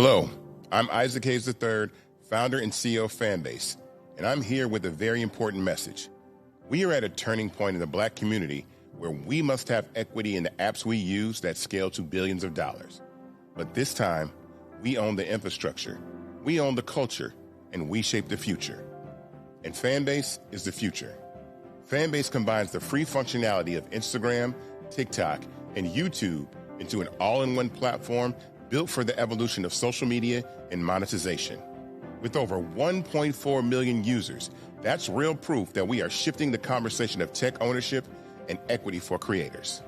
Hello, I'm Isaac Hayes III, founder and CEO of Fanbase, and I'm here with a very important message. We are at a turning point in the Black community where we must have equity in the apps we use that scale to billions of dollars. But this time, we own the infrastructure, we own the culture, and we shape the future. And Fanbase is the future. Fanbase combines the free functionality of Instagram, TikTok, and YouTube into an all-in-one platform built for the evolution of social media and monetization. With over 1.4 million users, that's real proof that we are shifting the conversation of tech ownership and equity for creators.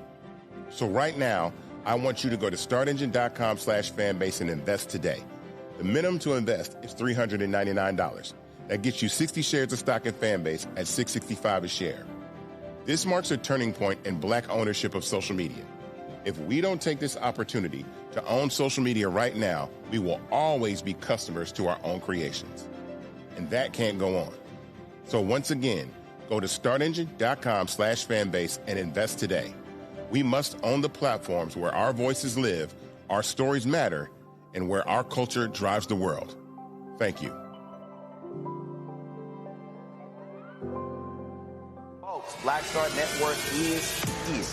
So right now, I want you to go to startengine.com/fanbase and invest today. The minimum to invest is $399. That gets you 60 shares of stock in Fanbase at $665 a share. This marks a turning point in Black ownership of social media. If we don't take this opportunity to own social media right now, we will always be customers to our own creations. And that can't go on. So once again, go to startengine.com/fanbase and invest today. We must own the platforms where our voices live, our stories matter, and where our culture drives the world. Thank you. Folks, Black Star Network is here.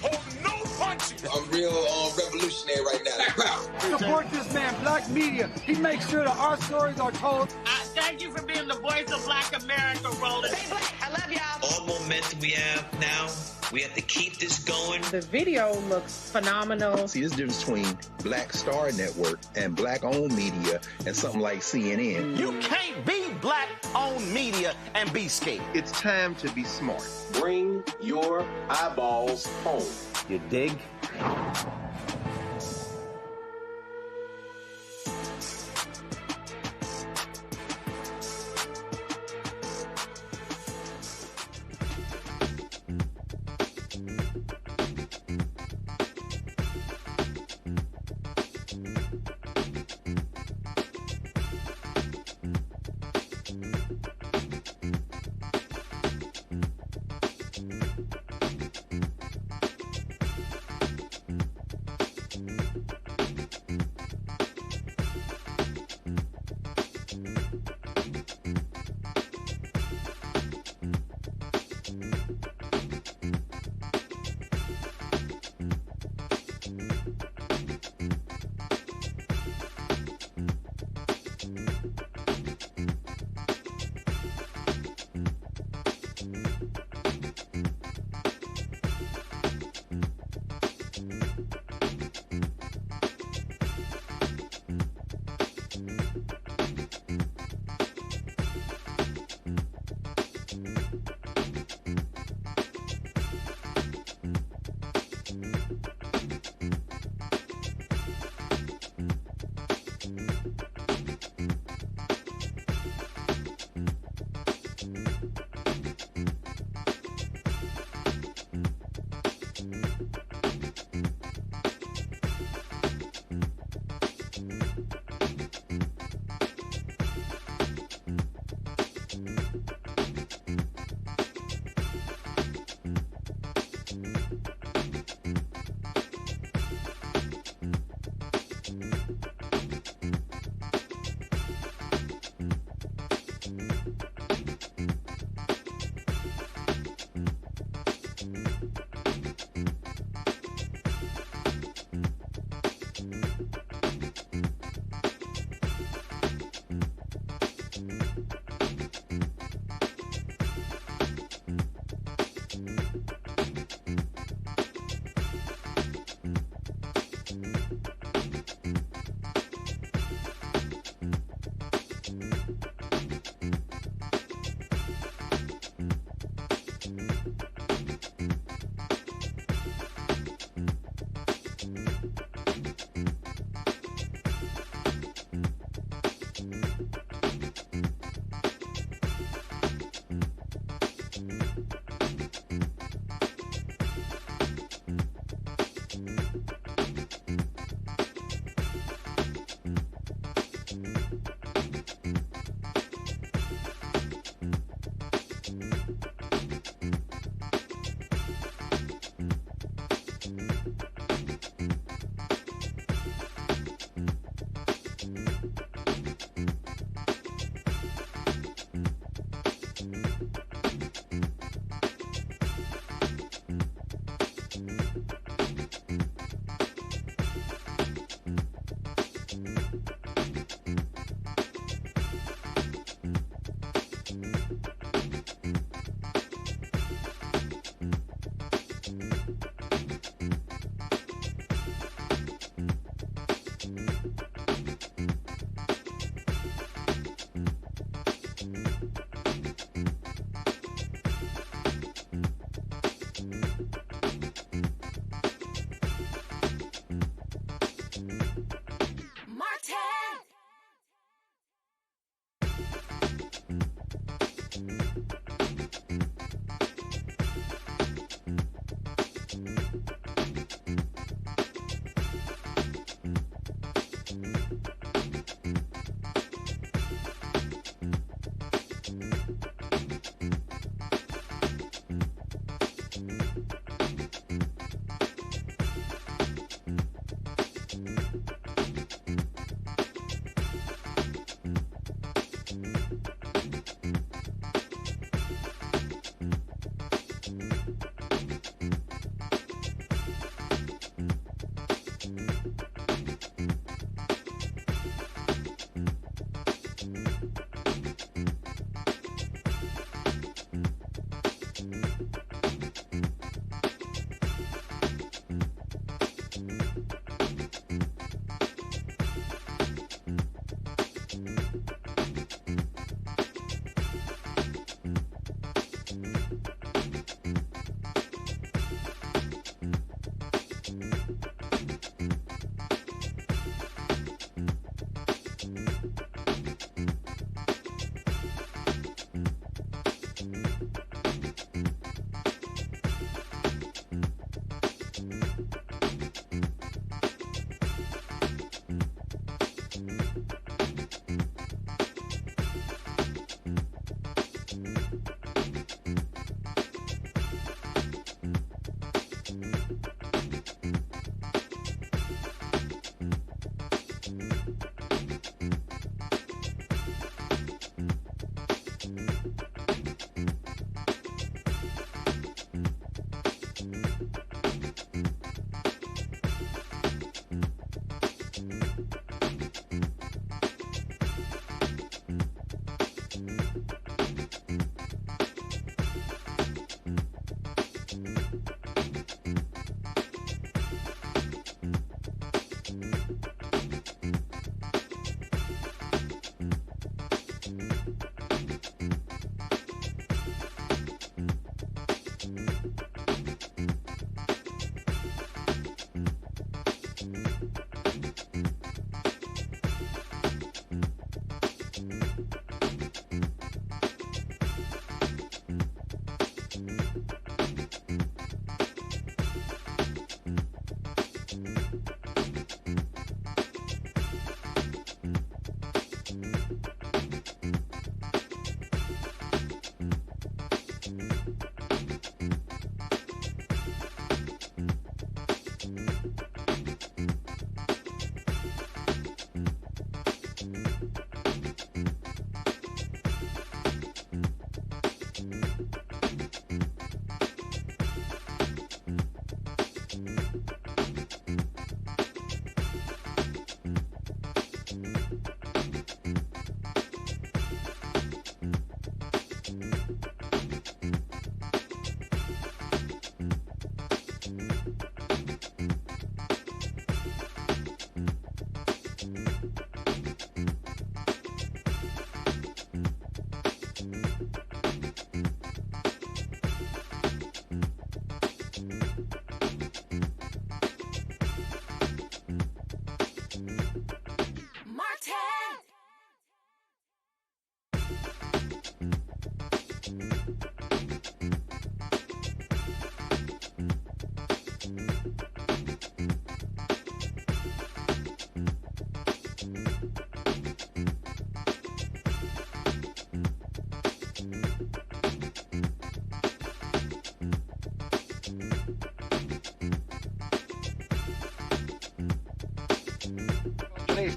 Oh, no punches! I'm real revolutionary right now. Support this man, Black Media. He makes sure that our stories are told. Thank you for being the voice of Black America, Roland. Stay Black. I love y'all. All momentum we have now, we have to keep this going. The video looks phenomenal. See, there's a difference between Black Star Network and Black-owned media and something like CNN. You can't be Black-owned media and be scared. It's time to be smart. Bring your eyeballs home. You dig?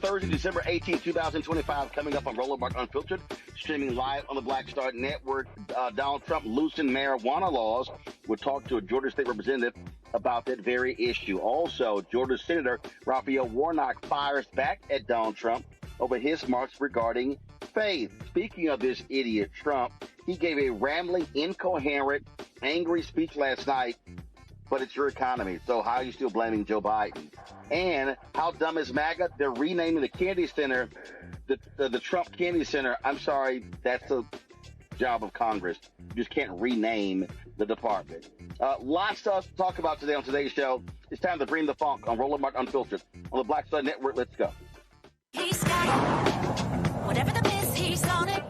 Thursday, December 18, 2025, coming up on Rollermark Unfiltered, streaming live on the Black Star Network. Donald Trump loosened marijuana laws. We'll talk to a Georgia State representative about that very issue. Also, Georgia Senator Raphael Warnock fires back at Donald Trump over his remarks regarding faith. Speaking of this idiot Trump, he gave a rambling, incoherent, angry speech last night, but it's your economy. So how are you still blaming Joe Biden? And how dumb is MAGA? They're renaming the Kennedy Center, the Trump Kennedy Center. I'm sorry, that's a job of Congress. You just can't rename the department. Lots to talk about today on today's show. It's time to bring the funk on Rollermark Unfiltered on the Black Star Network. Let's go. He's got it. Whatever the biz, he's on it.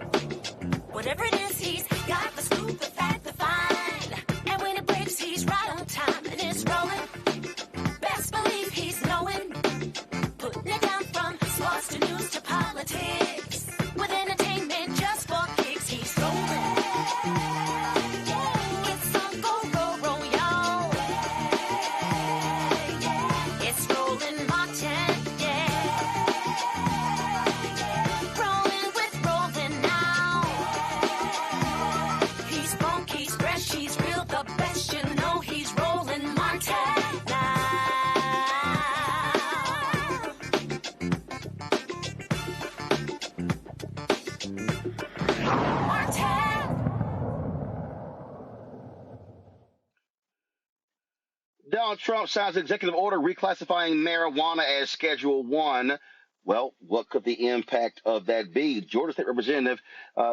Whatever it is, he's got the scoop, the fact, the find. And when it breaks, he's right on time and it's rolling. Best believe he's knowing. Putting it down from sports to news to politics. With entertainment just for kicks, he's rolling. It's on go, y'all. It's rolling Martin. Donald Trump signs an executive order reclassifying marijuana as Schedule 1. Well, what could the impact of that be? Georgia State Representative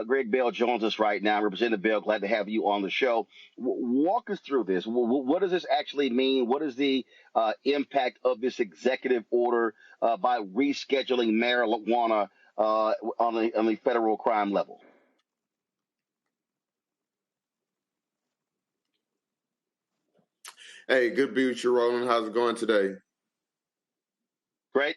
Greg Bell joins us right now. Representative Bell, glad to have you on the show. Walk us through this. What does this actually mean? What is the impact of this executive order by rescheduling marijuana on the federal crime level? Hey, good to be with you, Roland. How's it going today? Great.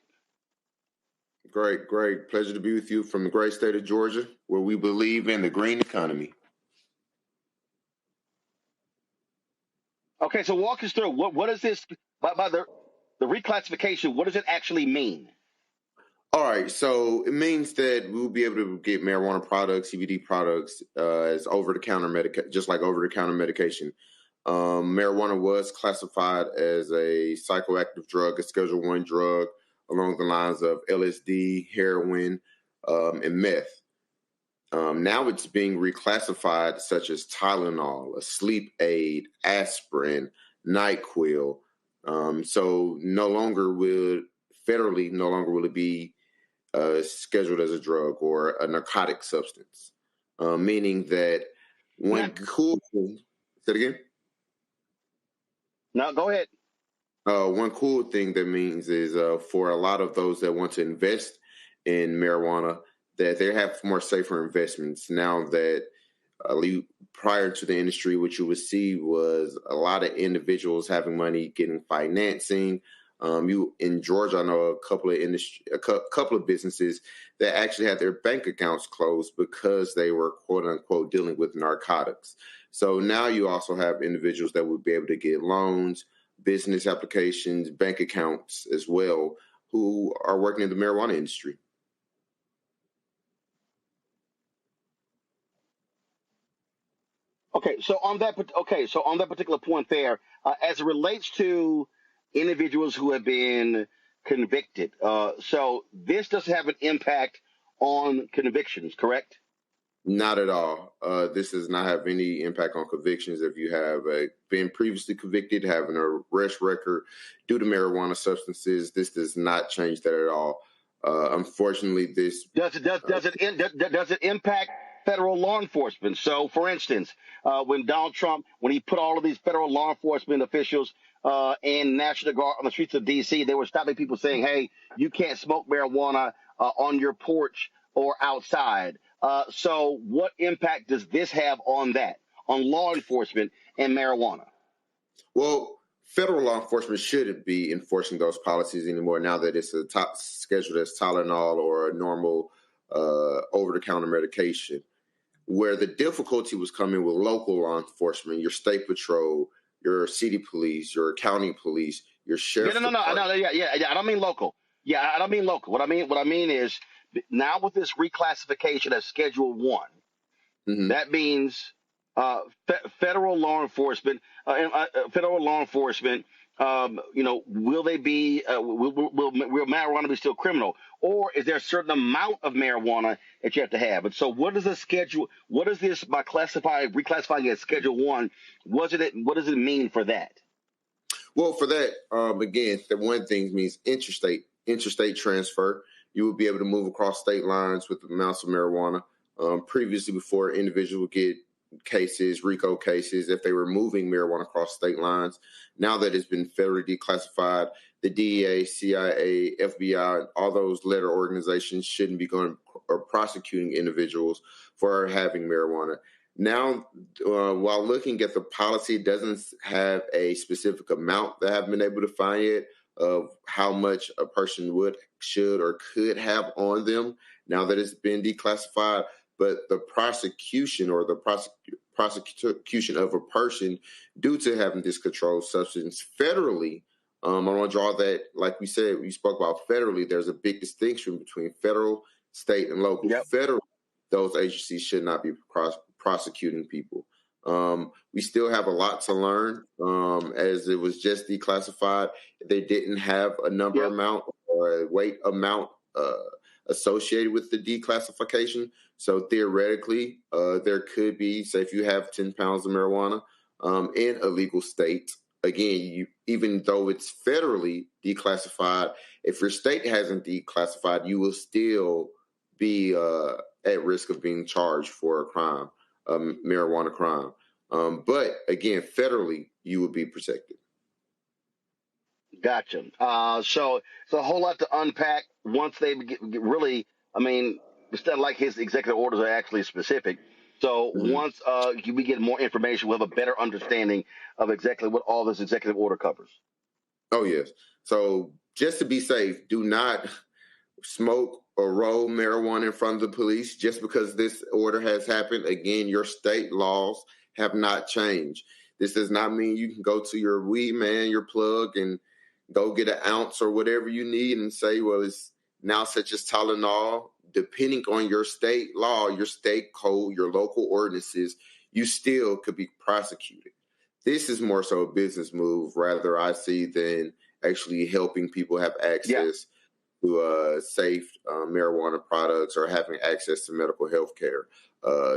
Great. Pleasure to be with you from the great state of Georgia, where we believe in the green economy. Okay, so walk us through. What is this, by the reclassification, what does it actually mean? All right, so it means that we'll be able to get marijuana products, CBD products, as over-the-counter medication, just like over-the-counter medication. Marijuana was classified as a psychoactive drug, a Schedule 1 drug, along the lines of LSD, heroin, and meth. Now it's being reclassified, such as Tylenol, a sleep aid, aspirin, NyQuil. So no longer will it be scheduled as a drug or a narcotic substance, meaning that one cool thing. Say it again. No, go ahead. One cool thing that means is for a lot of those that want to invest in marijuana, that they have more safer investments now that prior to the industry, what you would see was a lot of individuals having money, getting financing. In Georgia, I know a couple of businesses that actually had their bank accounts closed because they were quote unquote dealing with narcotics. So now you also have individuals that would be able to get loans, business applications, bank accounts as well, who are working in the marijuana industry. So on that particular point there, as it relates to individuals who have been convicted, so this doesn't have an impact on convictions, correct? Not at all. This does not have any impact on convictions. If you have been previously convicted, have an arrest record due to marijuana substances, this does not change that at all. Unfortunately, this does it impact federal law enforcement? So, for instance, when Donald Trump, when he put all of these federal law enforcement officials and National Guard on the streets of D.C., they were stopping people saying, "Hey, you can't smoke marijuana on your porch or outside." So what impact does this have on law enforcement and marijuana? Well, federal law enforcement shouldn't be enforcing those policies anymore now that it's a top scheduled as Tylenol or a normal over-the-counter medication. Where the difficulty was coming with local law enforcement, your state patrol, your city police, your county police, your sheriff. No. I don't mean local. Yeah, I don't mean local. What I mean is now with this reclassification as Schedule 1, that means federal law enforcement, will they be, will marijuana be still criminal? Or is there a certain amount of marijuana that you have to have? And so what is the schedule? What is this by reclassifying as Schedule 1? What does it mean for that? Well, for that, again, the one thing means interstate transfer. You would be able to move across state lines with amounts of marijuana. Previously, before individuals would get cases, RICO cases, if they were moving marijuana across state lines. Now that it's been federally declassified, the DEA, CIA, FBI, all those letter organizations shouldn't be going or prosecuting individuals for having marijuana. Now, while looking at the policy, it doesn't have a specific amount that I've been able to find yet of how much a person should, or could have on them now that it's been declassified. But the prosecution or the prosecution of a person due to having this controlled substance federally, I want to draw that, like we said, we spoke about federally, there's a big distinction between federal, state, and local. Yep. Federal, those agencies should not be prosecuting people. We still have a lot to learn, as it was just declassified. They didn't have a number amount or a weight amount associated with the declassification. So theoretically, there could be, say, if you have 10 pounds of marijuana in a legal state, again, even though it's federally declassified, if your state hasn't declassified, you will still be at risk of being charged for a crime, marijuana crime. But again, federally, you would be protected. Gotcha. So it's a whole lot to unpack once they get really, I mean, it's not like his executive orders are actually specific. So once we get more information, we'll have a better understanding of exactly what all this executive order covers. Oh, yes. So just to be safe, do not smoke or roll marijuana in front of the police just because this order has happened. Again, your state laws have not changed. This does not mean you can go to your weed man, your plug, and go get an ounce or whatever you need and say, well, it's now such as Tylenol. Depending on your state law, your state code, your local ordinances, you still could be prosecuted. This is more so a business move, rather, I see, than actually helping people have access to safe marijuana products or having access to medical health care.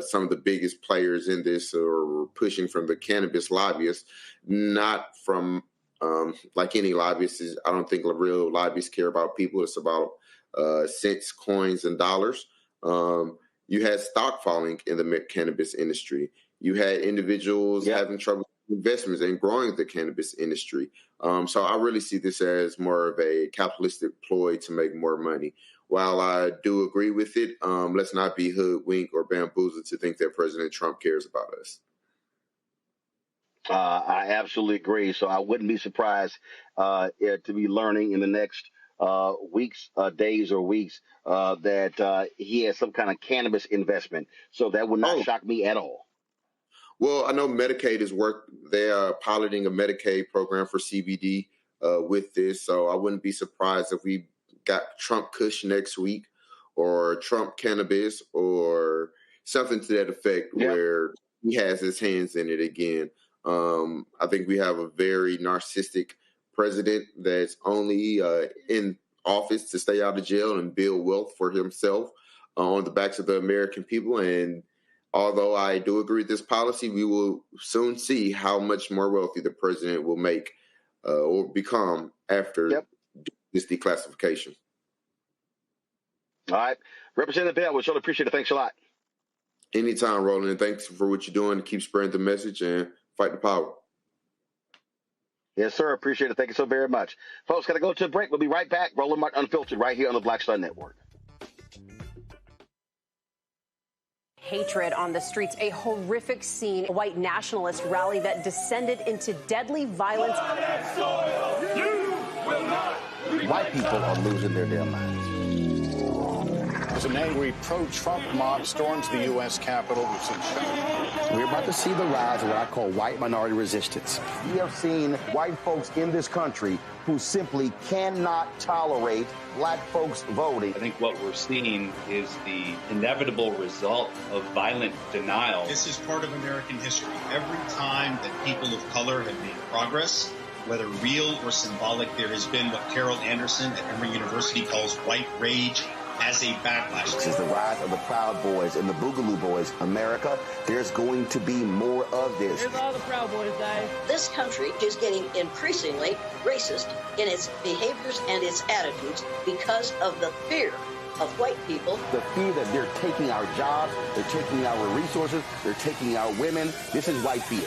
Some of the biggest players in this are pushing from the cannabis lobbyists, not from like any lobbyists. I don't think real lobbyists care about people. It's about cents, coins, and dollars. You had stock falling in the cannabis industry. You had individuals having trouble with investments and growing the cannabis industry. So I really see this as more of a capitalistic ploy to make more money. While I do agree with it, let's not be hoodwinked or bamboozled to think that President Trump cares about us. I absolutely agree. So I wouldn't be surprised to be learning in the next days or weeks that he has some kind of cannabis investment. So that would not shock me at all. Well, I know Medicaid is they are piloting a Medicaid program for CBD with this. So I wouldn't be surprised if we got Trump Kush next week or Trump cannabis or something to that effect where he has his hands in it again. I think we have a very narcissistic president that's only in office to stay out of jail and build wealth for himself on the backs of the American people. And although I do agree with this policy, we will soon see how much more wealthy the president will make or become after this declassification. All right. Representative Bell, we sure appreciate it. Thanks a lot. Anytime, Roland, and thanks for what you're doing to keep spreading the message and fight the power. Yes, sir. Appreciate it. Thank you so very much. Folks, got to go to a break. We'll be right back. Roland Martin Unfiltered right here on the Black Star Network. Hatred on the streets, a horrific scene, a white nationalist rally that descended into deadly violence. White people are losing their damn minds. As an angry pro-Trump mob storms the U.S. Capitol, we're about to see the rise of what I call white minority resistance. We have seen white folks in this country who simply cannot tolerate black folks voting. I think what we're seeing is the inevitable result of violent denial. This is part of American history. Every time that people of color have made progress, whether real or symbolic, there has been what Carol Anderson at Emory University calls white rage as a backlash. This is the rise of the Proud Boys and the Boogaloo Boys. America, there's going to be more of this. Here's all the Proud Boys, guys. This country is getting increasingly racist in its behaviors and its attitudes because of the fear of white people. The fear that they're taking our jobs, they're taking our resources, they're taking our women. This is white fear.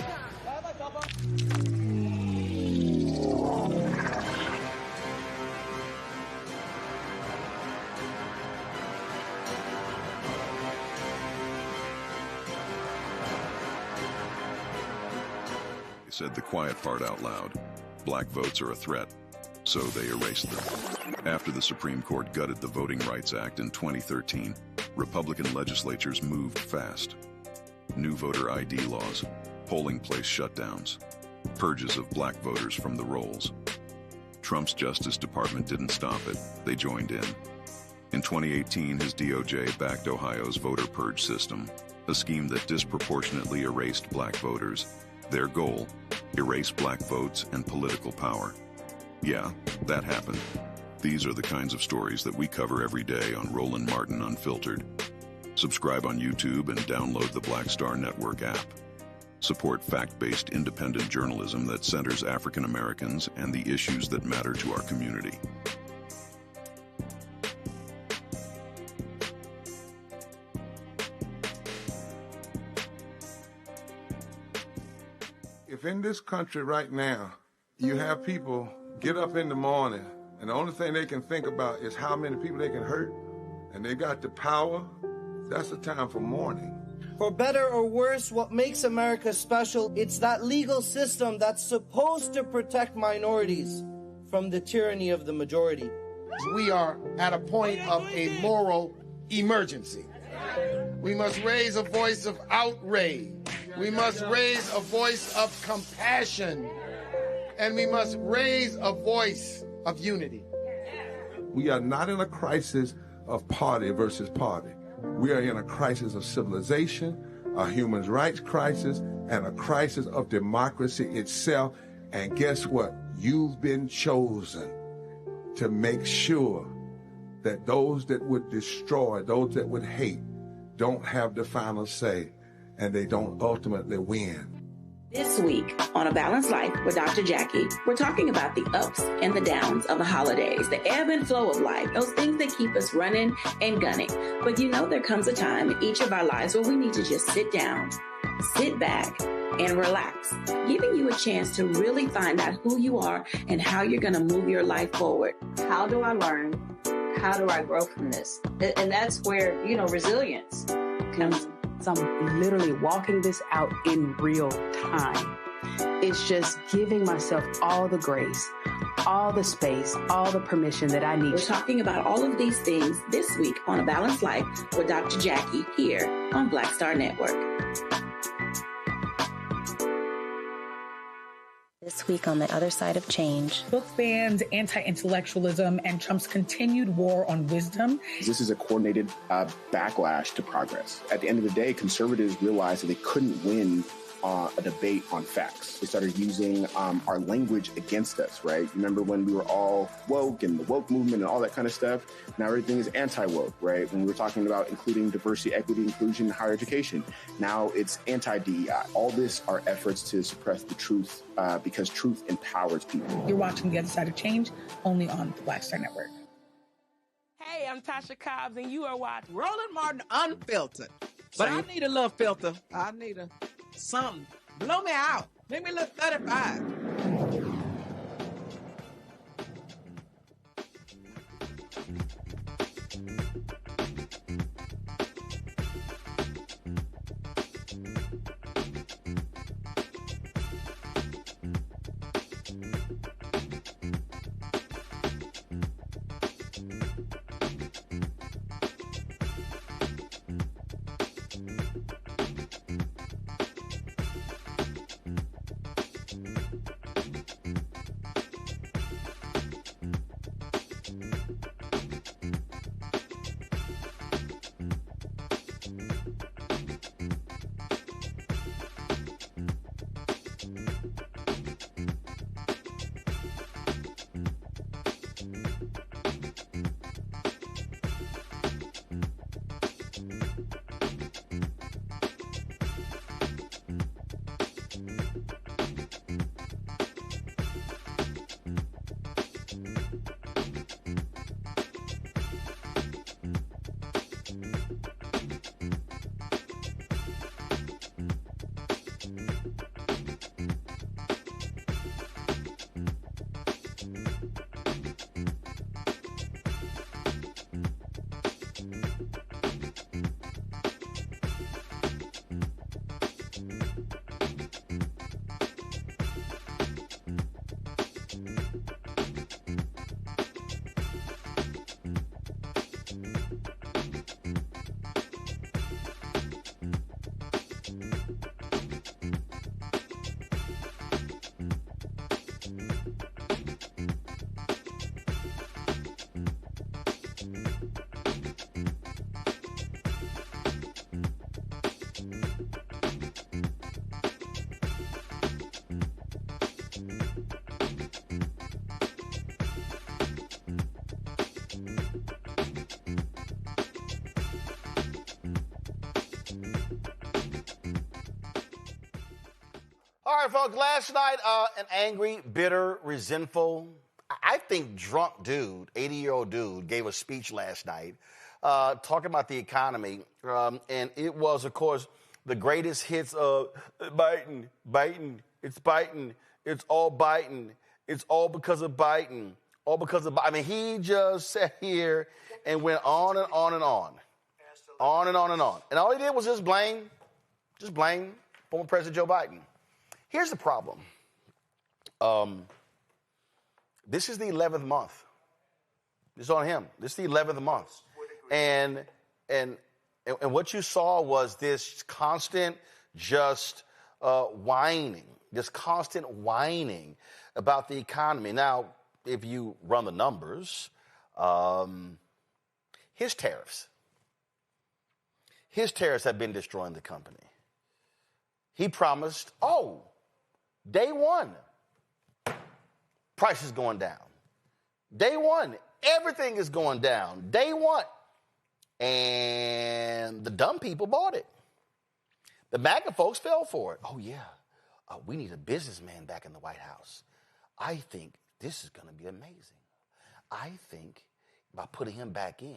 Said the quiet part out loud. Black votes are a threat, so they erased them. After the Supreme Court gutted the Voting Rights Act in 2013, Republican legislatures moved fast. New voter ID laws, polling place shutdowns, purges of black voters from the rolls. Trump's Justice Department didn't stop it, they joined in. In 2018, his DOJ backed Ohio's voter purge system, a scheme that disproportionately erased black voters. Their goal, erase black votes and political power. Yeah, that happened. These are the kinds of stories that we cover every day on Roland Martin Unfiltered. Subscribe on YouTube and download the Black Star Network app. Support fact-based independent journalism that centers African Americans and the issues that matter to our community. If in this country right now, you have people get up in the morning and the only thing they can think about is how many people they can hurt, and they got the power, that's the time for mourning. For better or worse, what makes America special, it's that legal system that's supposed to protect minorities from the tyranny of the majority. We are at a point of a moral emergency. We must raise a voice of outrage. We must raise a voice of compassion. And we must raise a voice of unity. We are not in a crisis of party versus party. We are in a crisis of civilization, a human rights crisis, and a crisis of democracy itself. And guess what? You've been chosen to make sure that those that would destroy, those that would hate, don't have the final say, and they don't ultimately win. This week on A Balanced Life with Dr. Jackie, we're talking about the ups and the downs of the holidays, the ebb and flow of life, those things that keep us running and gunning. But you know, there comes a time in each of our lives where we need to just sit down, sit back, and relax, giving you a chance to really find out who you are and how you're going to move your life forward. How do I learn? How do I grow from this? And that's where, resilience comes. I'm literally walking this out in real time. It's just giving myself all the grace, all the space, all the permission that I need. We're talking about all of these things this week on A Balanced Life with Dr. Jackie here on Black Star Network. This week on the other side of change. Book bans, anti-intellectualism, and Trump's continued war on wisdom. This is a coordinated backlash to progress. At the end of the day, conservatives realized that they couldn't win a debate on facts. They started using our language against us, right? Remember when we were all woke and the woke movement and all that kind of stuff? Now everything is anti-woke, right? When we were talking about including diversity, equity, inclusion, and higher education, now it's anti-DEI. All this are efforts to suppress the truth because truth empowers people. You're watching The Other Side of Change only on the Black Star Network. Hey, I'm Tasha Cobbs, and you are watching Roland Martin Unfiltered. But I need a little filter. I need something. Blow me out. Make me look 35. All right, folks, last night, an angry, bitter, resentful, I think drunk dude, 80-year-old dude, gave a speech last night talking about the economy. And it was, of course, the greatest hits of Biden, it's Biden, it's all Biden, it's all because of Biden, all because of Biden. I mean, he just sat here and went on and on and on. On and on and on. And all he did was just blame former President Joe Biden. Here's the problem. This is the 11th month. This is on him. This is the 11th month. And what you saw was this constant just whining, this constant whining about the economy. Now, if you run the numbers, his tariffs have been destroying the company. He promised, day one, price is going down. Day one, everything is going down. Day one. And the dumb people bought it. The MAGA folks fell for it. Oh, yeah, we need a businessman back in the White House. I think this is going to be amazing. I think by putting him back in,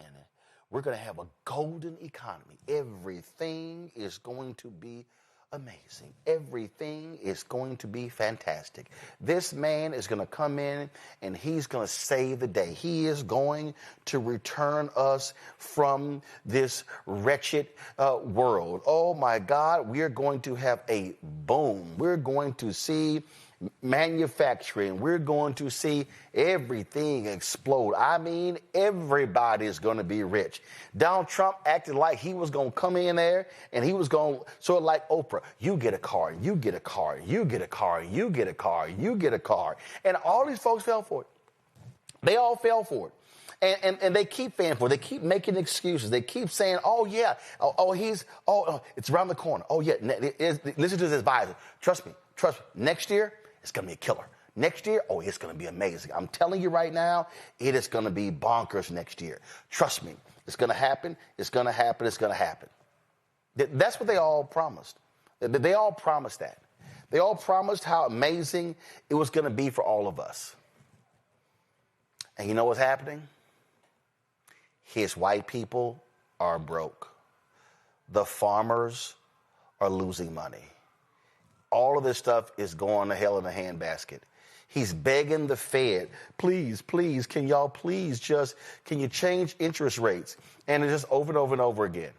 we're going to have a golden economy. Everything is going to be amazing. Everything is going to be fantastic. This man is going to come in and he's going to save the day. He is going to return us from this wretched world. Oh my God, we're going to have a boom. We're going to see manufacturing. We're going to see everything explode. I mean, everybody is going to be rich. Donald Trump acted like he was going to come in there and he was going to, sort of like Oprah, you get a car, you get a car, you get a car, you get a car, you get a car. And all these folks fell for it. They all fell for it. And they keep falling for it. They keep making excuses. They keep saying, it's around the corner. Oh, yeah, listen to his advisor. Trust me, next year, it's going to be a killer. Next year, it's going to be amazing. I'm telling you right now, it is going to be bonkers next year. Trust me, it's going to happen, it's going to happen, it's going to happen. That's what they all promised. They all promised that. They all promised how amazing it was going to be for all of us. And you know what's happening? His white people are broke. The farmers are losing money. All of this stuff is going to hell in a handbasket. He's begging the Fed, please, can y'all please can you change interest rates? And it's just over and over and over again.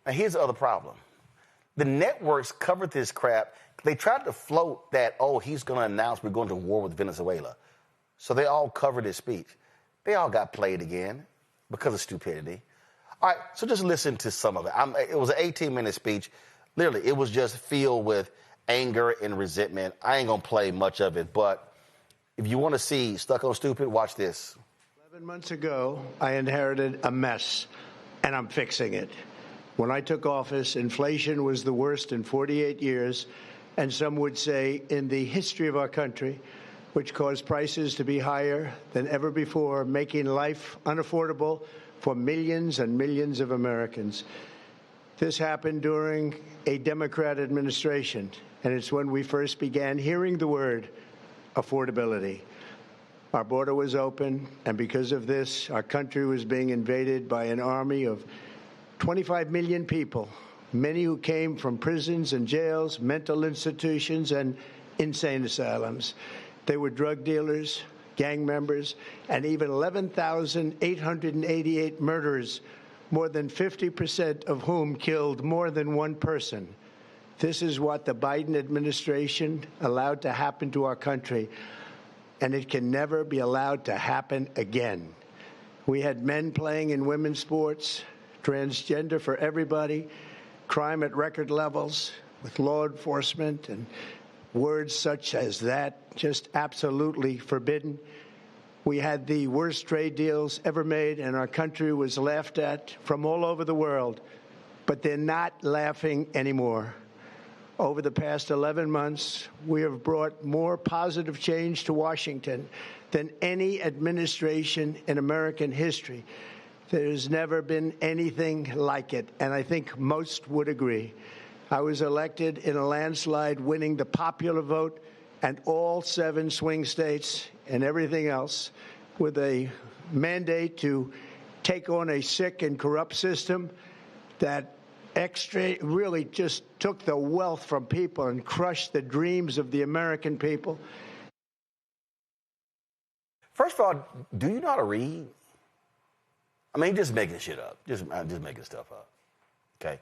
Now, here's the other problem. The networks covered this crap. They tried to float that, he's going to announce we're going to war with Venezuela. So they all covered his speech. They all got played again because of stupidity. All right, so just listen to some of it. It was an 18-minute speech. Literally, it was just filled with anger and resentment. I ain't going to play much of it, but if you want to see Stuck on Stupid, watch this. 11 months ago, I inherited a mess, and I'm fixing it. When I took office, inflation was the worst in 48 years, and some would say in the history of our country, which caused prices to be higher than ever before, making life unaffordable for millions and millions of Americans. This happened during a Democrat administration, and it's when we first began hearing the word affordability. Our border was open, and because of this, our country was being invaded by an army of 25 million people, many who came from prisons and jails, mental institutions, and insane asylums. They were drug dealers, gang members, and even 11,888 murderers, more than 50% of whom killed more than one person. This is what the Biden administration allowed to happen to our country, and it can never be allowed to happen again. We had men playing in women's sports, transgender for everybody, crime at record levels with law enforcement, and words such as that just absolutely forbidden. We had the worst trade deals ever made, and our country was laughed at from all over the world. But they're not laughing anymore. Over the past 11 months, we have brought more positive change to Washington than any administration in American history. There's never been anything like it, and I think most would agree. I was elected in a landslide, winning the popular vote and all 7 swing states and everything else, with a mandate to take on a sick and corrupt system that really just took the wealth from people and crushed the dreams of the American people. First of all, do you know how to read? I mean, just making shit up. Just making stuff up. Okay?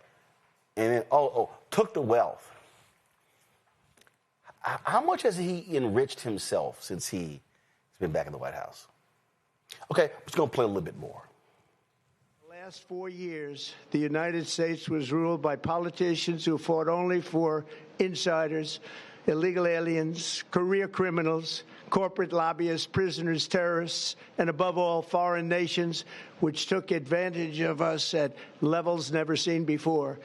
And then, took the wealth. How much has he enriched himself since he's been back in the White House? Okay, I'm just going to play a little bit more. The last 4 years, the United States was ruled by politicians who fought only for insiders, illegal aliens, career criminals, corporate lobbyists, prisoners, terrorists, and above all, foreign nations, which took advantage of us at levels never seen before.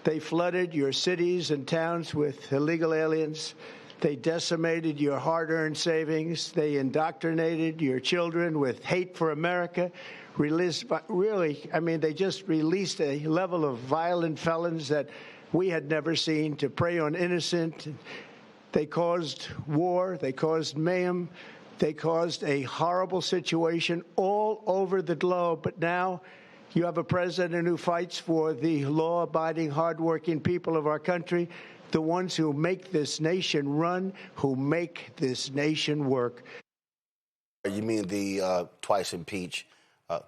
They flooded your cities and towns with illegal aliens. They decimated your hard-earned savings. They indoctrinated your children with hate for America. They just released a level of violent felons that we had never seen to prey on innocent. They caused war. They caused mayhem. They caused a horrible situation all over the globe. But now you have a president who fights for the law-abiding, hardworking people of our country, the ones who make this nation run, who make this nation work. You mean the twice-impeached,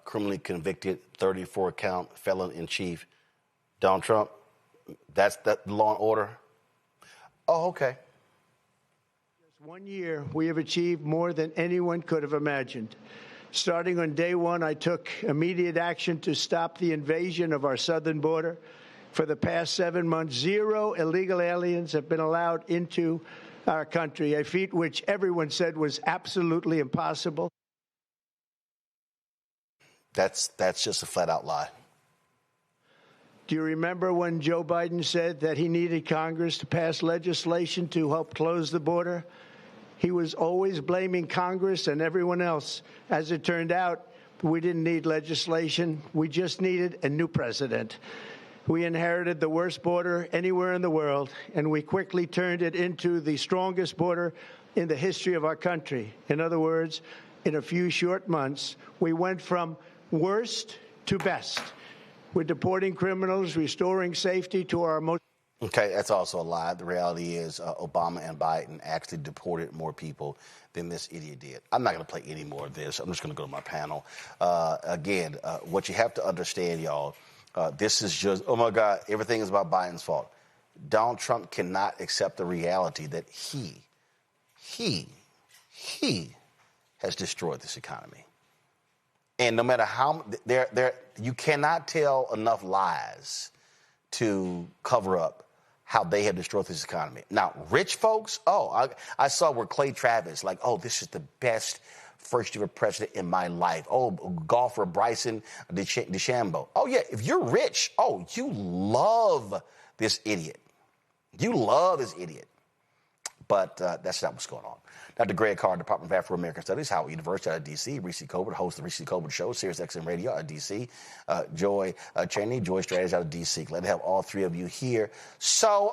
criminally convicted, 34-count felon-in-chief, Donald Trump? That's that law and order? Oh, okay. Just 1 year, we have achieved more than anyone could have imagined. Starting on day one, I took immediate action to stop the invasion of our southern border. For the past 7 months, 0 illegal aliens have been allowed into our country, a feat which everyone said was absolutely impossible. That's just a flat-out lie. Do you remember when Joe Biden said that he needed Congress to pass legislation to help close the border? He was always blaming Congress and everyone else. As it turned out, we didn't need legislation. We just needed a new president. We inherited the worst border anywhere in the world, and we quickly turned it into the strongest border in the history of our country. In other words, in a few short months, we went from worst to best. We're deporting criminals, restoring safety to our most... Okay, that's also a lie. The reality is Obama and Biden actually deported more people than this idiot did. I'm not going to play any more of this. I'm just going to go to my panel. Again, what you have to understand, y'all, this is just, oh, my God, everything is about Biden's fault. Donald Trump cannot accept the reality that he has destroyed this economy. And no matter how, you cannot tell enough lies to cover up how they have destroyed this economy. Now, rich folks, I saw where Clay Travis, like, oh, this is the best first-ever president in my life. Oh, golfer Bryson DeChambeau. Oh, yeah, if you're rich, you love this idiot. You love this idiot. But that's not what's going on. Dr. Greg Carr, Department of Afro-American Studies, Howard University out of D.C., Reese Colbert, host of the Reese Colbert Show, Sirius XM Radio out of D.C., Joy Cheney, Joy Strategies out of D.C. Glad to have all three of you here. So,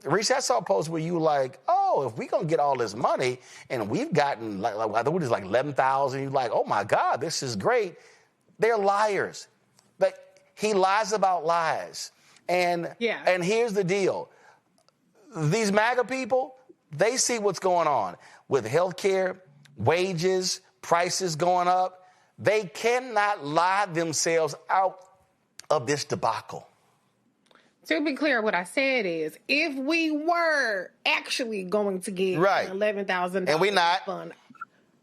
Reese, I saw a post where you like, if we're going to get all this money, and we've gotten, I think it was like 11,000, you're like, oh, my God, this is great. They're liars. But he lies about lies. And here's the deal. These MAGA people, they see what's going on with health care, wages, prices going up. They cannot lie themselves out of this debacle. To be clear, what I said is, if we were actually going to get an $11,000 and we not, fund,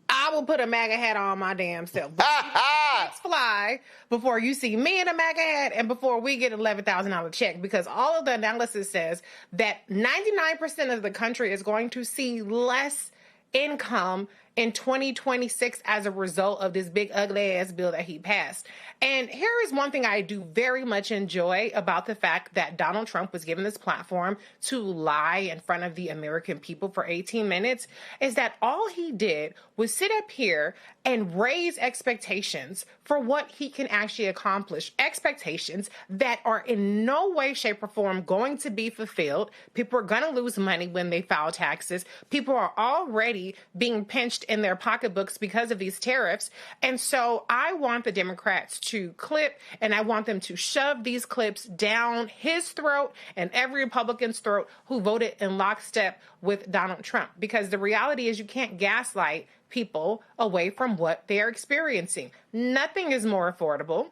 I will put a MAGA hat on my damn self. Let's fly before you see me in a MAGA hat and before we get $11,000 check, because all of the analysis says that 99% of the country is going to see less income in 2026 as a result of this big ugly ass bill that he passed. And here is one thing I do very much enjoy about the fact that Donald Trump was given this platform to lie in front of the American people for 18 minutes, is that all he did was sit up here and raise expectations for what he can actually accomplish. Expectations that are in no way, shape, or form going to be fulfilled. People are going to lose money when they file taxes. People are already being pinched in their pocketbooks because of these tariffs. And so I want the Democrats to clip, and I want them to shove these clips down his throat and every Republican's throat who voted in lockstep with Donald Trump. Because the reality is you can't gaslight people away from what they're experiencing. Nothing is more affordable.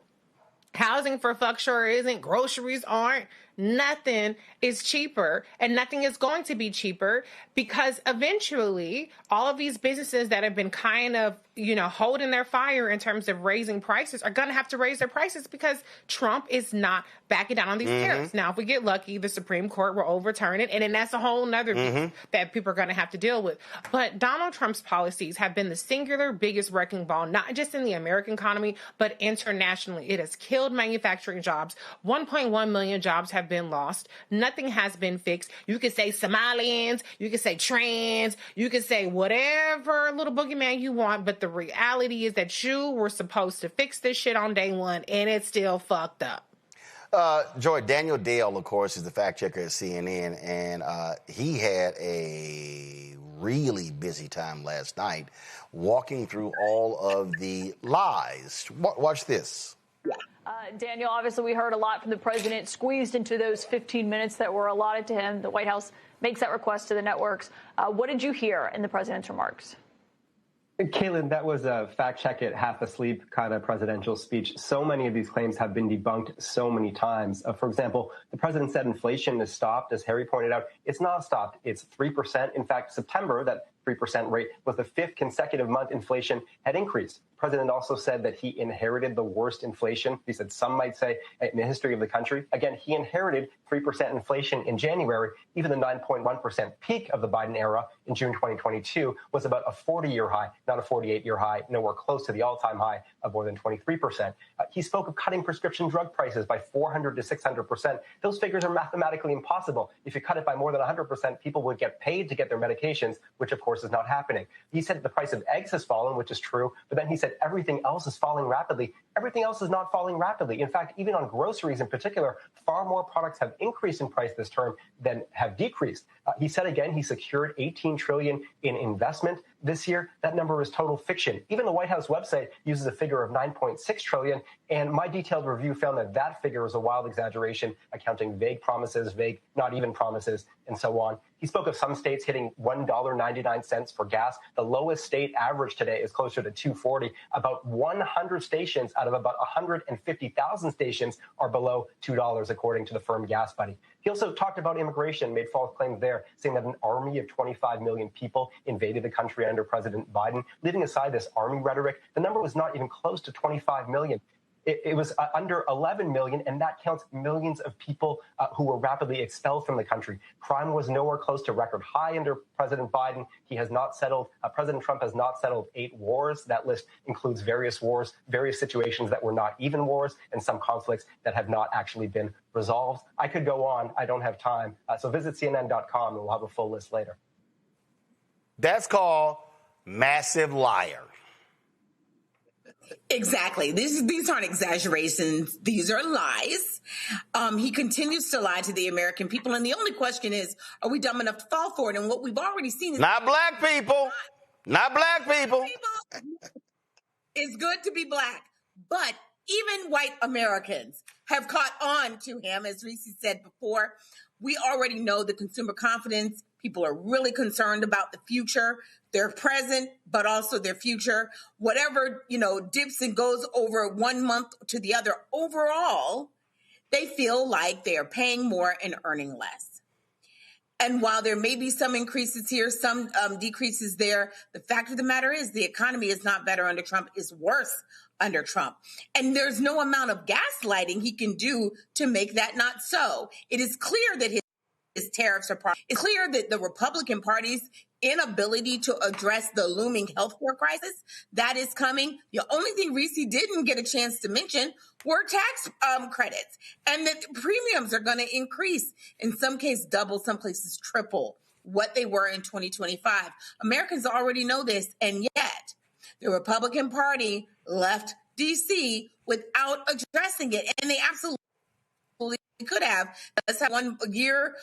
Housing for fuck sure isn't. Groceries aren't. Nothing is cheaper, and nothing is going to be cheaper, because eventually all of these businesses that have been kind of, holding their fire in terms of raising prices are going to have to raise their prices because Trump is not backing down on these tariffs. Now, if we get lucky, the Supreme Court will overturn it, and then that's a whole nother beast that people are going to have to deal with. But Donald Trump's policies have been the singular biggest wrecking ball, not just in the American economy, but internationally. It has killed manufacturing jobs. 1.1 million jobs have been lost. Nothing has been fixed. You could say Somalians, you could say trans, you could say whatever little boogeyman you want, but the reality is that you were supposed to fix this shit on day one, and it's still fucked up. Joy, Daniel Dale, of course, is the fact checker at CNN, and he had a really busy time last night walking through all of the lies. Watch this. Daniel, obviously we heard a lot from the president squeezed into those 15 minutes that were allotted to him. The White House makes that request to the networks. What did you hear in the president's remarks? Caitlin, that was a fact-check it, half-asleep kind of presidential speech. So many of these claims have been debunked so many times. For example, the president said inflation is stopped. As Harry pointed out, it's not stopped. It's 3%. In fact, September, that 3% rate was the fifth consecutive month inflation had increased. The president also said that he inherited the worst inflation. He said some might say in the history of the country. Again, he inherited 3% inflation in January. Even the 9.1% peak of the Biden era in June 2022 was about a 40-year high, not a 48-year high, nowhere close to the all-time high of more than 23%. He spoke of cutting prescription drug prices by 400 to 600%. Those figures are mathematically impossible. If you cut it by more than 100%, people would get paid to get their medications, which of course is not happening. He said the price of eggs has fallen, which is true, but then he said everything else is falling rapidly. Everything else is not falling rapidly. In fact, even on groceries in particular, far more products have increased in price this term than have decreased. He said again he secured $18 trillion in investment this year. That number is total fiction. Even the White House website uses a figure of $9.6 trillion, and my detailed review found that that figure is a wild exaggeration, accounting vague promises, vague not even promises, and so on. He spoke of some states hitting $1.99 for gas. The lowest state average today is closer to $2.40. About 100 stations out of about 150,000 stations are below $2, according to the firm Gas Buddy. He also talked about immigration, made false claims there, saying that an army of 25 million people invaded the country under President Biden. Leaving aside this army rhetoric, the number was not even close to 25 million. It was under 11 million, and that counts millions of people who were rapidly expelled from the country. Crime was nowhere close to record high under President Biden. He has not settled, President Trump has not settled 8 wars. That list includes various wars, various situations that were not even wars, and some conflicts that have not actually been resolved. I could go on. I don't have time. So visit CNN.com, and we'll have a full list later. That's called massive liar. Exactly. These aren't exaggerations. These are lies. He continues to lie to the American people. And the only question is, are we dumb enough to fall for it? And what we've already seen is not black people. Not black people. It's good to be black. But even white Americans have caught on to him, as Reese said before. We already know the consumer confidence. People are really concerned about the future, their present, but also their future. Whatever, dips and goes over 1 month to the other, overall, they feel like they are paying more and earning less. And while there may be some increases here, some decreases there, the fact of the matter is the economy is not better under Trump, it's worse under Trump. And there's no amount of gaslighting he can do to make that not so. It is clear that his tariffs are part. It's clear that the Republican party's inability to address the looming healthcare crisis that is coming. The only thing Reese didn't get a chance to mention were tax credits, and that premiums are going to increase, in some cases double, some places triple what they were in 2025. Americans already know this, and yet the Republican Party left D.C. without addressing it, and they absolutely could have. Let's have 1 year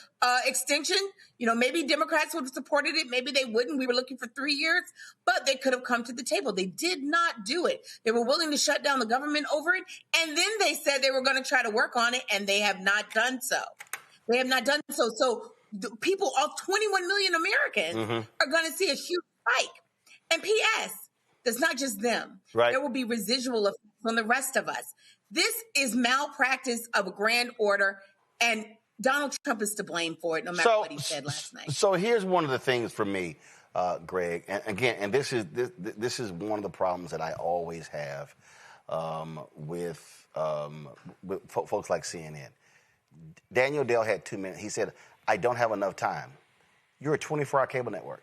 extension. Maybe Democrats would have supported it. Maybe they wouldn't. We were looking for 3 years, but they could have come to the table. They did not do it. They were willing to shut down the government over it. And then they said they were going to try to work on it, and they have not done so. They have not done so. So people, all 21 million Americans are going to see a huge spike. And P.S., it's not just them. Right. There will be residual effects on the rest of us. This is malpractice of a grand order, and Donald Trump is to blame for it, no matter what he said last night. So here's one of the things for me, Greg, and again, and this is one of the problems that I always have with folks like CNN. Daniel Dale had 2 minutes. He said, "I don't have enough time." You're a 24-hour cable network.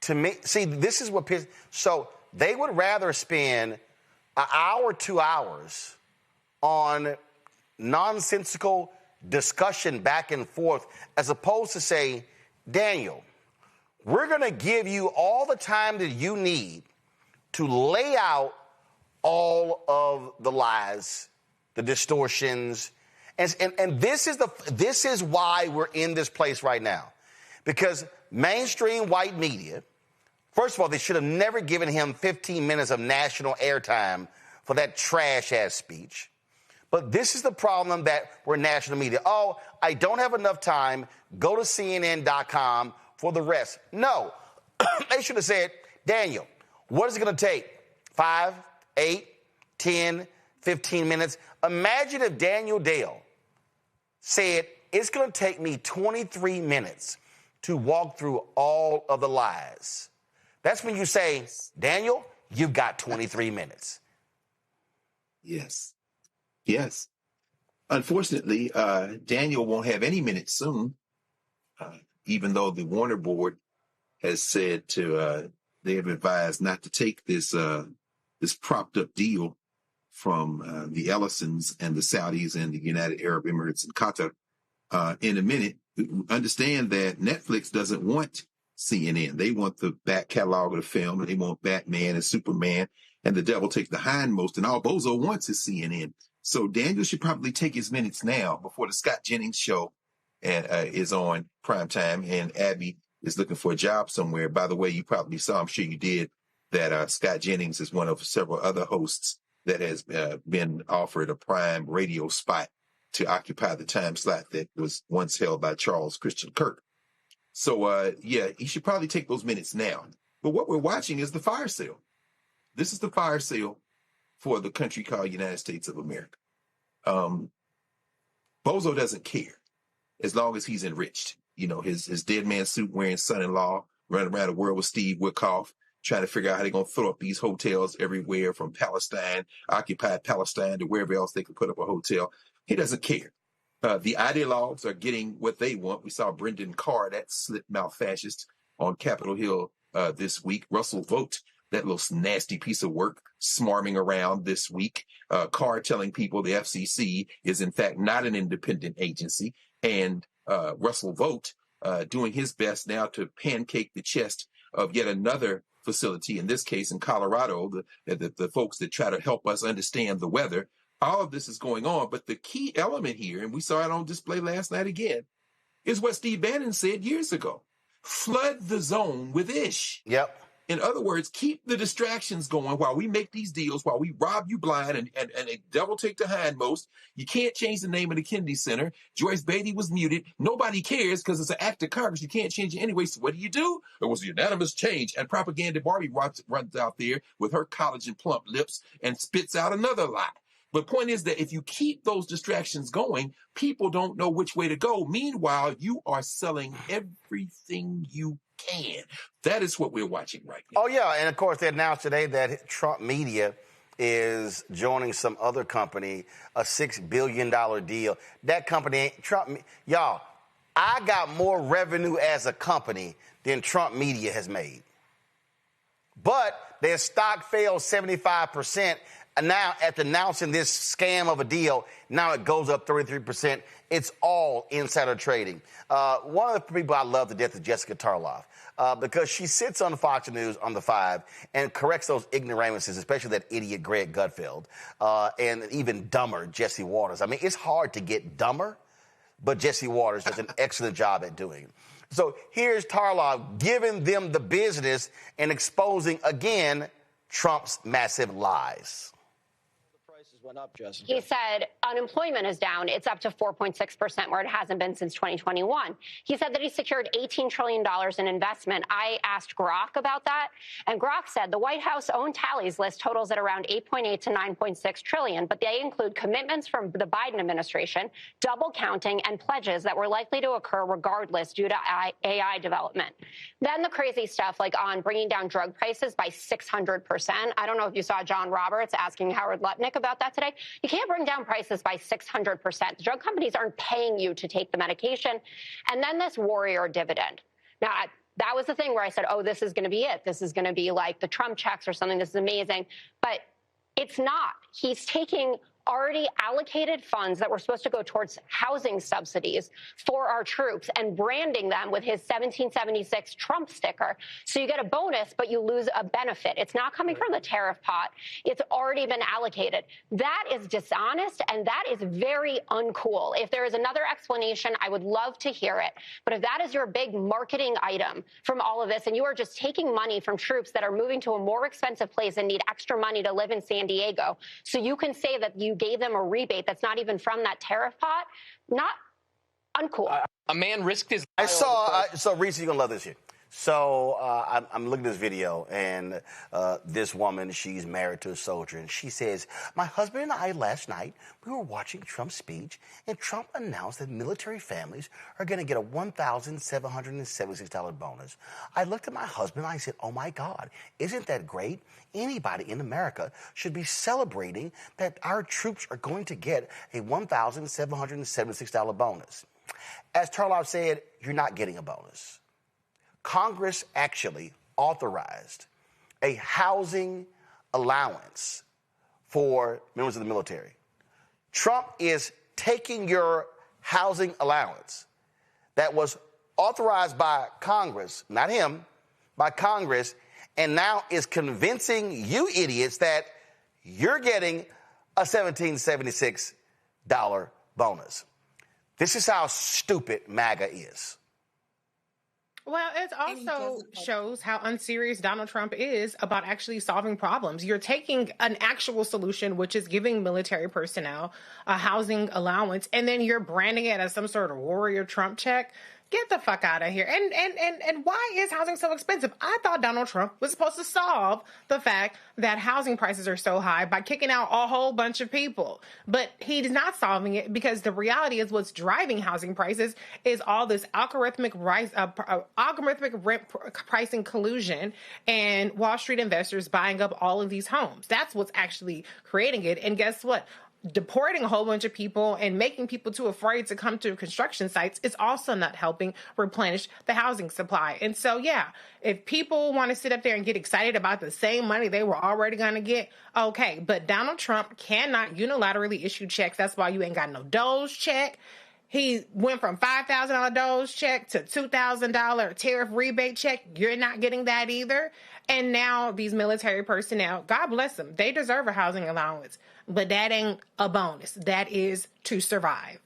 To me, see, this is what so they would rather spend an hour, 2 hours on nonsensical discussion back and forth as opposed to say, Daniel, we're going to give you all the time that you need to lay out all of the lies, the distortions. And this is why we're in this place right now. Because mainstream white media, first of all, they should have never given him 15 minutes of national airtime for that trash-ass speech. But this is the problem that we're national media. Oh, I don't have enough time. Go to CNN.com for the rest. No. They should have said, Daniel, what is it going to take? 5, 8, 10, 15 minutes? Imagine if Daniel Dale said, it's going to take me 23 minutes to walk through all of the lies. That's when you say, Daniel, you've got 23 minutes. Yes. Yes. Unfortunately, Daniel won't have any minutes soon, even though the Warner Board has said they have advised not to take this propped up deal from the Ellisons and the Saudis and the United Arab Emirates and Qatar in a minute. Understand that Netflix doesn't want CNN. They want the back catalog of the film, and they want Batman and Superman, and the devil takes the hindmost, and all Bozo wants is CNN. So Daniel should probably take his minutes now before the Scott Jennings show is on primetime, and Abby is looking for a job somewhere. By the way, you probably saw, I'm sure you did, that Scott Jennings is one of several other hosts that has been offered a prime radio spot to occupy the time slot that was once held by Charles Christian Kirk. So, yeah, he should probably take those minutes now. But what we're watching is the fire sale. This is the fire sale for the country called United States of America. Bozo doesn't care as long as he's enriched. You know, his dead man suit wearing son-in-law running around the world with Steve Witkoff, trying to figure out how they're going to throw up these hotels everywhere from Palestine, occupied Palestine, to wherever else they could put up a hotel. He doesn't care. The ideologues are getting what they want. We saw Brendan Carr, that slip-mouth fascist, on Capitol Hill this week. Russell Vogt, that little nasty piece of work, smarming around this week. Carr telling people the FCC is, in fact, not an independent agency. And Russell Vogt doing his best now to pancake the chest of yet another facility, in this case in Colorado, the folks that try to help us understand the weather. All of this is going on, but the key element here, and we saw it on display last night again, is what Steve Bannon said years ago. Flood the zone with ish. Yep. In other words, keep the distractions going while we make these deals, while we rob you blind and a devil take the hindmost. You can't change the name of the Kennedy Center. Joyce Beatty was muted. Nobody cares because it's an act of Congress. You can't change it anyway. So what do? It was a unanimous change. And Propaganda Barbie runs out there with her collagen plump lips and spits out another lie. But point is that if you keep those distractions going, people don't know which way to go. Meanwhile, you are selling everything you can. That is what we're watching right now. Oh, yeah. And, of course, they announced today that Trump Media is joining some other company, a $6 billion deal. That company ain't Trump. Y'all, I got more revenue as a company than Trump media has made. But their stock fell 75%. And now, after announcing this scam of a deal, now it goes up 33%. It's all insider trading. One of the people I love to death is Jessica Tarloff, because she sits on Fox News on the 5 and corrects those ignoramuses, especially that idiot Greg Gutfeld, and even dumber Jesse Waters. I mean, it's hard to get dumber, but Jesse Waters does an excellent job at doing it. So here's Tarloff giving them the business and exposing, again, Trump's massive lies. Went up, Justin. He said unemployment is down. It's up to 4.6%, where it hasn't been since 2021. He said that he secured $18 trillion in investment. I asked Grok about that, and Grok said the White House own tallies list totals at around 8.8 to 9.6 trillion, but they include commitments from the Biden administration, double counting, and pledges that were likely to occur regardless due to AI development. Then the crazy stuff like on bringing down drug prices by 600%. I don't know if you saw John Roberts asking Howard Lutnick about that today. You can't bring down prices by 600%. The drug companies aren't paying you to take the medication. And then this warrior dividend. Now, that was the thing where I said, oh, this is going to be it. This is going to be like the Trump checks or something. This is amazing. But it's not. He's taking already allocated funds that were supposed to go towards housing subsidies for our troops and branding them with his 1776 Trump sticker. So you get a bonus, but you lose a benefit. It's not coming from the tariff pot. It's already been allocated. That is dishonest, and that is very uncool. If there is another explanation, I would love to hear it. But if that is your big marketing item from all of this, and you are just taking money from troops that are moving to a more expensive place and need extra money to live in San Diego, so you can say that you gave them a rebate that's not even from that tariff pot, not uncool. A man risked his life. So Reese, you're going to love this here. So I'm looking at this video, and this woman, she's married to a soldier, and she says, my husband and I last night, we were watching Trump's speech, and Trump announced that military families are going to get a $1,776 bonus. I looked at my husband, and I said, oh, my God, isn't that great? Anybody in America should be celebrating that our troops are going to get a $1,776 bonus. As Tarloff said, you're not getting a bonus. Congress actually authorized a housing allowance for members of the military. Trump is taking your housing allowance that was authorized by Congress, not him, by Congress, and now is convincing you idiots that you're getting a $1,776 bonus. This is how stupid MAGA is. Well, it also shows how unserious Donald Trump is about actually solving problems. You're taking an actual solution, which is giving military personnel a housing allowance, and then you're branding it as some sort of warrior Trump check. Get the fuck out of here. And why is housing so expensive? I thought Donald Trump was supposed to solve the fact that housing prices are so high by kicking out a whole bunch of people. But he's not solving it, because the reality is what's driving housing prices is all this algorithmic rent pricing collusion and Wall Street investors buying up all of these homes. That's what's actually creating it. And guess what? Deporting a whole bunch of people and making people too afraid to come to construction sites is also not helping replenish the housing supply. And so, yeah, if people want to sit up there and get excited about the same money they were already going to get, okay. But Donald Trump cannot unilaterally issue checks. That's why you ain't got no Doge check. He went from $5,000 Doge check to $2,000 tariff rebate check. You're not getting that either. And now these military personnel, God bless them, they deserve a housing allowance. But that ain't a bonus. That is to survive.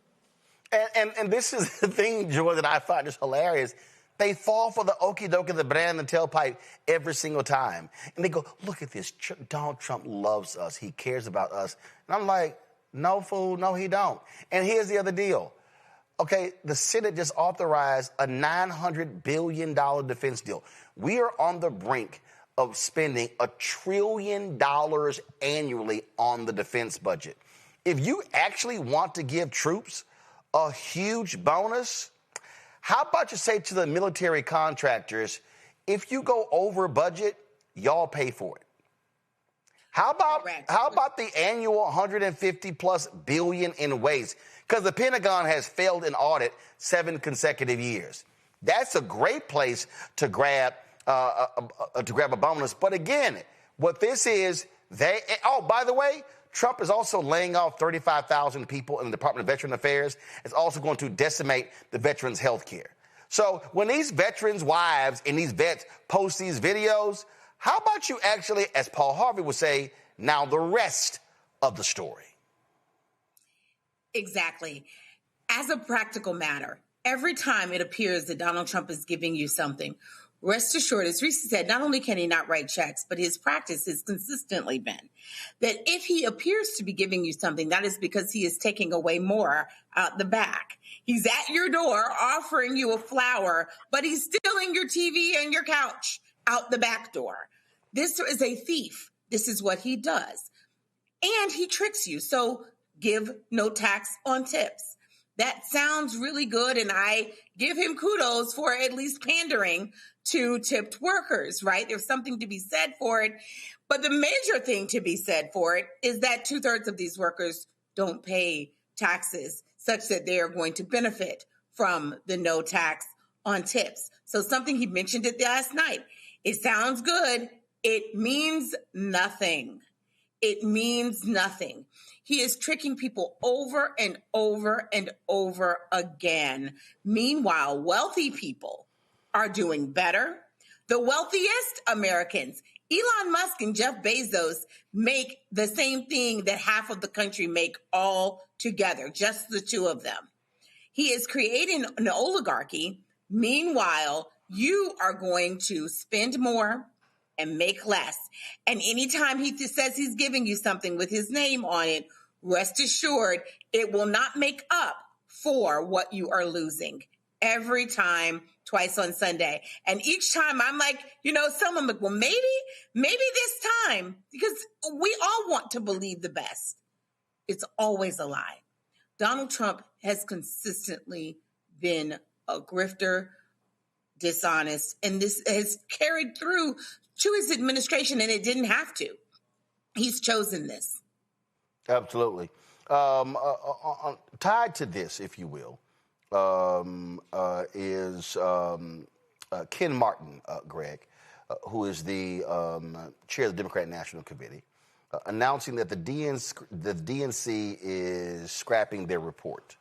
And this is the thing, Joy, that I find just hilarious. They fall for the okie dokie, the banana and the tailpipe every single time. And they go, look at this. Donald Trump loves us. He cares about us. And I'm like, no, fool, no, he don't. And here's the other deal. Okay, the Senate just authorized a $900 billion defense deal. We are on the brink of spending $1 trillion annually on the defense budget. If you actually want to give troops a huge bonus, how about you say to the military contractors, if you go over budget, y'all pay for it? How about the annual $150+ billion in waste? because the Pentagon has failed an audit 7 consecutive years. That's a great place to grab a bonus. But again, what this is, by the way, Trump is also laying off 35,000 people in the Department of Veteran Affairs. It's also going to decimate the veterans' health care. So when these veterans' wives and these vets post these videos, how about you actually, as Paul Harvey would say, now the rest of the story? Exactly. As a practical matter, every time it appears that Donald Trump is giving you something, rest assured, as Reese said, not only can he not write checks, but his practice has consistently been that if he appears to be giving you something, that is because he is taking away more out the back. He's at your door offering you a flower, but he's stealing your TV and your couch out the back door. This is a thief. This is what he does. And he tricks you. So give no tax on tips. That sounds really good, and I give him kudos for at least pandering to tipped workers, right? There's something to be said for it. But the major thing to be said for it is that 2/3 of these workers don't pay taxes such that they are going to benefit from the no tax on tips. So something he mentioned it last night. It sounds good. It means nothing. It means nothing. He is tricking people over and over and over again. Meanwhile, wealthy people are doing better. The wealthiest Americans, Elon Musk and Jeff Bezos, make the same thing that half of the country make all together, just the two of them. He is creating an oligarchy. Meanwhile, you are going to spend more and make less. And anytime he says he's giving you something with his name on it, rest assured it will not make up for what you are losing. Every time, twice on Sunday. And each time I'm like, someone like, well, maybe this time, because we all want to believe the best. It's always a lie. Donald Trump has consistently been a grifter, dishonest, and this has carried through to his administration, and it didn't have to. He's chosen this. Absolutely. Tied to this, if you will, is Ken Martin, Greg, who is the chair of the Democratic National Committee, announcing that the DNC is scrapping their report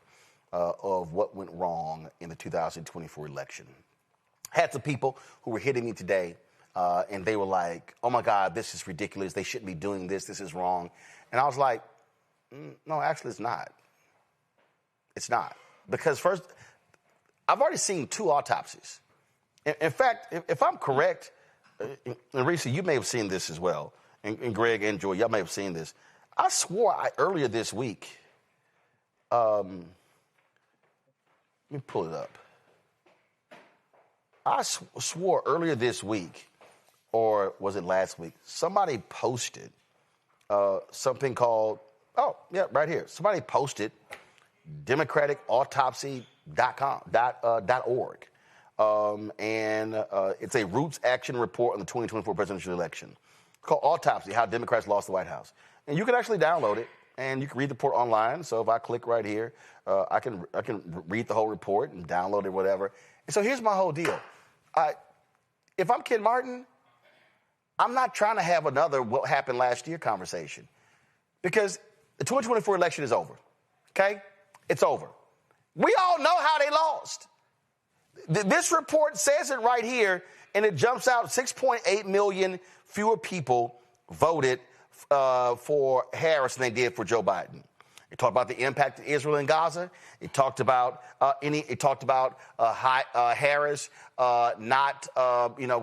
of what went wrong in the 2024 election. Had some people who were hitting me today, and they were like, oh, my God, this is ridiculous. They shouldn't be doing this. This is wrong. And I was like, no, actually, it's not. It's not. Because first, I've already seen 2 autopsies. In fact, if I'm correct, and Reese, you may have seen this as well, and Greg and Joy, y'all may have seen this. I swore earlier this week, let me pull it up. I swore earlier this week, or was it last week, somebody posted something called, right here. Somebody posted democratautautopsy.org. And it's a Roots Action report on the 2024 presidential election. It's called Autopsy, How Democrats Lost the White House. And you can actually download it, and you can read the report online. So if I click right here, I can read the whole report and download it, whatever. And so here's my whole deal. If I'm Ken Martin, I'm not trying to have another what happened last year conversation, because the 2024 election is over, okay? It's over. We all know how they lost. This report says it right here, and it jumps out 6.8 million fewer people voted for Harris than they did for Joe Biden. It talked about the impact of Israel and Gaza. It talked about Harris not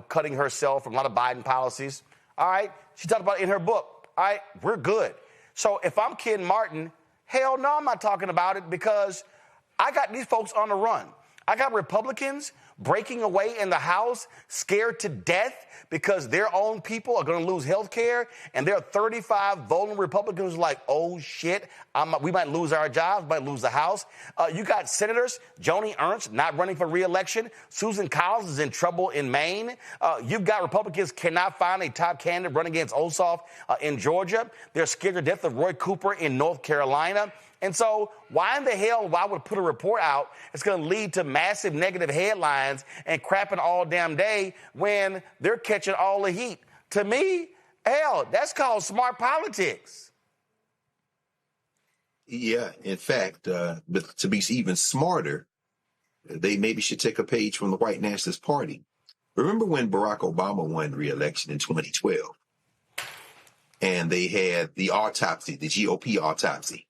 cutting herself from a lot of Biden policies. All right, she talked about it in her book. All right, we're good. So if I'm Ken Martin, hell no, I'm not talking about it, because I got these folks on the run. I got Republicans breaking away in the House, scared to death because their own people are going to lose health care, and there are 35 vulnerable Republicans like, oh, shit, we might lose our jobs, might lose the House. You got Senators, Joni Ernst not running for re-election. Susan Collins is in trouble in Maine. You've got Republicans cannot find a top candidate running against Ossoff in Georgia. They're scared to death of Roy Cooper in North Carolina. And so why in the hell would I put a report out that's going to lead to massive negative headlines and crapping all damn day when they're catching all the heat? To me, hell, that's called smart politics. Yeah, in fact, but to be even smarter, they maybe should take a page from the white nationalist party. Remember when Barack Obama won re-election in 2012? And they had the autopsy, the GOP autopsy.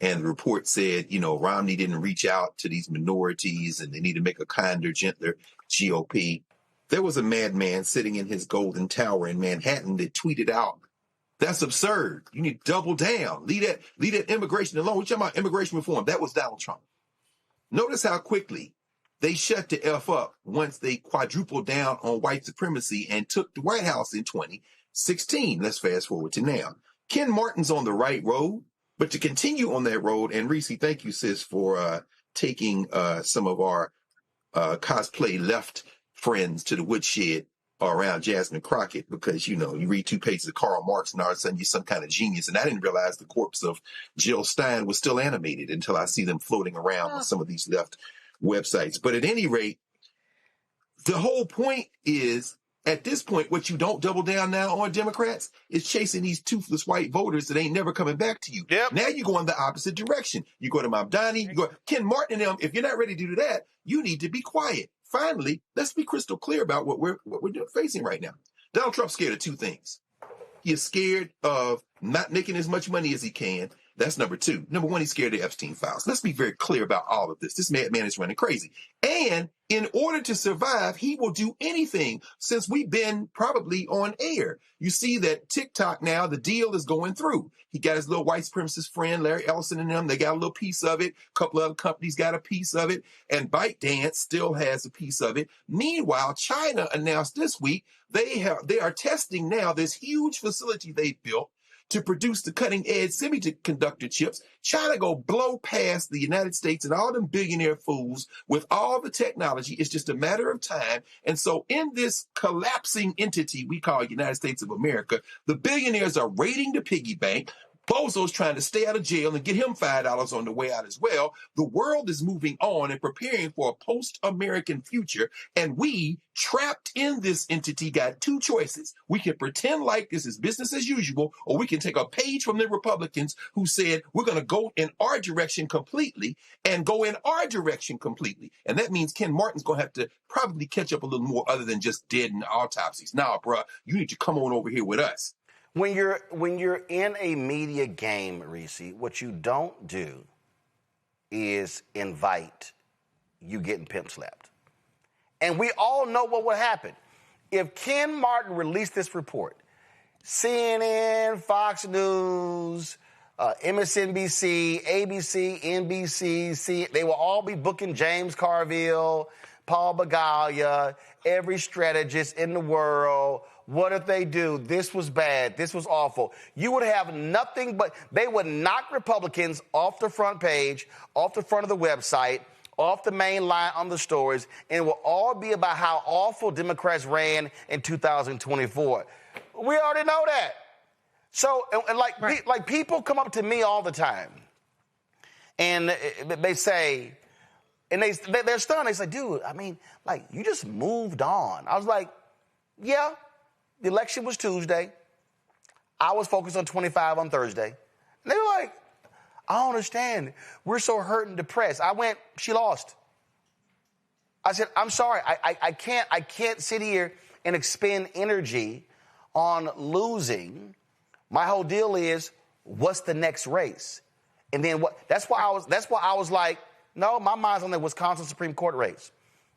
And the report said, Romney didn't reach out to these minorities and they need to make a kinder, gentler GOP. There was a madman sitting in his golden tower in Manhattan that tweeted out, "That's absurd. You need to double down. Leave that immigration alone." We're talking about immigration reform. That was Donald Trump. Notice how quickly they shut the F up once they quadrupled down on white supremacy and took the White House in 2016. Let's fast forward to now. Ken Martin's on the right road, but to continue on that road, and Reese, thank you, sis, for taking some of our cosplay left friends to the woodshed around Jasmine Crockett, because, you read 2 pages of Karl Marx and all of a sudden you're some kind of genius. And I didn't realize the corpse of Jill Stein was still animated until I see them floating around on some of these left websites. But at any rate, the whole point is, at this point, what you don't double down now on, Democrats, is chasing these toothless white voters that ain't never coming back to you. Yep. Now you go in the opposite direction. You go to Mamdani, you go Ken Martin and them. If you're not ready to do that, you need to be quiet. Finally, let's be crystal clear about what we're facing right now. Donald Trump's scared of 2 things. He is scared of not making as much money as he can. That's number 2. Number 1, he's scared of the Epstein files. Let's be very clear about all of this. This madman is running crazy. And in order to survive, he will do anything, since we've been probably on air. You see that TikTok now, the deal is going through. He got his little white supremacist friend, Larry Ellison, and them. They got a little piece of it. A couple other companies got a piece of it. And ByteDance still has a piece of it. Meanwhile, China announced this week they are testing now this huge facility they built to produce the cutting-edge semiconductor chips. China go blow past the United States and all them billionaire fools with all the technology. It's just a matter of time. And so in this collapsing entity we call United States of America, the billionaires are raiding the piggy bank. Bozo's trying to stay out of jail and get him $5 on the way out as well. The world is moving on and preparing for a post-American future. And we, trapped in this entity, got 2 choices. We can pretend like this is business as usual, or we can take a page from the Republicans who said, we're going to go in our direction completely and go in our direction completely. And that means Ken Martin's going to have to probably catch up a little more other than just dead in autopsies. Nah, bruh, you need to come on over here with us. When you're in a media game, Reese, what you don't do is invite you getting pimp slapped. And we all know what would happen. If Ken Martin released this report, CNN, Fox News, MSNBC, ABC, NBC, they will all be booking James Carville, Paul Begalia, every strategist in the world. What if they do? This was bad. This was awful. You would have nothing but, they would knock Republicans off the front page, off the front of the website, off the main line on the stories, and it will all be about how awful Democrats ran in 2024. We already know that. So, like people come up to me all the time, and they say, and they're stunned. They say, dude, I mean, like, you just moved on. I was like, yeah. The election was Tuesday. I was focused on 25 on Thursday. And they were like, I don't understand. We're so hurt and depressed. I went, she lost. I said, I'm sorry. I can't sit here and expend energy on losing. My whole deal is, what's the next race? And then what? That's why I was like, no, my mind's on the Wisconsin Supreme Court race.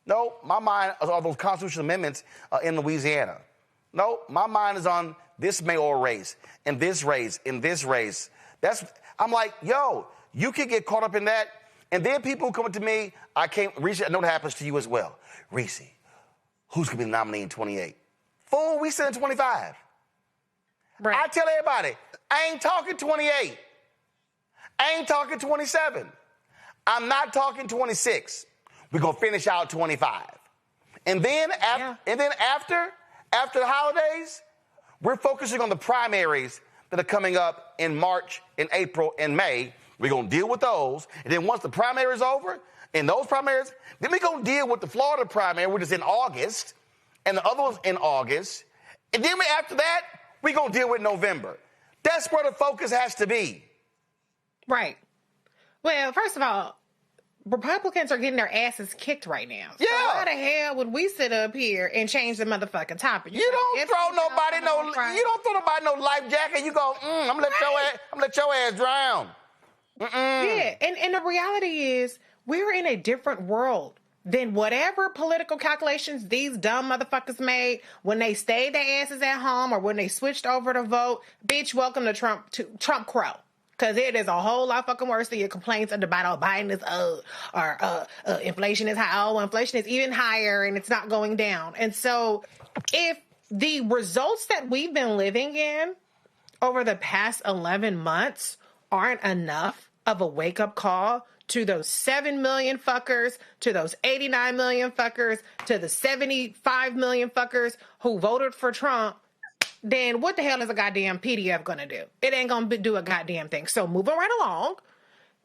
No, my mind is on those constitutional amendments in Louisiana. No, my mind is on this mayoral race and this race and this race. I'm like, yo, you can get caught up in that. And then people come up to me, Reese, I know that happens to you as well. Reese, who's going to be the nominee in 28? Fool, we sit in 25. Right. I tell everybody, I ain't talking 28. I ain't talking 27. I'm not talking 26. We're going to finish out 25. And then after the holidays, we're focusing on the primaries that are coming up in March, in April, and May. We're going to deal with those. And then once the primary is over, in those primaries, then we're going to deal with the Florida primary, which is in August, and the other one's in August. And then after that, we're going to deal with November. That's where the focus has to be. Right. Well, first of all, Republicans are getting their asses kicked right now. Yeah. So why the hell would we sit up here and change the motherfucking topic? You don't throw nobody no life jacket. You go, I'm gonna let your ass drown. Yeah, and the reality is we're in a different world than whatever political calculations these dumb motherfuckers made when they stayed their asses at home or when they switched over to vote. Bitch, welcome to Trump Crow. Because it is a whole lot fucking worse than your complaints about Biden is or inflation is high. Oh, inflation is even higher and it's not going down. And so if the results that we've been living in over the past 11 months aren't enough of a wake-up call to those 7 million fuckers, to those 89 million fuckers, to the 75 million fuckers who voted for Trump, then what the hell is a goddamn PDF going to do? It ain't going to do a goddamn thing. So moving right along,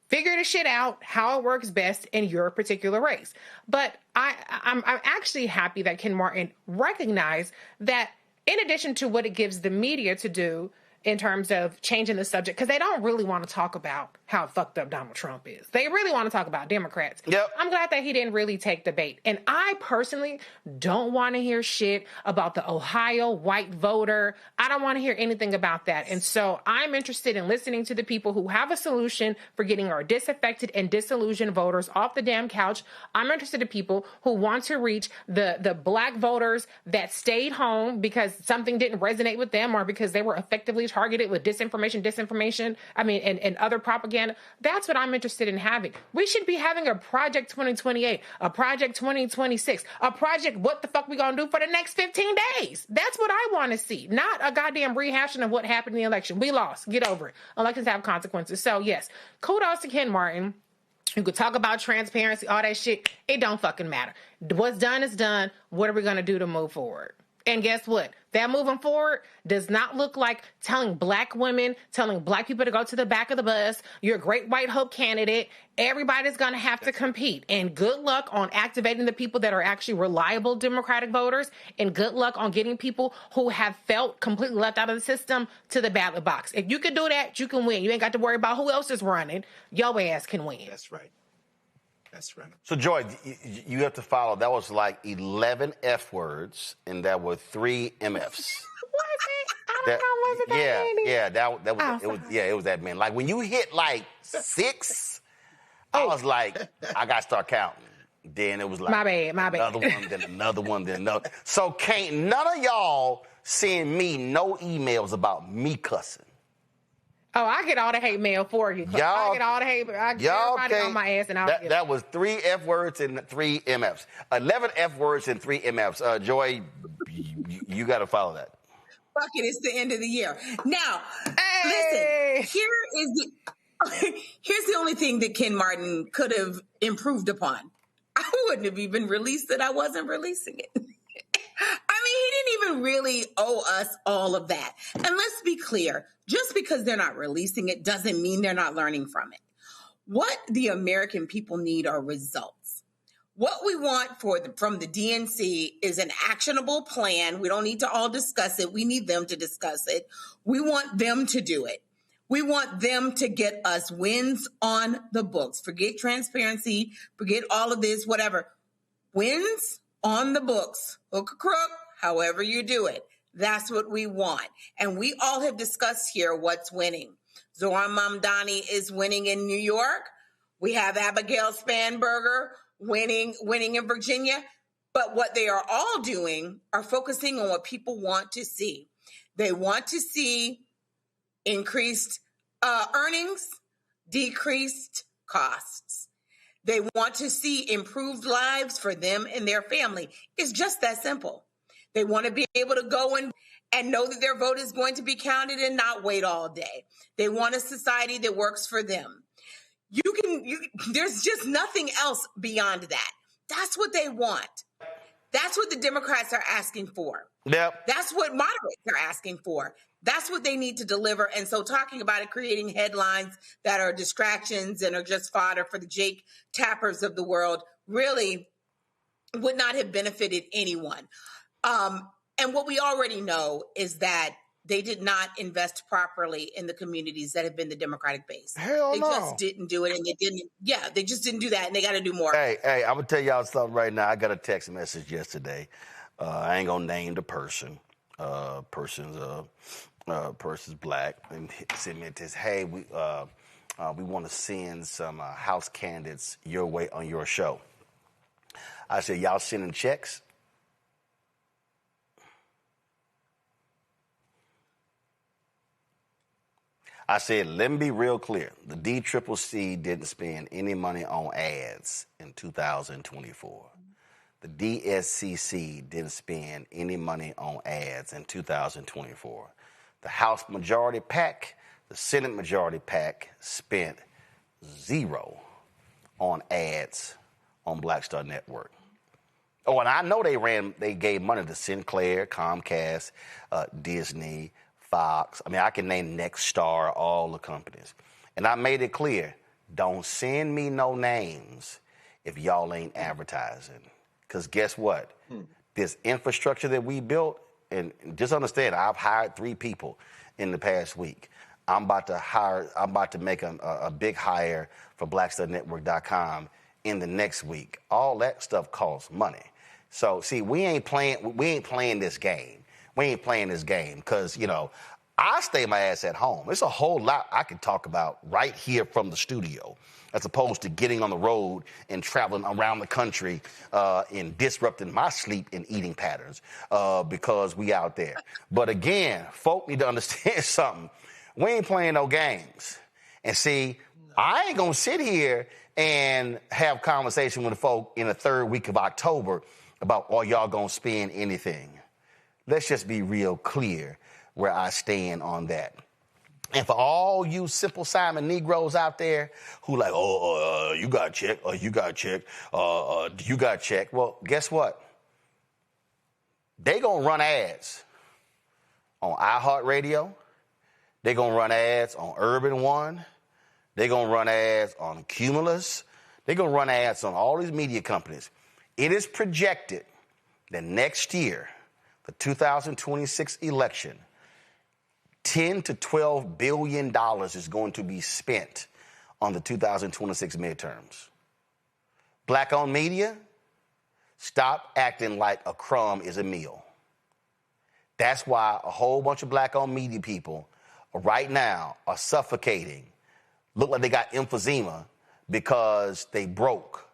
figure the shit out, how it works best in your particular race. But I'm actually happy that Ken Martin recognized that in addition to what it gives the media to do in terms of changing the subject, because they don't really want to talk about how fucked up Donald Trump is. They really want to talk about Democrats. Yep. I'm glad that he didn't really take the bait. And I personally don't want to hear shit about the Ohio white voter. I don't want to hear anything about that. And so I'm interested in listening to the people who have a solution for getting our disaffected and disillusioned voters off the damn couch. I'm interested in people who want to reach the black voters that stayed home because something didn't resonate with them or because they were effectively targeted with disinformation, and other propaganda. That's what I'm interested in having. We should be having a Project 2028, a Project 2026, a project what the fuck we gonna do for the next 15 days. That's what I want to see, not a goddamn rehashing of what happened in the election. We lost. Get over it. Elections have consequences. So yes, kudos to Ken Martin. You could talk about transparency, all that shit. It don't fucking matter. What's done is done. What are we gonna do to move forward? And guess what? That moving forward does not look like telling black women, telling black people to go to the back of the bus. You're a great white hope candidate. Everybody's going to have to compete. And good luck on activating the people that are actually reliable Democratic voters. And good luck on getting people who have felt completely left out of the system to the ballot box. If you can do that, you can win. You ain't got to worry about who else is running. Your ass can win. That's right. That's right. So, Joy, you have to follow. That was like 11 F words, and that were 3 MFs. Was it? I don't know. Was it that many? Yeah, it was that many. Like when you hit like 6, I was like, I got to start counting. Then it was like my bad. Another one, then another one, then another. So can't none of y'all send me no emails about me cussing. Oh, I get all the hate mail for you. I get all the hate. I get everybody on my ass, and that was 3 F words and 3 MFs. 11 F words and 3 MFs. Joy, you got to follow that. Fuck it, it's the end of the year. Now, listen. Here's the only thing that Ken Martin could have improved upon. I wouldn't have even released it. I wasn't releasing it. He didn't even really owe us all of that. And let's be clear, just because they're not releasing it doesn't mean they're not learning from it. What the American people need are results. What we want from the DNC is an actionable plan. We don't need to all discuss it. We need them to discuss it. We want them to do it. We want them to get us wins on the books. Forget transparency. Forget all of this, whatever. Wins on the books. Hook or crook, however you do it. That's what we want. And we all have discussed here what's winning. Zohran Mamdani is winning in New York. We have Abigail Spanberger winning in Virginia. But what they are all doing are focusing on what people want to see. They want to see increased earnings, decreased costs. They want to see improved lives for them and their family. It's just that simple. They want to be able to go and know that their vote is going to be counted and not wait all day. They want a society that works for them. There's just nothing else beyond that. That's what they want. That's what the Democrats are asking for. Yep. That's what moderates are asking for. That's what they need to deliver. And so talking about it, creating headlines that are distractions and are just fodder for the Jake Tappers of the world really would not have benefited anyone. And what we already know is that they did not invest properly in the communities that have been the Democratic base. They just didn't do it, and they just didn't do that, and they got to do more. Hey, I'm going to tell y'all something right now. I got a text message yesterday. I ain't going to name the person. Person's black, and he sent me this, hey, we want to send some House candidates your way on your show. I said, y'all sending checks? I said, let me be real clear. The DCCC didn't spend any money on ads in 2024. The DSCC didn't spend any money on ads in 2024. The House Majority PAC, the Senate Majority PAC spent zero on ads on Black Star Network. Oh, and I know they gave money to Sinclair, Comcast, Disney, Fox. I mean, I can name Nexstar, all the companies. And I made it clear, don't send me no names if y'all ain't advertising. Because guess what? This infrastructure that we built, and just understand, I've hired 3 people in the past week. I'm about to make a big hire for BlackStarNetwork.com in the next week. All that stuff costs money. So, see, we ain't playing this game. We ain't playing this game because, I stay my ass at home. There's a whole lot I could talk about right here from the studio as opposed to getting on the road and traveling around the country and disrupting my sleep and eating patterns because we out there. But again, folk need to understand something. We ain't playing no games. And see, I ain't going to sit here and have conversation with the folk in the 3rd week of October about, are y'all going to spend anything? Let's just be real clear where I stand on that. And for all you Simple Simon Negroes out there who like, you got to check, you got to check, you got to check. Well, guess what? They going to run ads on iHeartRadio. They going to run ads on Urban One. They going to run ads on Cumulus. They going to run ads on all these media companies. It is projected that next year, the 2026 election, $10 to $12 billion is going to be spent on the 2026 midterms. Black-owned media, stop acting like a crumb is a meal. That's why a whole bunch of black-owned media people right now are suffocating, look like they got emphysema because they broke,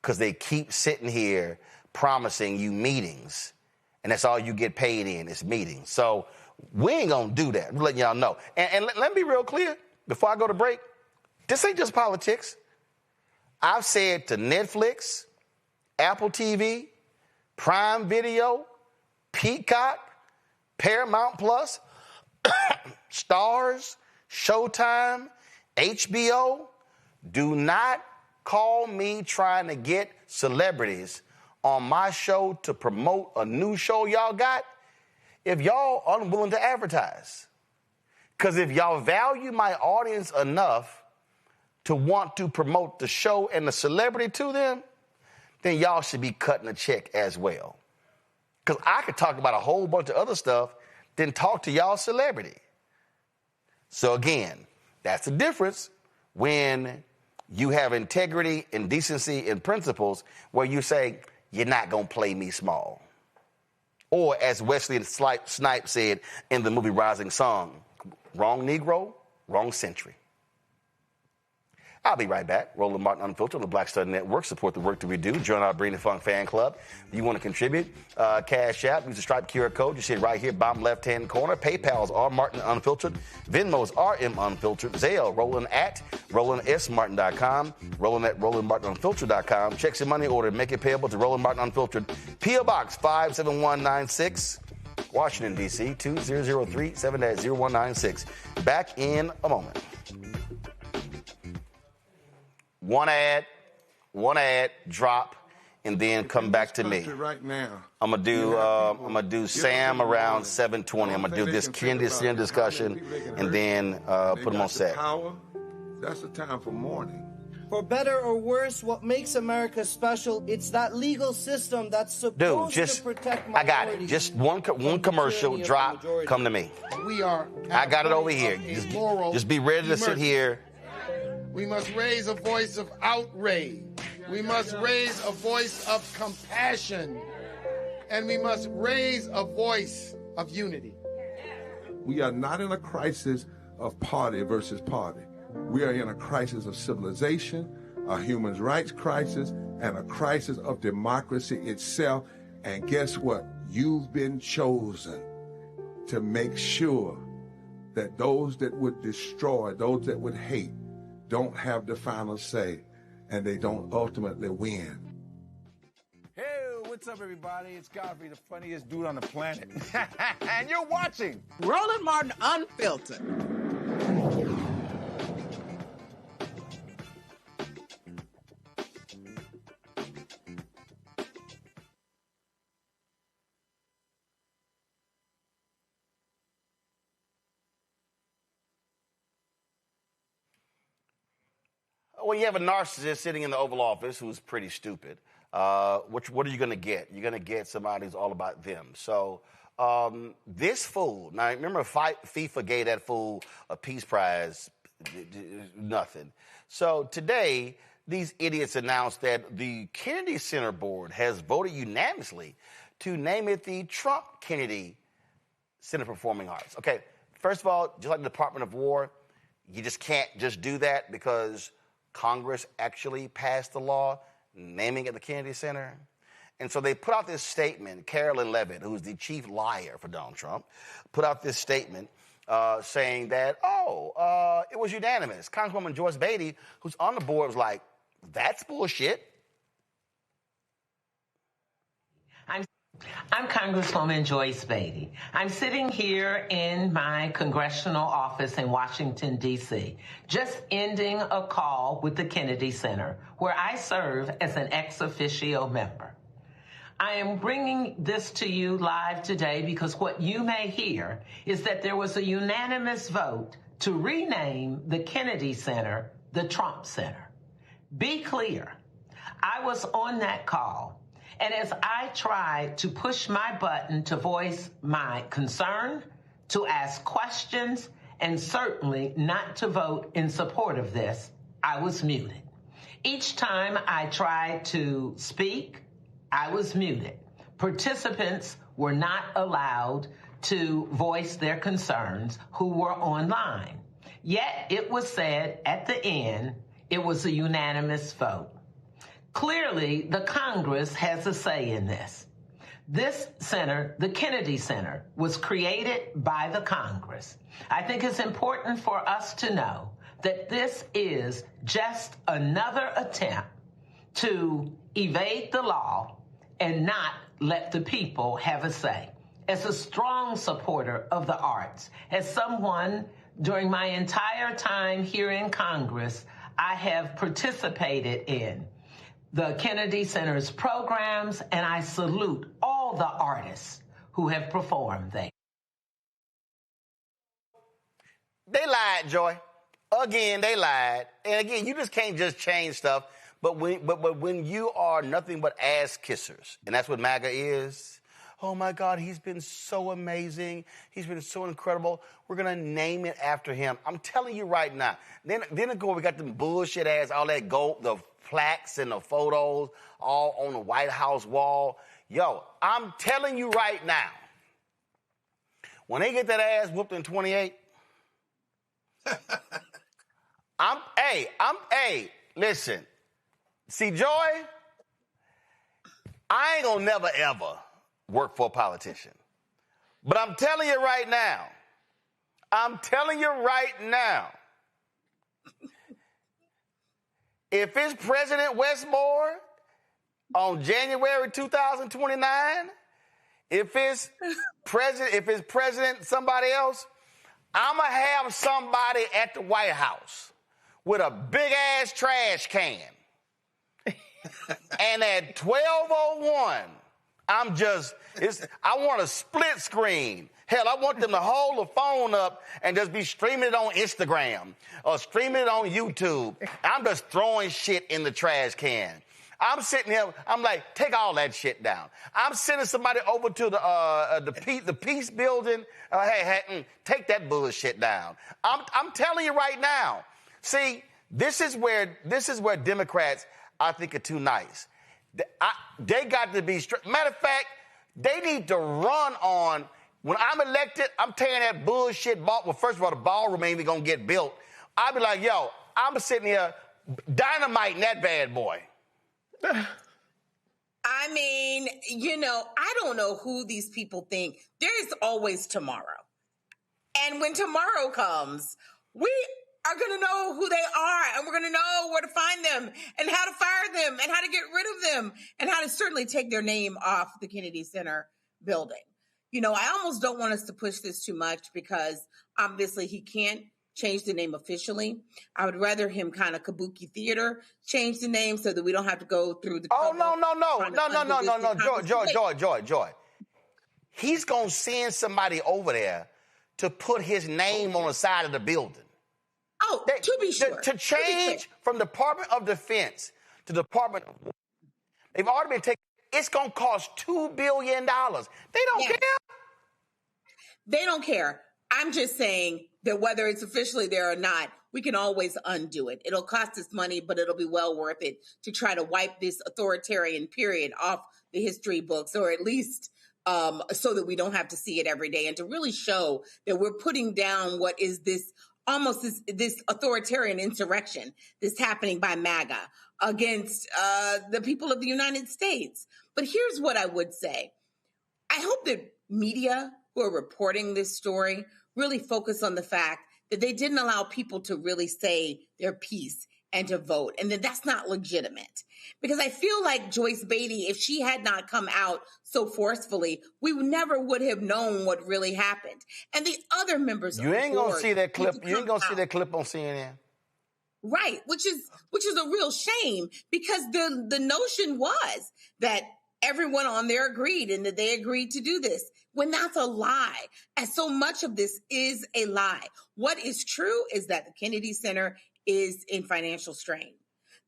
because they keep sitting here promising you meetings, and that's all you get paid in is meetings. So we ain't going to do that. I'm letting y'all know. And let me be real clear before I go to break. This ain't just politics. I've said to Netflix, Apple TV, Prime Video, Peacock, Paramount Plus, Stars, Showtime, HBO, do not call me trying to get celebrities on my show to promote a new show y'all got if y'all unwilling to advertise. Because if y'all value my audience enough to want to promote the show and the celebrity to them, then y'all should be cutting a check as well. Because I could talk about a whole bunch of other stuff, then talk to y'all celebrity. So again, that's the difference when you have integrity and decency and principles where you say, you're not going to play me small. Or as Wesley Snipes said in the movie Rising Sun, wrong Negro, wrong century. I'll be right back. Roland Martin Unfiltered on the Black Star Network. Support the work that we do. Join our Bring the Funk fan club. If you want to contribute, Cash App, use the Stripe QR code. You see it right here, bottom left-hand corner. PayPal's R Martin Unfiltered. Venmo's RM Unfiltered. Zelle, Roland at RolandSMartin.com. Roland at RolandMartinUnfiltered.com. Check your money order. Make it payable to Roland Martin Unfiltered. P.O. Box 57196. Washington, D.C. 2003 7-0196. Back in a moment. One ad drop and then come back to me. Right now. I'm gonna do Sam around 7:20. I'm gonna do this Kennedy Center discussion, and then put them on set. That's the time for mourning. For better or worse, what makes America special, it's that legal system that's supposed to protect minorities. I got it. Just one commercial drop. Come to me. We are. I got it over here. Just be ready to sit here. We must raise a voice of outrage. We must raise a voice of compassion. And we must raise a voice of unity. We are not in a crisis of party versus party. We are in a crisis of civilization, a human rights crisis, and a crisis of democracy itself. And guess what? You've been chosen to make sure that those that would destroy, those that would hate, don't have the final say, and they don't ultimately win. Hey, what's up, everybody? It's Godfrey, the funniest dude on the planet. And you're watching Roland Martin Unfiltered. Well, you have a narcissist sitting in the Oval Office who's pretty stupid. What are you going to get? You're going to get somebody who's all about them. So this fool, now remember FIFA gave that fool a Peace Prize, nothing. So today, these idiots announced that the Kennedy Center Board has voted unanimously to name it the Trump Kennedy Center for Performing Arts. Okay, first of all, just like the Department of War, you just can't just do that because Congress actually passed the law naming it the Kennedy Center. And so they put out this statement. Carolyn Levitt, who's the chief liar for Donald Trump, put out this statement saying that, it was unanimous. Congresswoman Joyce Beatty, who's on the board, was like, that's bullshit. I'm Congresswoman Joyce Beatty. I'm sitting here in my congressional office in Washington, D.C., just ending a call with the Kennedy Center, where I serve as an ex officio member. I am bringing this to you live today because what you may hear is that there was a unanimous vote to rename the Kennedy Center the Trump Center. Be clear, I was on that call. And as I tried to push my button to voice my concern, to ask questions, and certainly not to vote in support of this, I was muted. Each time I tried to speak, I was muted. Participants were not allowed to voice their concerns who were online. Yet it was said at the end, it was a unanimous vote. Clearly, the Congress has a say in this. This center, the Kennedy Center, was created by the Congress. I think it's important for us to know that this is just another attempt to evade the law and not let the people have a say. As a strong supporter of the arts, as someone during my entire time here in Congress, I have participated in the Kennedy Center's programs, and I salute all the artists who have performed there. They lied, Joy. Again, they lied. And again, you just can't just change stuff. But when you are nothing but ass kissers, and that's what MAGA is. Oh my God, he's been so amazing. He's been so incredible. We're gonna name it after him. I'm telling you right now. Then ago we got them bullshit ass, all that gold, the plaques and the photos all on the White House wall. Yo, I'm telling you right now, when they get that ass whooped in 28, listen, see, Joy, I ain't gonna never ever work for a politician. But I'm telling you right now, if it's President Westmore on January 2029, if it's President somebody else, I'm going to have somebody at the White House with a big-ass trash can And at 12:01, I want a split screen. Hell, I want them to hold the phone up and just be streaming it on Instagram or streaming it on YouTube. I'm just throwing shit in the trash can. I'm sitting here, I'm like, take all that shit down. I'm sending somebody over to the Peace Building. Take that bullshit down. I'm telling you right now. See, this is where Democrats, I think, are too nice. They got to be strict. Matter of fact, they need to run on, when I'm elected, I'm tearing that bullshit ball. Well, first of all, the ballroom ain't even going to get built. I'll be like, yo, I'm sitting here dynamiting that bad boy. I mean, I don't know who these people think. There is always tomorrow. And when tomorrow comes, we are going to know who they are, and we're going to know where to find them and how to fire them and how to get rid of them and how to certainly take their name off the Kennedy Center building. I almost don't want us to push this too much because obviously he can't change the name officially. I would rather him kind of Kabuki Theater change the name so that we don't have to go through the trouble. No, Joy. He's going to send somebody over there to put his name on the side of the building. Oh, to be sure. To change from Department of Defense to Department of War. They've already been taken. It's going to cost $2 billion. They don't care. They don't care. I'm just saying that whether it's officially there or not, we can always undo it. It'll cost us money, but it'll be well worth it to try to wipe this authoritarian period off the history books, or at least so that we don't have to see it every day, and to really show that we're putting down what is this authoritarian insurrection that's happening by MAGA against the people of the United States. But here's what I would say. I hope that media who are reporting this story really focus on the fact that they didn't allow people to really say their piece and to vote, and that that's not legitimate. Because I feel like Joyce Beatty, if she had not come out so forcefully, we never would have known what really happened. And the other members You ain't going to see that clip. You ain't going to see that clip on CNN. Right, which is a real shame, because the notion was that everyone on there agreed and that they agreed to do this, when that's a lie. And so much of this is a lie. What is true is that the Kennedy Center is in financial strain.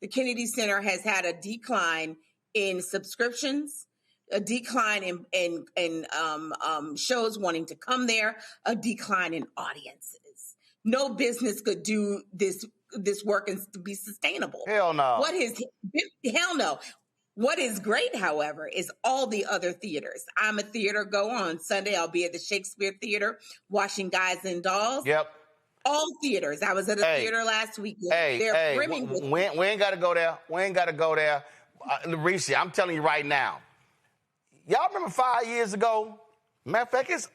The Kennedy Center has had a decline in subscriptions, a decline in shows wanting to come there, a decline in audiences. No business could do this work and to be sustainable. Hell no. Hell no. What is great, however, is all the other theaters. I'm a theater goer. On Sunday, I'll be at the Shakespeare Theater watching Guys and Dolls. Yep. All theaters. I was at a theater last week. They're brimming with we ain't got to go there. We ain't got to go there. Reese, I'm telling you right now. Y'all remember 5 years ago? Matter of fact, it's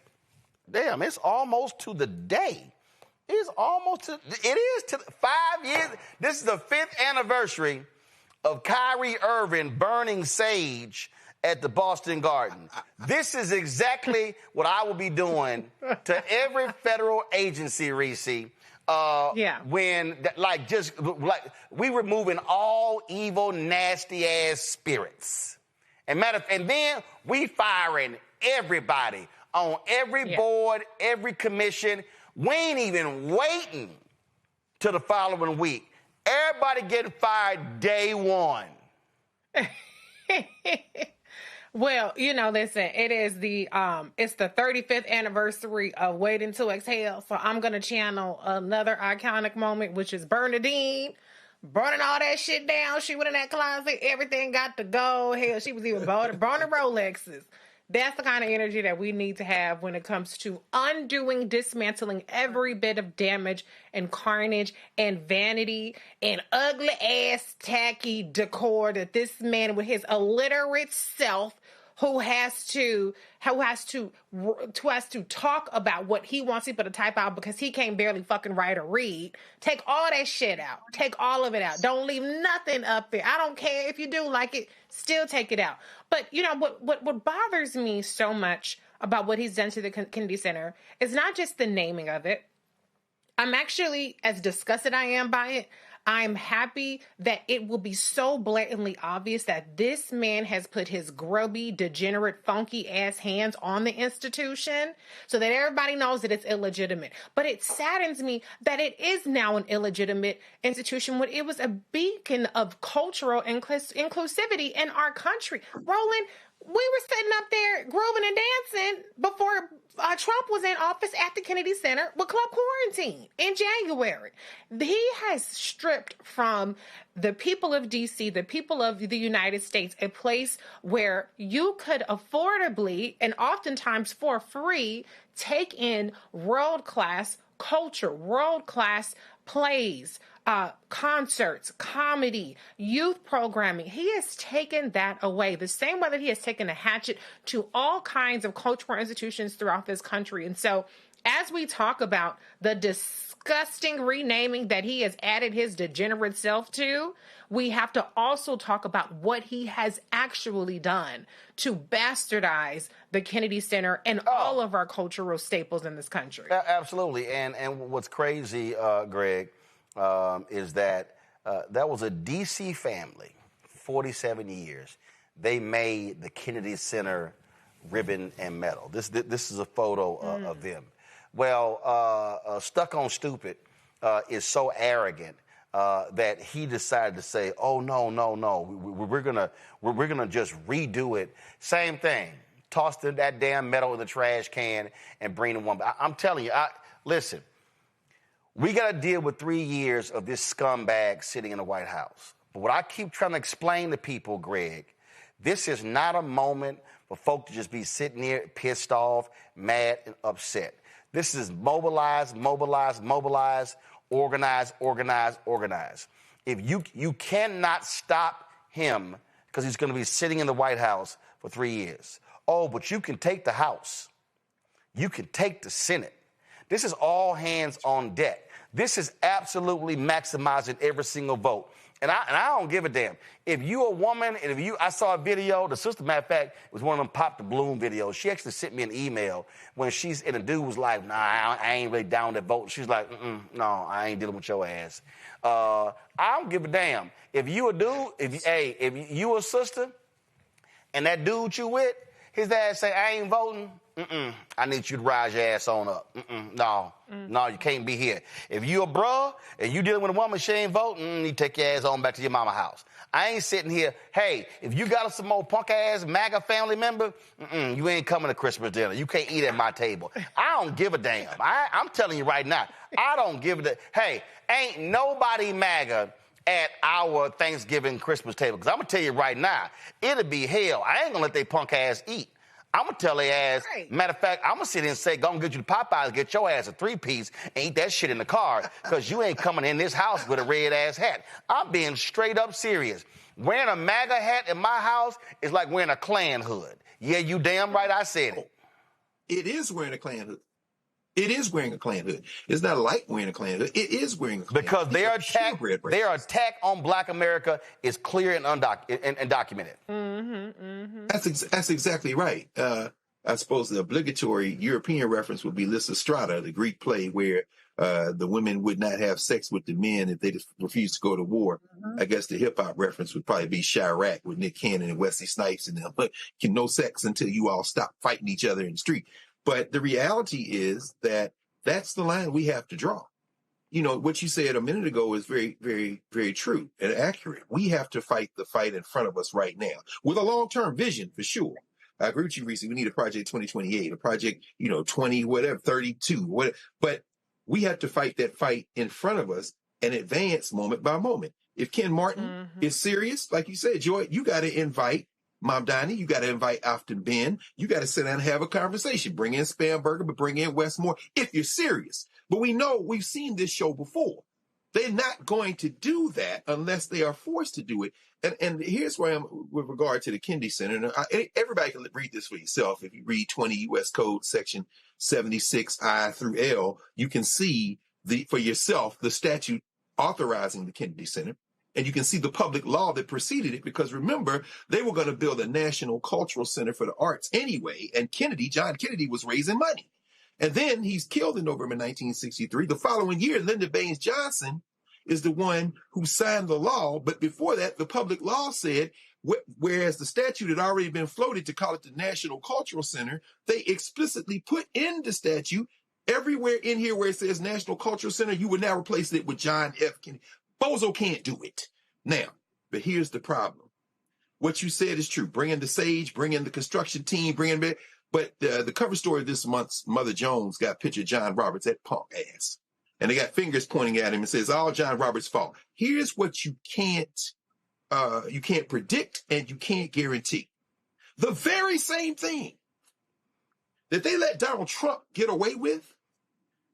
almost to the day. It is to 5 years. This is the 5th anniversary of Kyrie Irving burning sage at the Boston Garden. This is exactly what I will be doing to every federal agency, Reese. When, we removing all evil, nasty ass spirits. And then we firing everybody on every board, every commission. We ain't even waiting till the following week. Everybody getting fired day one. Well, listen, it is it's the 35th anniversary of Waiting to Exhale. So I'm going to channel another iconic moment, which is Bernadine burning all that shit down. She went in that closet. Everything got to go. Hell, she was even burning Rolexes. That's the kind of energy that we need to have when it comes to undoing, dismantling every bit of damage and carnage and vanity and ugly ass tacky decor that this man with his illiterate self who has to talk about what he wants people to type out because he can't barely fucking write or read. Take all that shit out. Take all of it out. Don't leave nothing up there. I don't care if you do like it. Still take it out. But what bothers me so much about what he's done to the Kennedy Center is not just the naming of it. I'm actually, as disgusted I am by it, I'm happy that it will be so blatantly obvious that this man has put his grubby, degenerate, funky ass hands on the institution so that everybody knows that it's illegitimate. But it saddens me that it is now an illegitimate institution when it was a beacon of cultural inclusivity in our country. Roland, we were sitting up there grooving and dancing before Trump was in office at the Kennedy Center with Club Quarantine in January. He has stripped from the people of D.C., the people of the United States, a place where you could affordably and oftentimes for free take in world-class culture, world-class plays, concerts, comedy, youth programming. He has taken that away the same way that he has taken a hatchet to all kinds of cultural institutions throughout this country. And so as we talk about the disgusting renaming that he has added his degenerate self to, we have to also talk about what he has actually done to bastardize the Kennedy Center and all of our cultural staples in this country. Absolutely. And what's crazy, Greg, is that that was a D.C. family, 47 years. They made the Kennedy Center ribbon and medal. This is a photo of them. Well, Stuck on Stupid is so arrogant that he decided to say, "Oh no, we're gonna just redo it." Same thing. Toss that damn medal in the trash can and bring the one. I'm telling you, listen. We got to deal with 3 years of this scumbag sitting in the White House. But what I keep trying to explain to people, Greg, this is not a moment for folk to just be sitting there pissed off, mad, and upset. This is mobilize, organize. If you cannot stop him because he's going to be sitting in the White House for 3 years. Oh, but you can take the House. You can take the Senate. This is all hands on deck. This is absolutely maximizing every single vote. And I don't give a damn. If you a woman, and I saw a video, the sister, matter of fact, it was one of them Pop the Bloom videos. She actually sent me an email and the dude was like, "Nah, I ain't really down to vote." She's like, "No, I ain't dealing with your ass." I don't give a damn. If you a dude, if you a sister, and that dude you with, his ass say, "I ain't voting." I need you to rise your ass on up. No, you can't be here. If you a bruh and you dealing with a woman, she ain't voting, you take your ass on back to your mama house. I ain't sitting here, hey, if you got some more punk ass MAGA family member, you ain't coming to Christmas dinner. You can't eat at my table. I don't give a damn. I'm telling you right now, I don't give a damn. Hey, ain't nobody MAGA at our Thanksgiving Christmas table. Because I'm going to tell you right now, it'll be hell. I ain't going to let they punk ass eat. I'm going to tell their ass, matter of fact, I'm going to sit here and say, go and get you the Popeyes, get your ass a 3-piece, and eat that shit in the car, because you ain't coming in this house with a red-ass hat. I'm being straight up serious. Wearing a MAGA hat in my house is like wearing a Klan hood. Yeah, you damn right I said it. It is wearing a Klan hood. It is wearing a Klan hood. It's not like wearing a Klan hood. It is wearing a Klan because hood. Their attack on Black America is clear and documented. That's exactly right. I suppose the obligatory European reference would be Lysistrata, the Greek play where the women would not have sex with the men if they just refused to go to war. I guess the hip-hop reference would probably be Chirac with Nick Cannon and Wesley Snipes and them. But no sex until you all stop fighting each other in the street. But the reality is that that's the line we have to draw. You know, what you said a minute ago is very, very, very true and accurate. We have to fight the fight in front of us right now with a long-term vision for sure. I agree with you, Reese. We need a project 2028, a project, 20, whatever, 32, whatever. But we have to fight that fight in front of us and advance moment by moment. If Ken Martin is serious, like you said, Joy, you got to invite Mom Donnie, you got to invite Afton Ben. You got to sit down and have a conversation. Bring in Spamberger, but bring in Westmore if you're serious. But we know we've seen this show before. They're not going to do that unless they are forced to do it. And here's where I'm with regard to the Kennedy Center. And everybody can read this for yourself. If you read 20 U.S. Code section 76 I through L, you can see for yourself the statute authorizing the Kennedy Center. And you can see the public law that preceded it, because remember, they were going to build a national cultural center for the arts anyway. And John Kennedy was raising money. And then he's killed in November 1963. The following year, Lyndon Baines Johnson is the one who signed the law. But before that, the public law said, whereas the statute had already been floated to call it the National Cultural Center, they explicitly put in the statute everywhere in here where it says National Cultural Center, you would now replace it with John F. Kennedy. Bozo can't do it. Now, but here's the problem. What you said is true. Bring in the SAGE, bring in the construction team, bring in, but the cover story of this month's Mother Jones got a picture of John Roberts, that punk ass. And they got fingers pointing at him and says, all John Roberts' fault. Here's what you can't predict and you can't guarantee. The very same thing that they let Donald Trump get away with,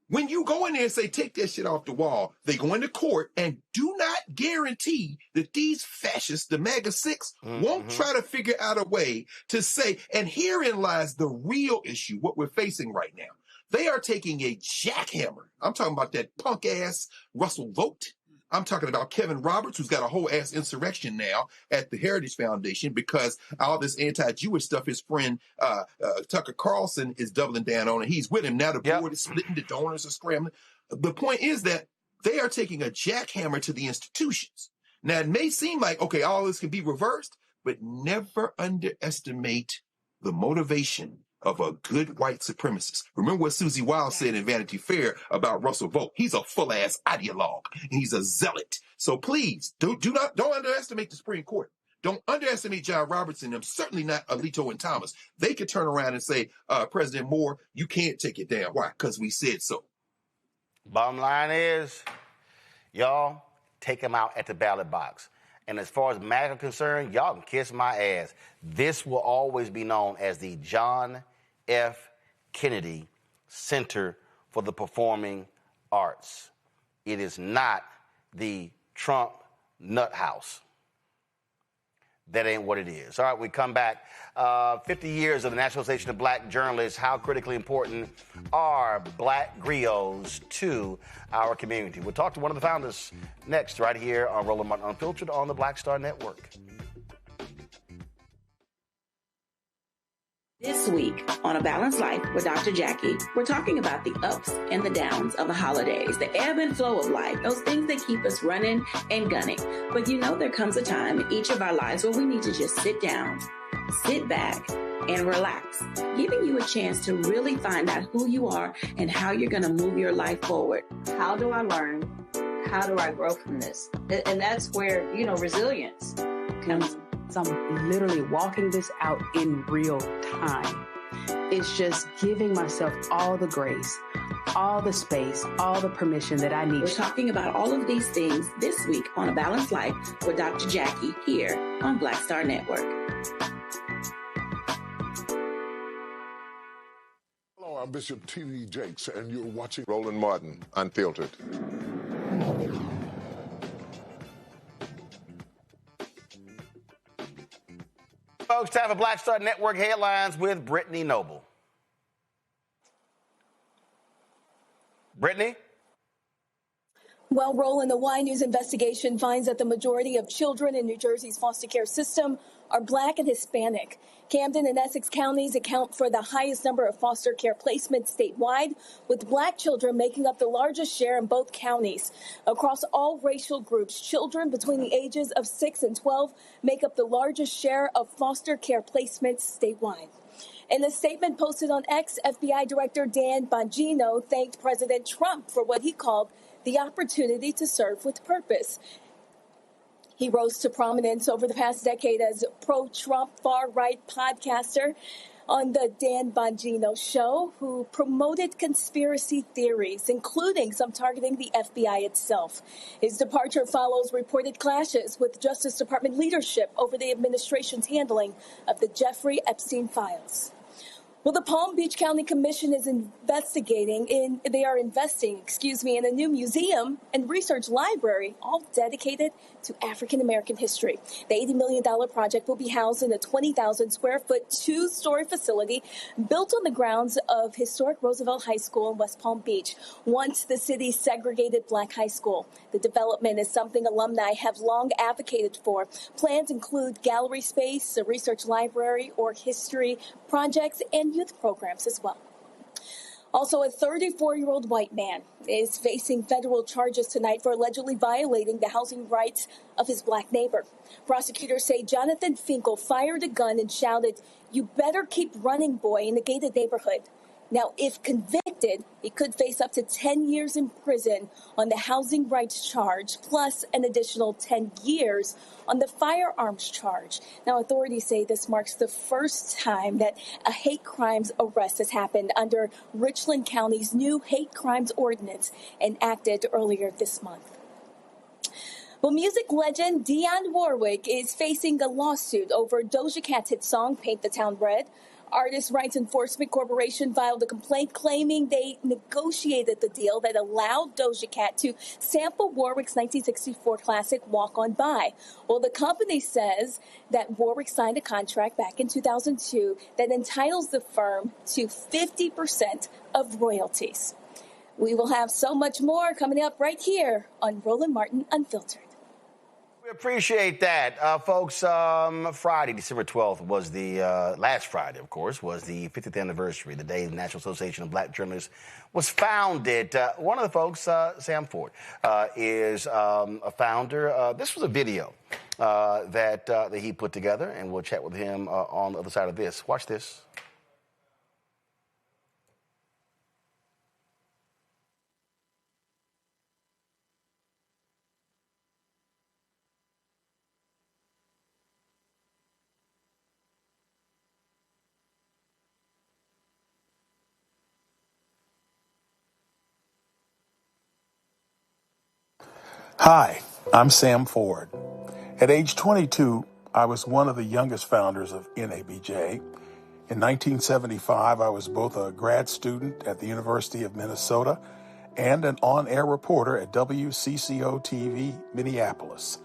when you go in there and say, take that shit off the wall, they go into court and do not guarantee that these fascists, the MAGA six, won't try to figure out a way to say, and herein lies the real issue, what we're facing right now. They are taking a jackhammer. I'm talking about that punk ass Russell Vogt. I'm talking about Kevin Roberts, who's got a whole ass insurrection now at the Heritage Foundation because all this anti-Jewish stuff his friend Tucker Carlson is doubling down on, and he's with him. Now the board is splitting, the donors are scrambling. The point is that they are taking a jackhammer to the institutions. Now, it may seem like, okay, all this can be reversed, but never underestimate the motivation of a good white supremacist. Remember what Susie Wild said in Vanity Fair about Russell Vogt. He's a full-ass ideologue, and he's a zealot. So please, don't underestimate the Supreme Court. Don't underestimate John Roberts and them, certainly not Alito and Thomas. They could turn around and say, President Moore, you can't take it down. Why? Because we said so. Bottom line is, y'all, take him out at the ballot box. And as far as MAGA are concerned, y'all can kiss my ass. This will always be known as the John F. Kennedy Center for the Performing Arts. It is not the Trump nut house. That ain't what it is. All right, we come back. 50 years of the nationalization of black journalists. How critically important are black griots to our community? We'll talk to one of the founders next, right here on Roland Martin Unfiltered on the Black Star Network. This week on A Balanced Life with Dr. Jackie, we're talking about the ups and the downs of the holidays, the ebb and flow of life, those things that keep us running and gunning. But you know there comes a time in each of our lives where we need to just sit down, sit back, and relax, giving you a chance to really find out who you are and how you're going to move your life forward. How do I learn? How do I grow from this? And that's where, resilience comes. So I'm literally walking this out in real time. It's just giving myself all the grace, all the space, all the permission that I need. We're talking about all of these things this week on A Balanced Life with Dr. Jackie here on Black Star Network. Hello, I'm Bishop T.D. Jakes, and you're watching Roland Martin Unfiltered. Folks, time for Black Star Network headlines with Brittany Noble. Brittany? Well, Roland, the Y News investigation finds that the majority of children in New Jersey's foster care system are Black and Hispanic. Camden and Essex counties account for the highest number of foster care placements statewide, with Black children making up the largest share in both counties. Across all racial groups, children between the ages of 6 and 12 make up the largest share of foster care placements statewide. In a statement posted on X, FBI Director Dan Bongino thanked President Trump for what he called the opportunity to serve with purpose. He rose to prominence over the past decade as pro-Trump far-right podcaster on the Dan Bongino Show, who promoted conspiracy theories, including some targeting the FBI itself. His departure follows reported clashes with Justice Department leadership over the administration's handling of the Jeffrey Epstein files. Well, the Palm Beach County Commission is investing in a new museum and research library, all dedicated to African-American history. The $80 million project will be housed in a 20,000 square foot, 2-story facility built on the grounds of historic Roosevelt High School in West Palm Beach, once the city's segregated Black high school. The development is something alumni have long advocated for. Plans include gallery space, a research library, or history projects, and youth programs as well. Also, a 34-year-old white man is facing federal charges tonight for allegedly violating the housing rights of his black neighbor. Prosecutors say Jonathan Finkel fired a gun and shouted, "You better keep running, boy," in the gated neighborhood. Now, if convicted, he could face up to 10 years in prison on the housing rights charge, plus an additional 10 years on the firearms charge. Now, authorities say this marks the first time that a hate crimes arrest has happened under Richland County's new hate crimes ordinance enacted earlier this month. Well, music legend Dionne Warwick is facing a lawsuit over Doja Cat's hit song, Paint the Town Red. Artist Rights Enforcement Corporation filed a complaint claiming they negotiated the deal that allowed Doja Cat to sample Warwick's 1964 classic Walk On By. Well, the company says that Warwick signed a contract back in 2002 that entitles the firm to 50% of royalties. We will have so much more coming up right here on Roland Martin Unfiltered. We appreciate that. Folks, Friday, December 12th was the, last Friday, of course, was the 50th anniversary, the day the National Association of Black Journalists was founded. One of the folks, Sam Ford, is a founder. This was a video that he put together, and we'll chat with him on the other side of this. Watch this. Hi, I'm Sam Ford. At age 22, I was one of the youngest founders of NABJ. In 1975, I was both a grad student at the University of Minnesota and an on-air reporter at WCCO-TV Minneapolis,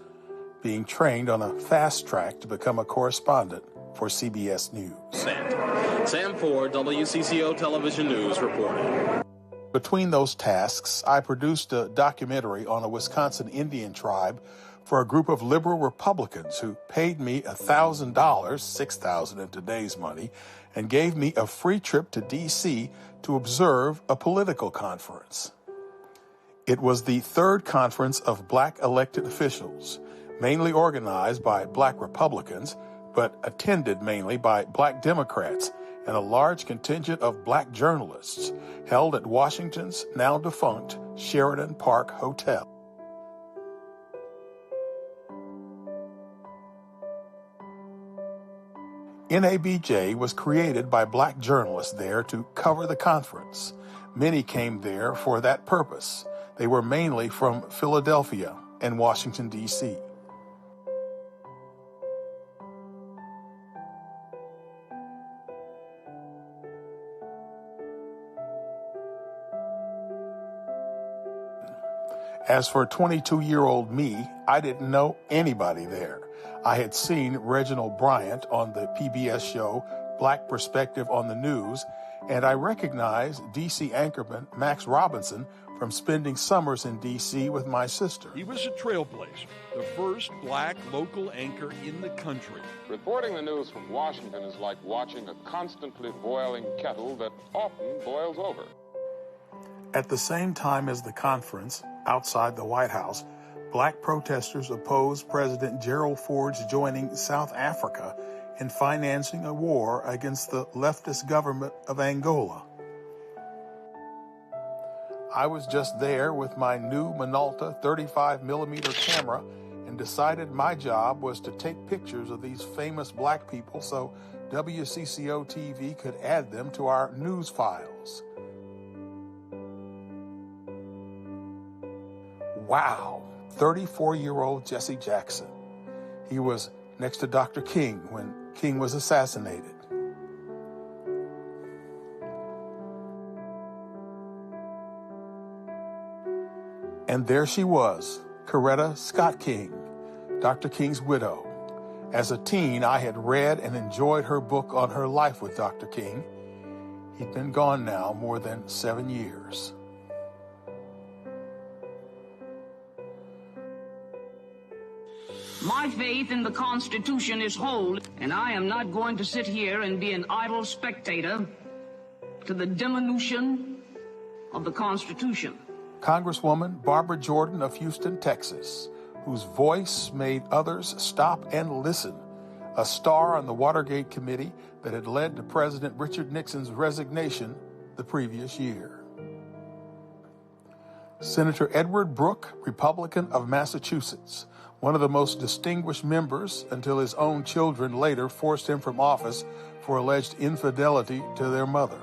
being trained on a fast track to become a correspondent for CBS News. Sam Ford, WCCO Television News reporting. Between those tasks, I produced a documentary on a Wisconsin Indian tribe for a group of liberal Republicans who paid me $1,000, $6,000 in today's money, and gave me a free trip to D.C. to observe a political conference. It was the third conference of black elected officials, mainly organized by black Republicans, but attended mainly by black Democrats and a large contingent of black journalists, held at Washington's now defunct Sheridan Park Hotel. NABJ was created by black journalists there to cover the conference. Many came there for that purpose. They were mainly from Philadelphia and Washington, D.C. As for 22-year-old me, I didn't know anybody there. I had seen Reginald Bryant on the PBS show Black Perspective on the News, and I recognized D.C. anchorman Max Robinson from spending summers in D.C. with my sister. He was a trailblazer, the first black local anchor in the country. Reporting the news from Washington is like watching a constantly boiling kettle that often boils over. At the same time as the conference, outside the White House, black protesters opposed President Gerald Ford's joining South Africa in financing a war against the leftist government of Angola. I was just there with my new Minolta 35mm camera and decided my job was to take pictures of these famous black people so WCCO-TV could add them to our news files. Wow, 34-year-old Jesse Jackson. He was next to Dr. King when King was assassinated. And there she was, Coretta Scott King, Dr. King's widow. As a teen, I had read and enjoyed her book on her life with Dr. King. He'd been gone now more than 7 years. My faith in the Constitution is whole, and I am not going to sit here and be an idle spectator to the diminution of the Constitution. Congresswoman Barbara Jordan of Houston, Texas, whose voice made others stop and listen, a star on the Watergate committee that had led to President Richard Nixon's resignation the previous year. Senator Edward Brooke, Republican of Massachusetts, one of the most distinguished members until his own children later forced him from office for alleged infidelity to their mother.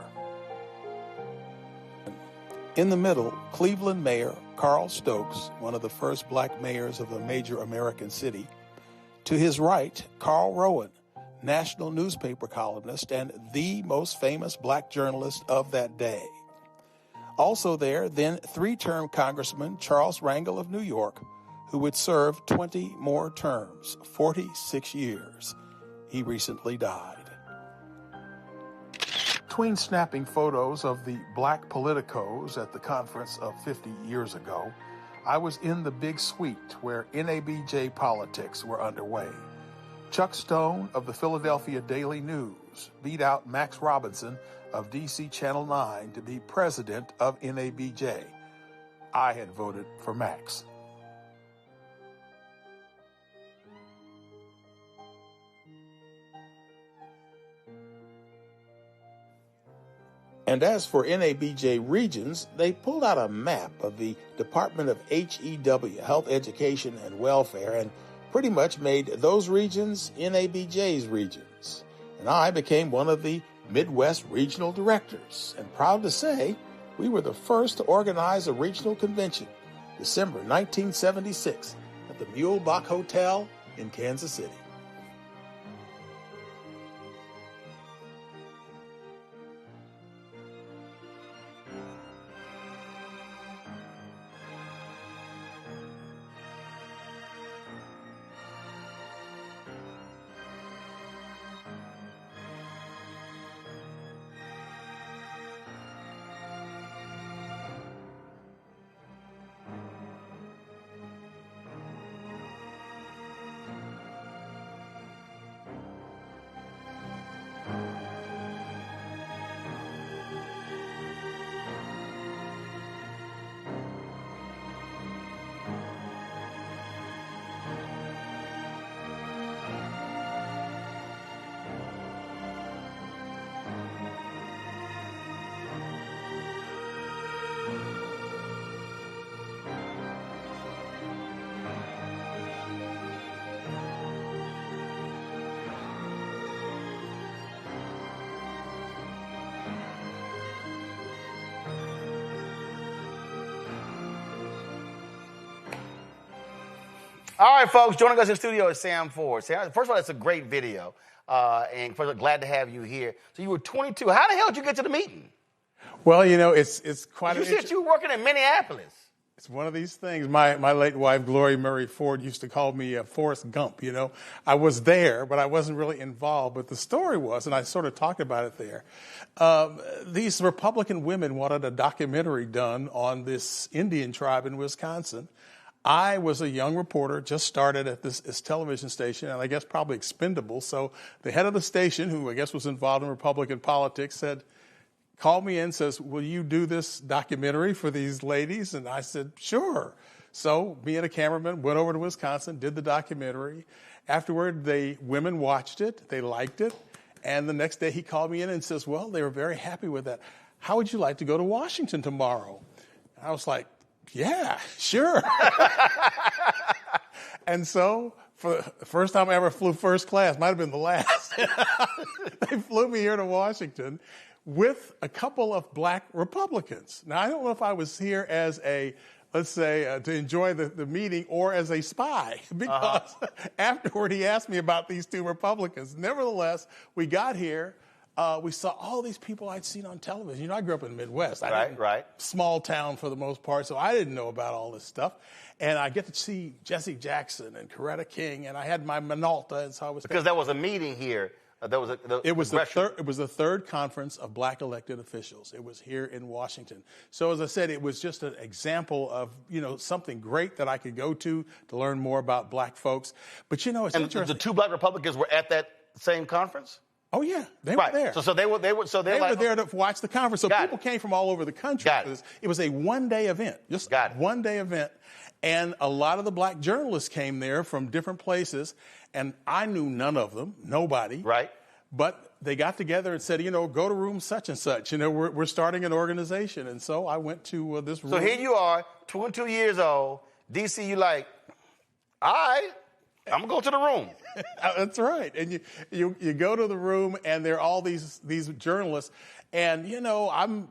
In the middle, Cleveland Mayor Carl Stokes, one of the first black mayors of a major American city. To his right, Carl Rowan, national newspaper columnist and the most famous black journalist of that day. Also there, then three-term Congressman Charles Rangel of New York, who would serve 20 more terms, 46 years. He recently died. Between snapping photos of the black politicos at the conference of 50 years ago, I was in the big suite where NABJ politics were underway. Chuck Stone of the Philadelphia Daily News beat out Max Robinson of DC Channel 9 to be president of NABJ. I had voted for Max. And as for NABJ regions, they pulled out a map of the Department of HEW, Health, Education, and Welfare, and pretty much made those regions NABJ's regions. And I became one of the Midwest regional directors, and proud to say we were the first to organize a regional convention, December 1976, at the Mulebach Hotel in Kansas City. All right, folks, joining us in the studio is Sam Ford. Sam, first of all, that's a great video. And first of all, glad to have you here. So you were 22. How the hell did you get to the meeting? Well, you know, it's quite You said you were working in Minneapolis. It's one of these things. My late wife, Gloria Murray Ford, used to call me Forrest Gump, you know. I was there, but I wasn't really involved. But the story was, and I sort of talked about it there, these Republican women wanted a documentary done on this Indian tribe in Wisconsin. I was a young reporter, just started at this television station, and I guess probably expendable. So the head of the station, who I guess was involved in Republican politics, called me in, says, will you do this documentary for these ladies? And I said, sure. So me and a cameraman went over to Wisconsin, did the documentary. Afterward, the women watched it. They liked it. And the next day he called me in and says, well, they were very happy with that. How would you like to go to Washington tomorrow? I was like, yeah, sure. And so for the first time I ever flew first class, might have been the last, they flew me here to Washington with a couple of black Republicans. Now, I don't know if I was here as a, let's say, to enjoy the meeting or as a spy, because afterward he asked me about these two Republicans. Nevertheless, we got here. We saw all these people I'd seen on television. You know, I grew up in the Midwest. Right. Small town for the most part, so I didn't know about all this stuff. And I get to see Jesse Jackson and Coretta King, and I had my Minolta, and so I was... Because there was a meeting here. It was the third conference of black elected officials. It was here in Washington. So as I said, it was just an example of, you know, something great that I could go to learn more about black folks. But, you know, it's interesting. The two black Republicans were at that same conference? Oh yeah, they right. were there. So they were they like, were there to watch the conference. So people came from all over the country. It was a one-day event, just one-day event, and a lot of the black journalists came there from different places, and I knew none of them, nobody. Right. But they got together and said, go to room such and such. We're starting an organization, and so I went to this room. So here you are, 22 years old, DC. You like, all right. I'm gonna go to the room. That's right. And you go to the room, and there are all these journalists, and I'm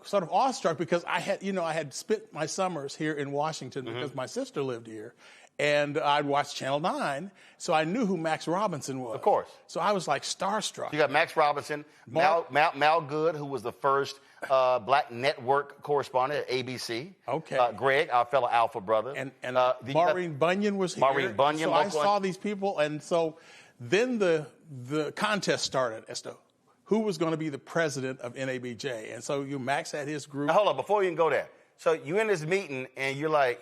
sort of awestruck because I had spent my summers here in Washington because my sister lived here, and I'd watched Channel 9, so I knew who Max Robinson was. Of course. So I was like starstruck. You got Max Robinson, Mal Good, who was the first black network correspondent at ABC. Okay. Greg, our fellow Alpha brother. And Maureen Bunyan was here. Maureen Bunyan. So I saw these people, and so then the contest started as to who was going to be the president of NABJ. And so Max had his group. Now, hold up, before you can go there. So you're in this meeting, and you're like,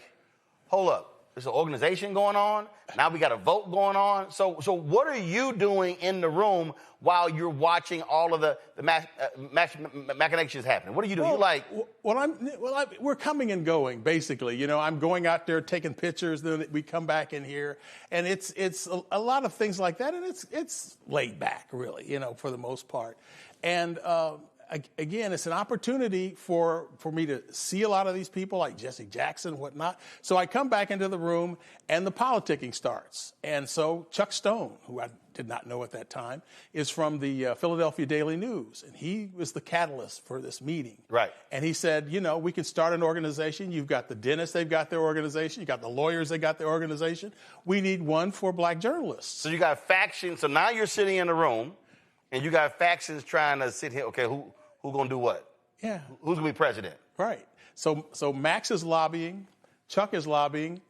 hold up. There's an organization going on. Now we got a vote going on. So what are you doing in the room while you're watching all of the machinations happening? What are you doing? We're coming and going, basically. I'm going out there taking pictures, then we come back in here, and it's a lot of things like that, and it's laid back, really, for the most part. And again, it's an opportunity for me to see a lot of these people like Jesse Jackson and whatnot. So I come back into the room and the politicking starts. And so Chuck Stone, who I did not know at that time, is from the Philadelphia Daily News. And he was the catalyst for this meeting. Right. And he said, we can start an organization. You've got the dentists, they've got their organization. You got the lawyers, they got their organization. We need one for black journalists. So you got factions. So now you're sitting in the room and you got factions trying to sit here. Okay, who's going to do what? Yeah. Who's going to be president? Right. So Max is lobbying. Chuck is lobbying.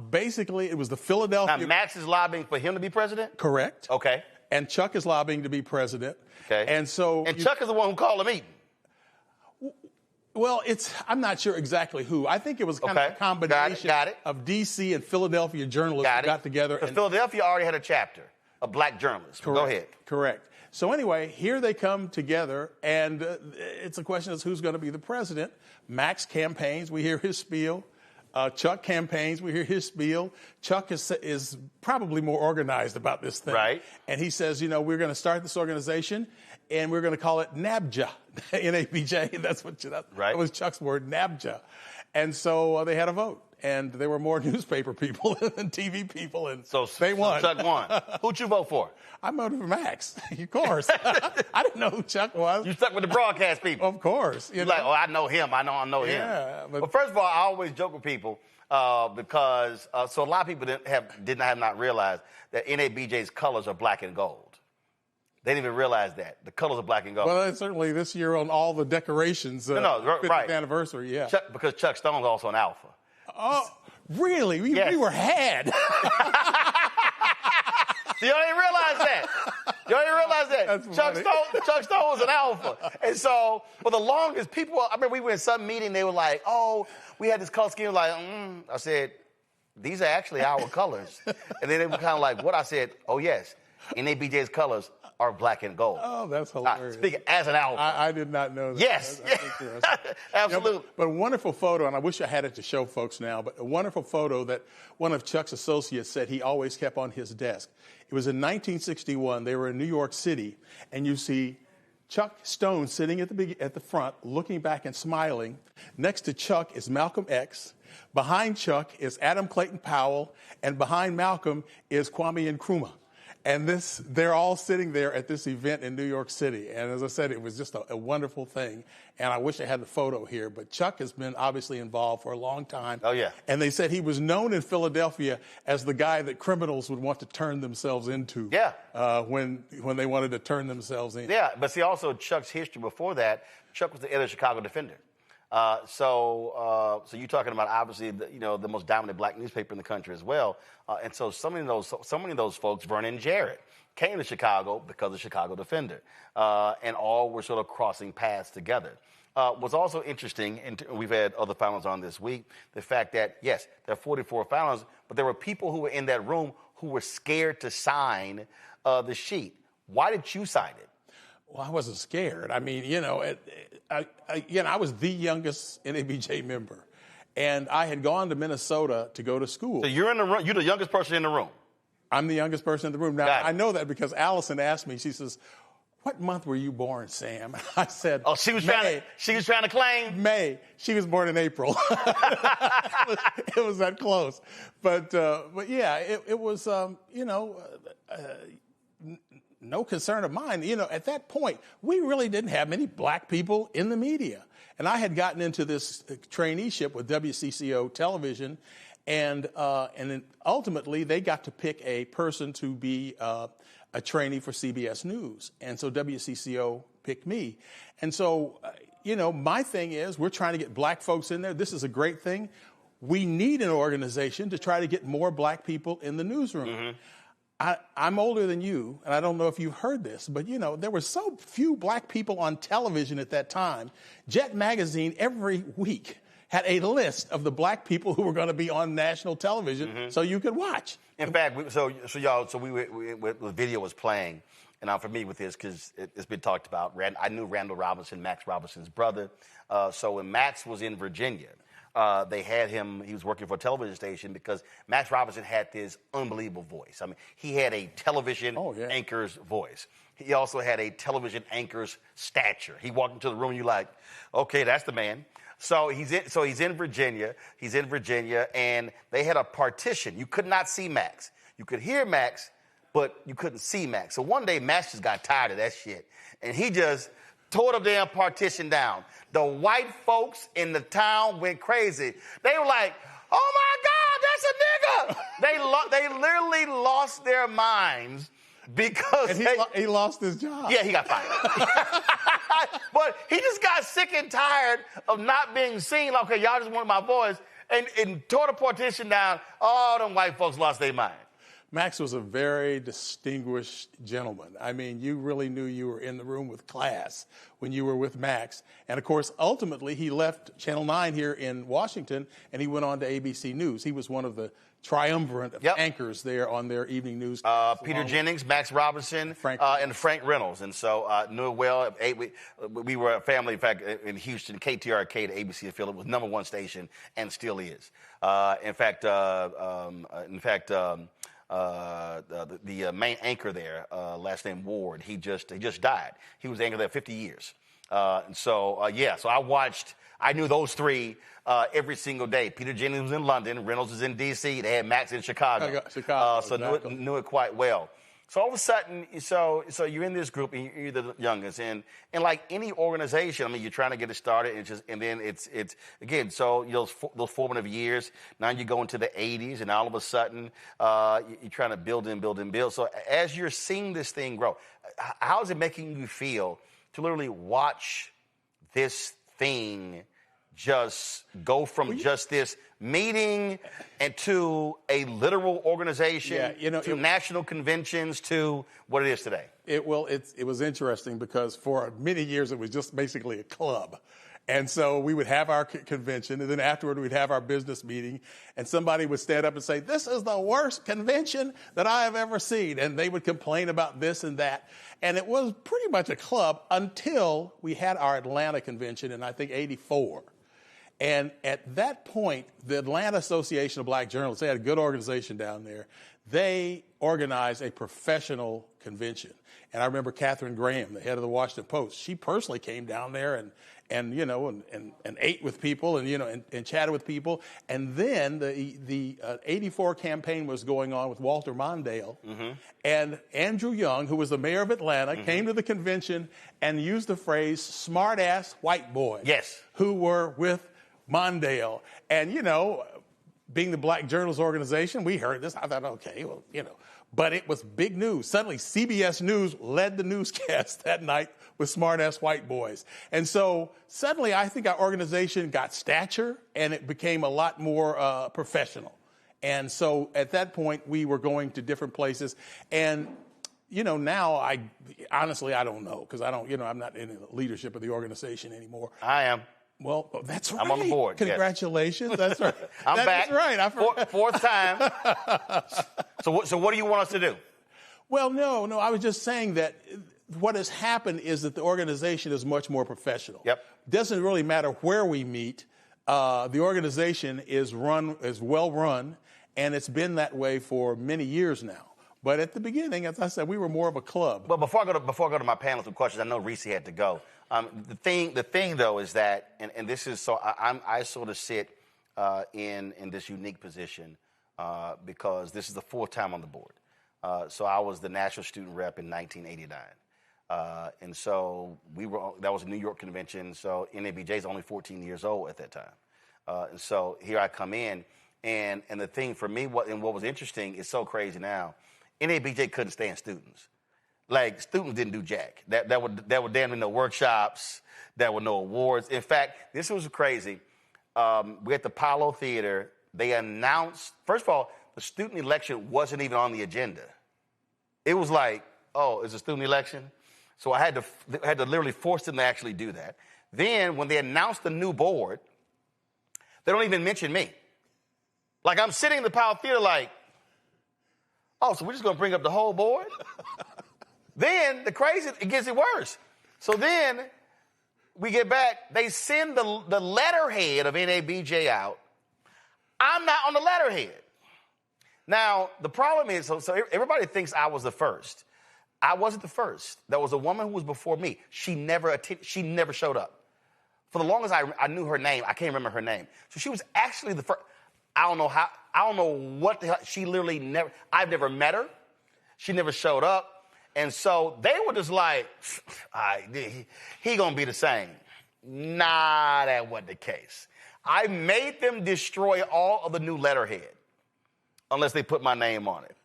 Basically, it was the Philadelphia... Now, Max is lobbying for him to be president? Correct. Okay. And Chuck is lobbying to be president. Okay. And so... And Chuck is the one who called the meeting. Well, I'm not sure exactly who. I think it was kind of a combination of D.C. and Philadelphia journalists who got together. Because Philadelphia already had a chapter of black journalists. Correct. Go ahead. Correct. So anyway, here they come together, and it's a question of who's going to be the president. Max campaigns, we hear his spiel. Chuck campaigns, we hear his spiel. Chuck is probably more organized about this thing. Right. And he says, we're going to start this organization, and we're going to call it NABJA, N-A-B-J. That was Chuck's word, NABJA. And so they had a vote. And there were more newspaper people than TV people, and so they won. So Chuck won. Who'd you vote for? I voted for Max, of course. I didn't know who Chuck was. You stuck with the broadcast people. Of course. You're like, I know him. I know him. But first of all, I always joke with people because so a lot of people did not realize that NABJ's colors are black and gold. They didn't even realize that. The colors are black and gold. Well, certainly this year on all the decorations, 50th anniversary, yeah. Because Chuck Stone's also an alpha. Oh, really? We were had. You don't even realize that. You don't even realize that. Chuck Stone was an alpha. And so, for the longest, I remember we were in some meeting, they were like, we had this color scheme. Like, I said, these are actually our colors. And then they were kind of like, what? I said, oh, yes, NABJ's colors are black and gold. Oh, that's hilarious. Speaking as an alpha. I did not know that. Yes. Absolutely. But a wonderful photo, and I wish I had it to show folks now, but a wonderful photo that one of Chuck's associates said he always kept on his desk. It was in 1961. They were in New York City, and you see Chuck Stone sitting at the front, looking back and smiling. Next to Chuck is Malcolm X. Behind Chuck is Adam Clayton Powell, and behind Malcolm is Kwame Nkrumah. And they're all sitting there at this event in New York City. And as I said, it was just a wonderful thing. And I wish I had the photo here. But Chuck has been obviously involved for a long time. Oh, yeah. And they said he was known in Philadelphia as the guy that criminals would want to turn themselves into. Yeah. When they wanted to turn themselves in. Yeah, but see, also Chuck's history before that, Chuck was the editor of Chicago Defender. So you're talking about obviously the most dominant black newspaper in the country as well, and so so many of those folks, Vernon Jarrett, came to Chicago because of Chicago Defender, and all were sort of crossing paths together. What's also interesting, and we've had other finalists on this week, the fact that yes, there are 44 finalists, but there were people who were in that room who were scared to sign the sheet. Why did you sign it? Well, I wasn't scared. I mean, I was the youngest NABJ member. And I had gone to Minnesota to go to school. So you're in the room. You're the youngest person in the room. I'm the youngest person in the room. Now, I know that because Allison asked me, she says, "What month were you born, Sam?" I said, "Oh, she was trying to claim May." She was born in April. It was that close. But yeah, it was no concern of mine. At that point, we really didn't have many black people in the media. And I had gotten into this traineeship with WCCO television, and then ultimately they got to pick a person to be a trainee for CBS News. And so WCCO picked me. And so, my thing is we're trying to get black folks in there. This is a great thing. We need an organization to try to get more black people in the newsroom. Mm-hmm. I'm older than you, and I don't know if you've heard this, but, there were so few black people on television at that time. Jet Magazine every week had a list of the black people who were going to be on national television so you could watch. In fact, the video was playing, and I'm familiar with this because it's been talked about. I knew Randall Robinson, Max Robinson's brother. So when Max was in Virginia, they had him, he was working for a television station because Max Robinson had this unbelievable voice. I mean, he had a television anchor's voice. He also had a television anchor's stature. He walked into the room and you're like, okay, that's the man. So he's in Virginia. He's in Virginia, and they had a partition. You could not see Max. You could hear Max, but you couldn't see Max. So one day, Max just got tired of that shit, and he just tore the damn partition down. The white folks in the town went crazy. They were like, "Oh my God, that's a nigga!" They literally lost their minds because he lost his job. Yeah, he got fired. But he just got sick and tired of not being seen. Like, okay, y'all just wanted my voice, and tore the partition down. All them white folks lost their mind. Max was a very distinguished gentleman. I mean, you really knew you were in the room with class when you were with Max. And, of course, ultimately, he left Channel 9 here in Washington, and he went on to ABC News. He was one of the triumvirate of anchors there on their evening news. Peter Jennings, Max Robinson, and Frank Reynolds. And so knew well. We were a family, in fact, in Houston. KTRK, the ABC affiliate, was #1 station and still is. In fact, the main anchor there, last name Ward, he just died. He was anchor there 50 years. So I knew those three every single day. Peter Jennings was in London, Reynolds was in D.C., they had Max in Chicago. So exactly. knew it quite well. So all of a sudden, so you're in this group and you're the youngest, and like any organization, I mean, you're trying to get it started, and then it's again. So those formative years. Now you go into the 80s, and all of a sudden, you're trying to build. So as you're seeing this thing grow, how is it making you feel to literally watch this thing just go from just this meeting and to a literal organization, to national conventions, to what it is today? It was interesting because for many years it was just basically a club. And so we would have our convention, and then afterward we'd have our business meeting, and somebody would stand up and say, "This is the worst convention that I have ever seen." And they would complain about this and that. And it was pretty much a club until we had our Atlanta convention in, I think, 84. And at that point, the Atlanta Association of Black Journalists, they had a good organization down there. They organized a professional convention. And I remember Katharine Graham, the head of the Washington Post, she personally came down there and ate with people and chatted with people. And then the 84 campaign was going on with Walter Mondale. Mm-hmm. And Andrew Young, who was the mayor of Atlanta, came to the convention and used the phrase "smart-ass white boys." Yes. Who were with Mondale. And, being the Black Journalists Organization, we heard this. I thought, okay, well, But it was big news. Suddenly, CBS News led the newscast that night with smart-ass white boys. And so suddenly, I think our organization got stature, and it became a lot more professional. And so at that point, we were going to different places. And, now I don't know, because I'm not in the leadership of the organization anymore. I am. Well, that's right. I'm on the board. Congratulations. Yes. That's right. I'm back. That's right. Fourth time. So what do you want us to do? Well, no. I was just saying that what has happened is that the organization is much more professional. Yep. Doesn't really matter where we meet. The organization is well run, and it's been that way for many years now. But at the beginning, as I said, we were more of a club. But before I go to my panel with questions, I know Reese had to go. The thing though is that, and this is so I sort of sit in this unique position because this is the fourth time on the board. So I was the national student rep in 1989. And so that was a New York convention. So NABJ is only 14 years old at that time. And so here I come in, and the thing for me, what was interesting is so crazy now. NABJ couldn't stand students. Like, students didn't do jack. There were damn no workshops. There were no awards. In fact, this was crazy. We at the Apollo Theater, they announced, first of all, the student election wasn't even on the agenda. It was like, oh, it's a student election? So I had to literally force them to actually do that. Then when they announced the new board, they don't even mention me. Like, I'm sitting in the Apollo Theater like, oh, so we're just going to bring up the whole board? Then it gets it worse. So then we get back, they send the letterhead of NABJ out. I'm not on the letterhead. Now, the problem is, so everybody thinks I was the first. I wasn't the first. There was a woman who was before me. She never showed up. For the longest I knew her name, I can't remember her name. So she was actually the first. I don't know what the hell. She literally I've never met her. She never showed up. And so they were just like, he gonna be the same. Nah, that wasn't the case. I made them destroy all of the new letterhead unless they put my name on it.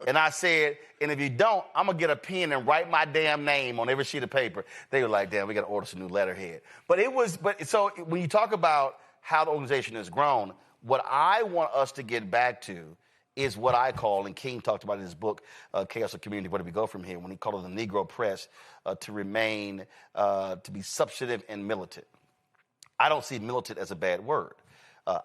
And I said, and if you don't, I'm going to get a pen and write my damn name on every sheet of paper. They were like, damn, we got to order some new letterhead. So when you talk about how the organization has grown, what I want us to get back to is what I call, and King talked about in his book, Chaos of Community, Where Do We Go From Here, when he called it the Negro Press, to be substantive and militant. I don't see militant as a bad word.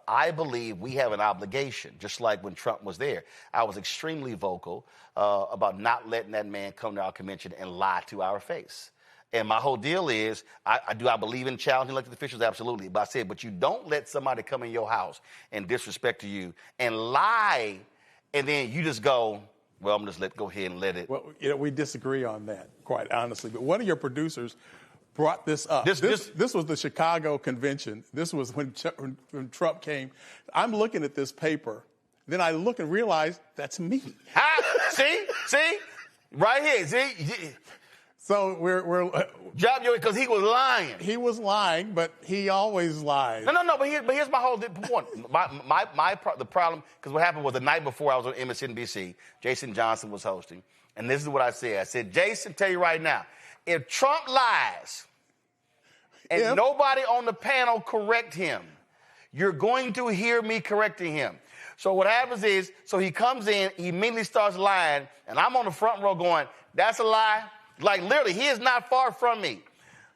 I believe we have an obligation, just like when Trump was there. I was extremely vocal about not letting that man come to our convention and lie to our face. And my whole deal is, I believe in challenging elected officials? Absolutely. But I said, but you don't let somebody come in your house and disrespect to you and lie, and then you just go, well, I'm just go ahead and let it. Well, we disagree on that, quite honestly. But one of your producers brought this up. This was the Chicago convention. This was when Trump came. I'm looking at this paper. Then I look and realize that's me. See? Right here. See? So we're job you because he was lying. He was lying, but he always lies. No. But here's my whole point. The problem, because what happened was the night before I was on MSNBC, Jason Johnson was hosting, and this is what I said. I said, Jason, tell you right now, if Trump lies and nobody on the panel correct him, you're going to hear me correcting him. So what happens is, so he comes in, he immediately starts lying, and I'm on the front row going, that's a lie. Like, literally, he is not far from me.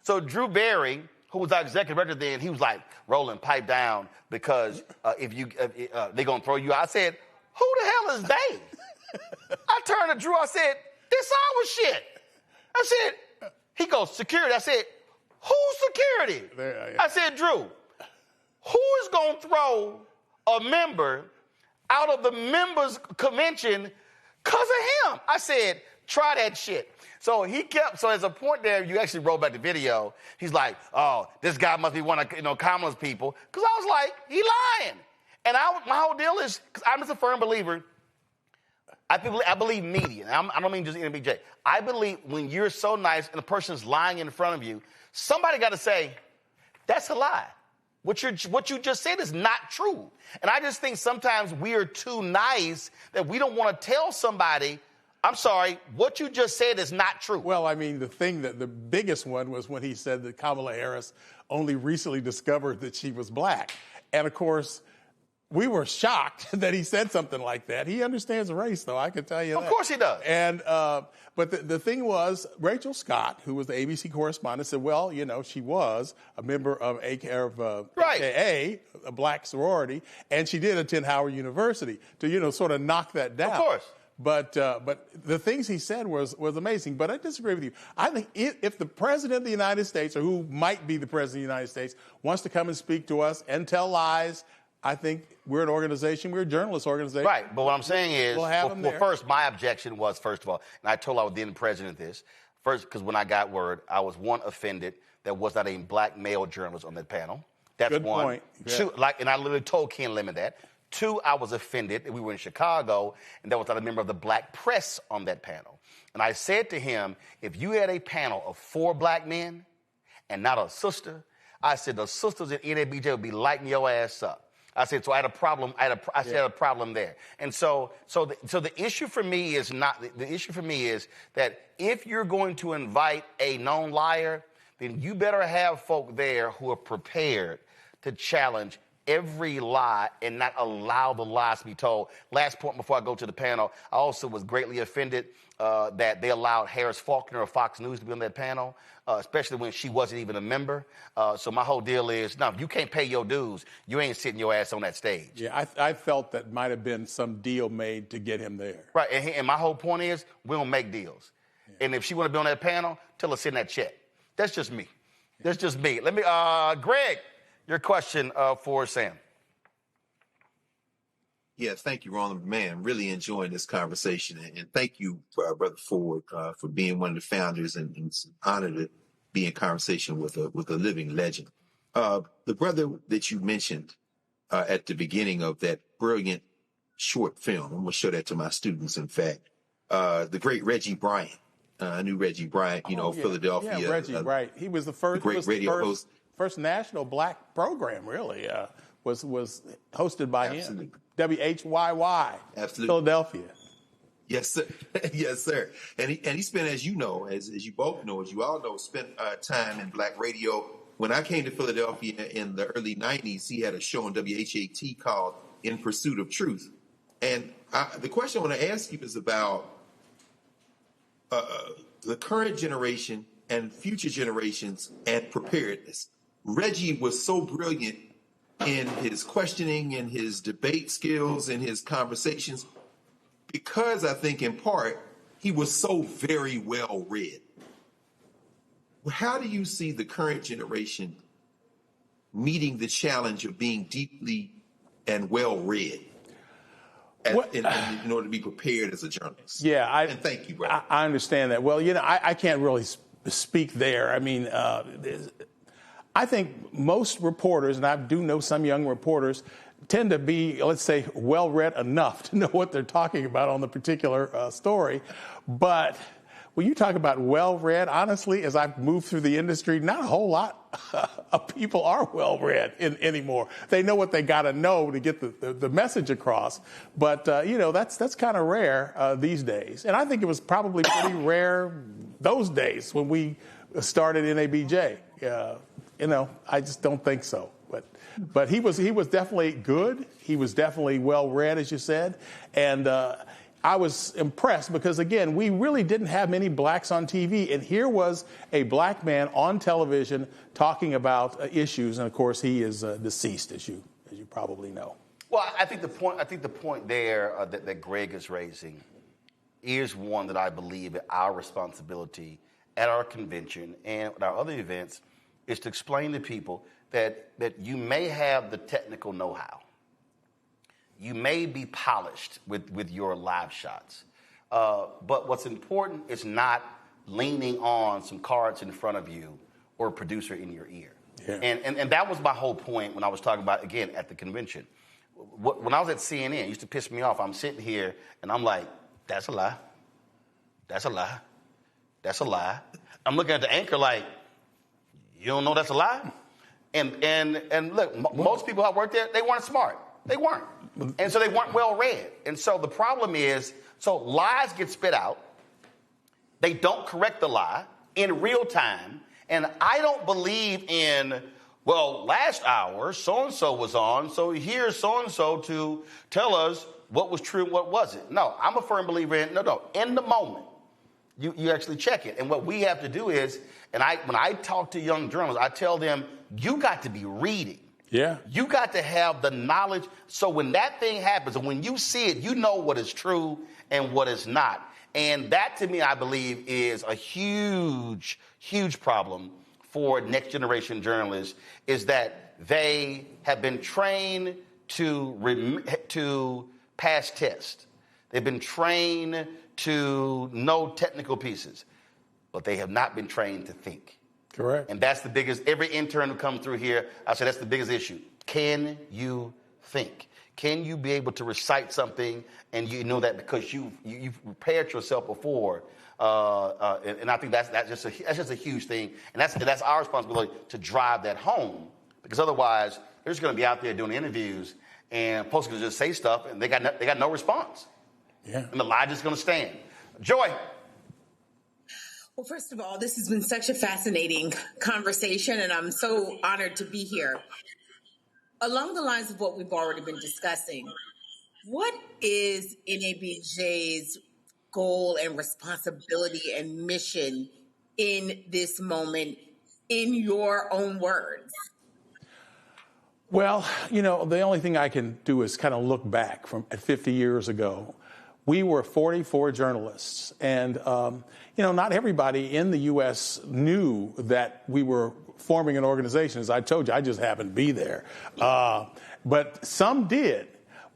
So Drew Barry, who was our executive director then, he was like, Roland, pipe down, because they're going to throw you out. I said, who the hell is they? I turned to Drew, I said, this our shit. I said, he goes, security. I said, who's security? I said, Drew, who is going to throw a member out of the members' convention because of him? I said, try that shit. So as a point there, you actually roll back the video. He's like, oh, this guy must be one of Kamala's people. Because I was like, he lying. And my whole deal is, because I'm just a firm believer, I believe media. I don't mean just NBJ. I believe when you're so nice and the person's lying in front of you, somebody got to say, that's a lie. What you just said is not true. And I just think sometimes we are too nice that we don't want to tell somebody, I'm sorry, what you just said is not true. Well, I mean, the biggest one was when he said that Kamala Harris only recently discovered that she was black. And, of course, we were shocked that he said something like that. He understands race, though, I can tell you that. Of course he does. And but the thing was, Rachel Scott, who was the ABC correspondent, said, well, she was a member of AKA, a black sorority, and she did attend Howard University to, sort of knock that down. Of course. But the things he said was amazing. But I disagree with you. I think if the president of the United States, or who might be the president of the United States, wants to come and speak to us and tell lies, I think we're an organization, we're a journalist organization. Right, but what I'm saying is, we'll have them there. First, my objection was, first of all, and I told our then president this, first, because when I got word, I was, one, offended there was not a black male journalist on that panel. That's Good one. point. Yeah. Two, and I literally told Ken Lemon that. Two, I was offended that we were in Chicago and there was not a member of the black press on that panel. And I said to him, if you had a panel of 4 black men and not a sister, I said the sisters at NABJ would be lighting your ass up. I said, so I had a problem. I had a problem there. And so the issue for me is the issue for me is that if you're going to invite a known liar, then you better have folk there who are prepared to challenge every lie and not allow the lies to be told. Last point before I go to the panel, I also was greatly offended that they allowed Harris Faulkner of Fox News to be on that panel, especially when she wasn't even a member. So my whole deal is, no, if you can't pay your dues, you ain't sitting your ass on that stage. Yeah, I felt that might have been some deal made to get him there. Right, and my whole point is, we don't make deals. Yeah. And if she want to be on that panel, tell her to send that check. That's just me. That's just me. Let me, Greg, your question for Sam. Yes, thank you, Ron. Man, really enjoying this conversation. And thank you, Brother Ford, for being one of the founders, and it's an honor to be in conversation with a living legend. The brother that you mentioned at the beginning of that brilliant short film, I'm going to show that to my students, in fact, the great Reggie Bryant. I knew Reggie Bryant, Philadelphia. Yeah, Reggie, right. He was the first, great radio host. First national black program, really, was hosted by Absolutely. him. WHYY, Absolutely. Philadelphia. Yes, sir. Yes, sir. And he spent, as you know, as you both know, as you all know, spent time in black radio. When I came to Philadelphia in the early 90s, he had a show on WHAT called In Pursuit of Truth. And the question I want to ask you is about the current generation and future generations and preparedness. Reggie was so brilliant in his questioning and his debate skills and his conversations because I think in part he was so very well read. How do you see the current generation meeting the challenge of being deeply and well read in order to be prepared as a journalist? Yeah, and thank you, brother. I understand that. Well, I can't really speak there. I mean, I think most reporters, and I do know some young reporters, tend to be, let's say, well-read enough to know what they're talking about on the particular story. But when you talk about well-read, honestly, as I've moved through the industry, not a whole lot of people are well-read anymore. They know what they got to know to get the message across. But, that's kind of rare these days. And I think it was probably pretty rare those days when we started NABJ. I just don't think so. But he was definitely good. He was definitely well read, as you said, and I was impressed because, again, we really didn't have many blacks on TV, and here was a black man on television talking about issues, and of course he is deceased, as you probably know. Well, I think the point there that Greg is raising is one that I believe our responsibility at our convention and at our other events is to explain to people that you may have the technical know-how. You may be polished with your live shots. But what's important is not leaning on some cards in front of you or a producer in your ear. Yeah. And that was my whole point when I was talking about, again, at the convention. When I was at CNN, it used to piss me off. I'm sitting here and I'm like, that's a lie. That's a lie. That's a lie. I'm looking at the anchor like, you don't know that's a lie? And look, most people I worked there, they weren't smart. They weren't. And so they weren't well read. And so the problem is, so lies get spit out. They don't correct the lie in real time. And I don't believe in, well, last hour, so-and-so was on, so here's so-and-so to tell us what was true and what wasn't. No, I'm a firm believer in, in the moment, you actually check it. And what we have to do is, when I talk to young journalists, I tell them, you got to be reading. Yeah. You got to have the knowledge. So when that thing happens, and when you see it, you know what is true and what is not. And that, to me, I believe, is a huge, huge problem for next generation journalists, is that they have been trained to pass tests. They've been trained to know technical pieces, but they have not been trained to think. Correct. And that's the biggest, every intern who comes through here, I say that's the biggest issue. Can you think? Can you be able to recite something and you know that because you've prepared yourself before? And I think that's just a huge thing. And that's our responsibility to drive that home, because otherwise they're just going to be out there doing interviews and folks can just say stuff and they got no response. Yeah. And the lie just going to stand. Joy. Well, first of all, this has been such a fascinating conversation, and I'm so honored to be here. Along the lines of what we've already been discussing, what is NABJ's goal and responsibility and mission in this moment, in your own words? Well, the only thing I can do is kind of look back at 50 years ago. We were 44 journalists, and, not everybody in the U.S. knew that we were forming an organization. As I told you, I just happened to be there. But some did.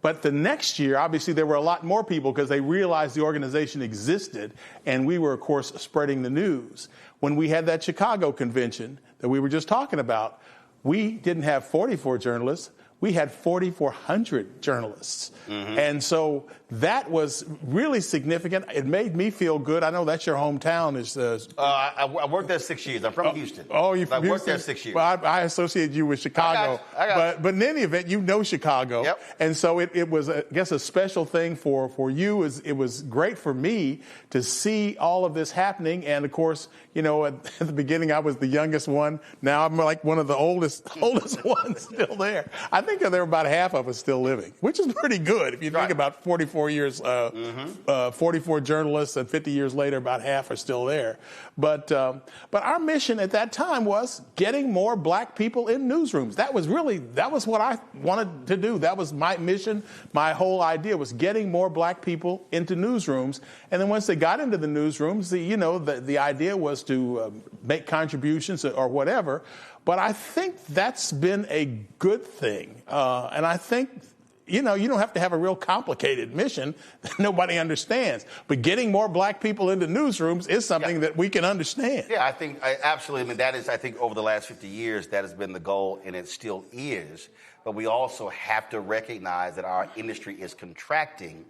But the next year, obviously, there were a lot more people because they realized the organization existed, and we were, of course, spreading the news. When we had that Chicago convention that we were just talking about, we didn't have 44 journalists. We had 4,400 journalists. Mm-hmm. And so that was really significant. It made me feel good. I know that's your hometown. I worked there 6 years. I'm from Houston. Oh, you're from Houston? I worked Houston? there 6 years. Well, I associate you with Chicago. I got you. But in any event, you know Chicago. Yep. And so it was, I guess, a special thing for you. It was great for me to see all of this happening. And, of course, at the beginning, I was the youngest one. Now I'm like one of the oldest ones still there. I think there are about half of us still living, which is pretty good. If you think about 44 years, 44 journalists, and 50 years later, about half are still there. But our mission at that time was getting more black people in newsrooms. That was what I wanted to do. That was my mission. My whole idea was getting more black people into newsrooms. And then once they got into the newsrooms, the idea was to make contributions or whatever. But I think that's been a good thing. And I think, you don't have to have a real complicated mission that nobody understands. But getting more black people into newsrooms is something that we can understand. Yeah, absolutely. I mean, that is, I think, over the last 50 years, that has been the goal, and it still is. But we also have to recognize that our industry is contracting.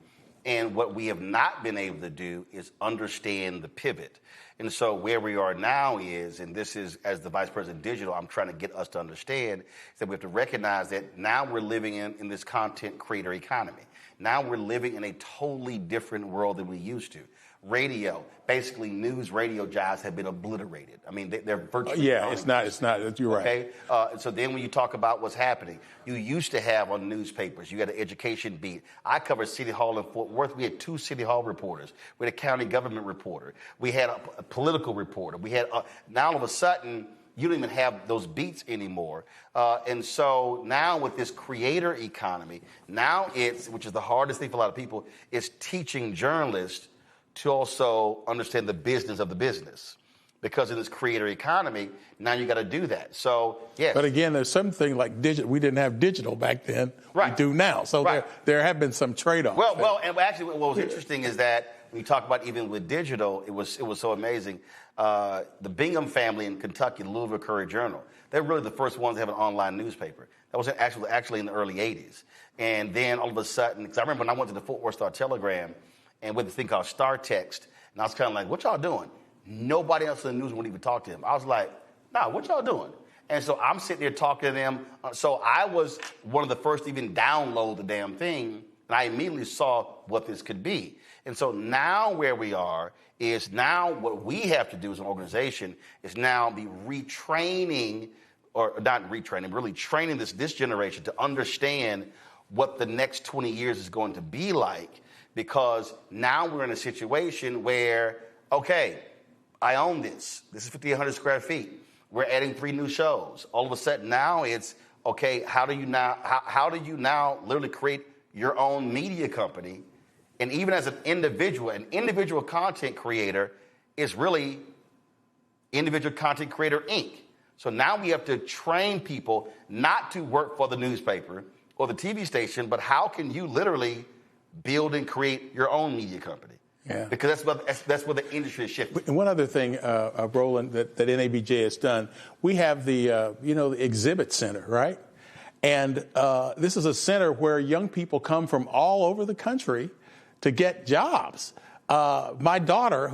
And what we have not been able to do is understand the pivot. And so where we are now is, and this is, as the Vice President Digital, I'm trying to get us to understand, is that we have to recognize that now we're living in this content creator economy. Now we're living in a totally different world than we used to. Radio, basically news radio jobs have been obliterated. I mean, they're virtually gone. It's not. You're right. Okay. So then when you talk about what's happening, you used to have on newspapers, you had an education beat. I covered City Hall in Fort Worth. We had 2 City Hall reporters. We had a county government reporter. We had a political reporter. We had, now all of a sudden, you don't even have those beats anymore. And so now with this creator economy, which is the hardest thing for a lot of people, is teaching journalists to also understand the business of the business. Because in this creator economy, now you got to do that. So, yes. But again, there's something like digital. We didn't have digital back then. Right. We do now. So there have been some trade-offs. Well, and actually what was interesting is that when you talk about even with digital, it was so amazing. The Bingham family in Kentucky, the Louisville Courier-Journal, they're really the first ones to have an online newspaper. That was actually in the early 80s. And then all of a sudden, because I remember when I went to the Fort Worth Star-Telegram, and with this thing called Star Text, and I was kind of like, what y'all doing? Nobody else in the news would even talk to him. I was like, nah, what y'all doing? And so I'm sitting there talking to them. So I was one of the first to even download the damn thing, and I immediately saw what this could be. And so now where we are is now what we have to do as an organization is now be retraining, or not retraining, really training this generation to understand what the next 20 years is going to be like. Because now we're in a situation where, okay, I own this. This is 5,800 square feet. We're adding 3 new shows. All of a sudden now it's, okay, how do you now literally create your own media company? And even as an individual content creator is really Individual Content Creator Inc. So now we have to train people not to work for the newspaper or the TV station, but how can you literally build and create your own media company? Yeah. Because that's where the industry is shifting. And one other thing, Roland, that NABJ has done, we have the exhibit center, right? And this is a center where young people come from all over the country to get jobs. My daughter,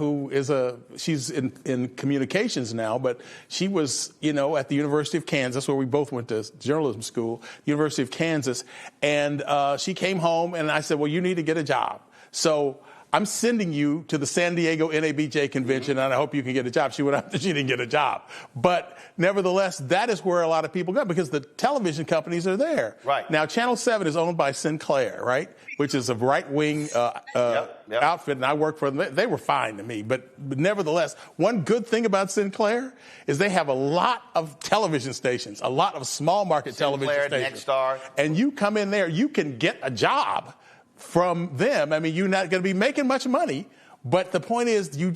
she's in communications now, but she was, at the University of Kansas, where we both went to journalism school, University of Kansas, and she came home and I said, well, you need to get a job. So I'm sending you to the San Diego NABJ convention, and I hope you can get a job. She went out, she didn't get a job. But nevertheless, that is where a lot of people go because the television companies are there. Right. Now, Channel 7 is owned by Sinclair, right, which is a right-wing outfit, and I worked for them. They were fine to me. But nevertheless, one good thing about Sinclair is they have a lot of television stations, a lot of small-market television stations. Nexstar. And you come in there, you can get a job from them. I mean, you're not going to be making much money, but the point is you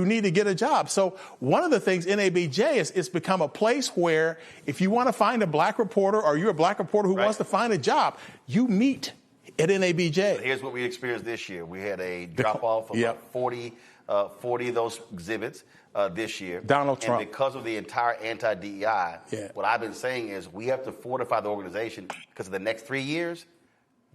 need to get a job. So one of the things NABJ is it's become a place where if you want to find a black reporter or you're a black reporter who wants to find a job, you meet at NABJ. Here's what we experienced this year. We had a drop-off of about 40 of those exhibits this year. Donald Trump. And because of the entire anti-DEI, what I've been saying is we have to fortify the organization because of the next 3 years,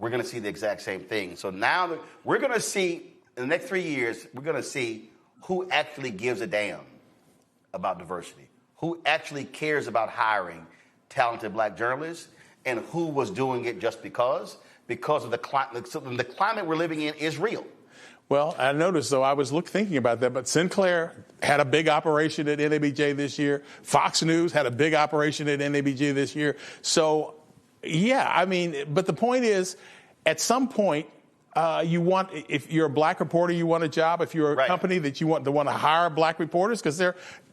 we're going to see the exact same thing. So now we're going to see, in the next 3 years, we're going to see who actually gives a damn about diversity, who actually cares about hiring talented black journalists, and who was doing it just because of the climate. So the climate we're living in is real. Well, I noticed, though, I was thinking about that, but Sinclair had a big operation at NABJ this year. Fox News had a big operation at NABJ this year. So, yeah, I mean, but the point is, at some point, if you're a black reporter, you want a job. If you're a company that you want to hire black reporters, because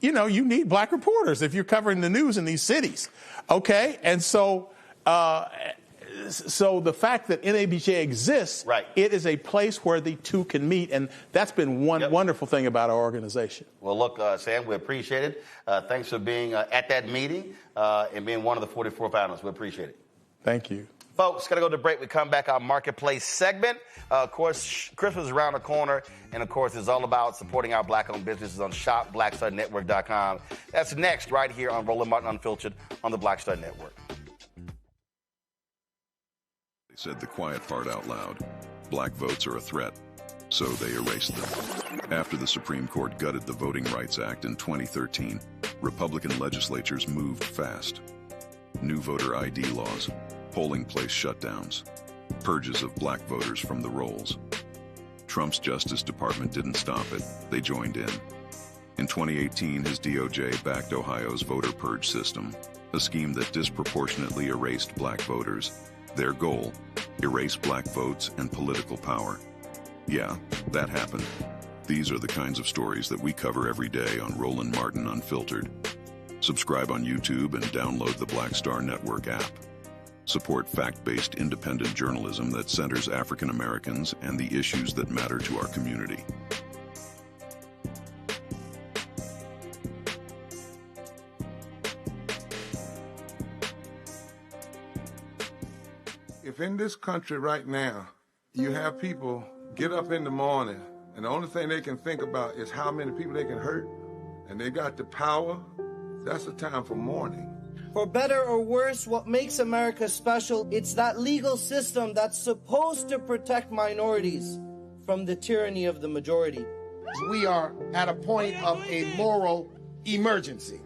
you need black reporters if you're covering the news in these cities. Okay, and so the fact that NABJ exists, it is a place where the two can meet, and that's been one wonderful thing about our organization. Well, look, Sam, we appreciate it. Thanks for being at that meeting and being one of the 44 panelists. We appreciate it. Thank you. Folks, got to go to break. We come back, our Marketplace segment. Of course, Christmas is around the corner. And, of course, it's all about supporting our black-owned businesses on shopblackstarnetwork.com. That's next right here on Roland Martin Unfiltered on the Black Star Network. They said the quiet part out loud. Black votes are a threat, so they erased them. After the Supreme Court gutted the Voting Rights Act in 2013, Republican legislatures moved fast. New voter ID laws, polling place shutdowns, purges of black voters from the rolls. Trump's Justice Department didn't stop it, they joined in. In 2018, his DOJ backed Ohio's voter purge system, a scheme that disproportionately erased black voters. Their goal, erase black votes and political power. Yeah, that happened. These are the kinds of stories that we cover every day on Roland Martin Unfiltered. Subscribe on YouTube and download the Black Star Network app. Support fact-based independent journalism that centers African Americans and the issues that matter to our community. If in this country right now, you have people get up in the morning and the only thing they can think about is how many people they can hurt, and they got the power, that's the time for mourning. For better or worse, what makes America special, it's that legal system that's supposed to protect minorities from the tyranny of the majority. We are at a point of a moral emergency.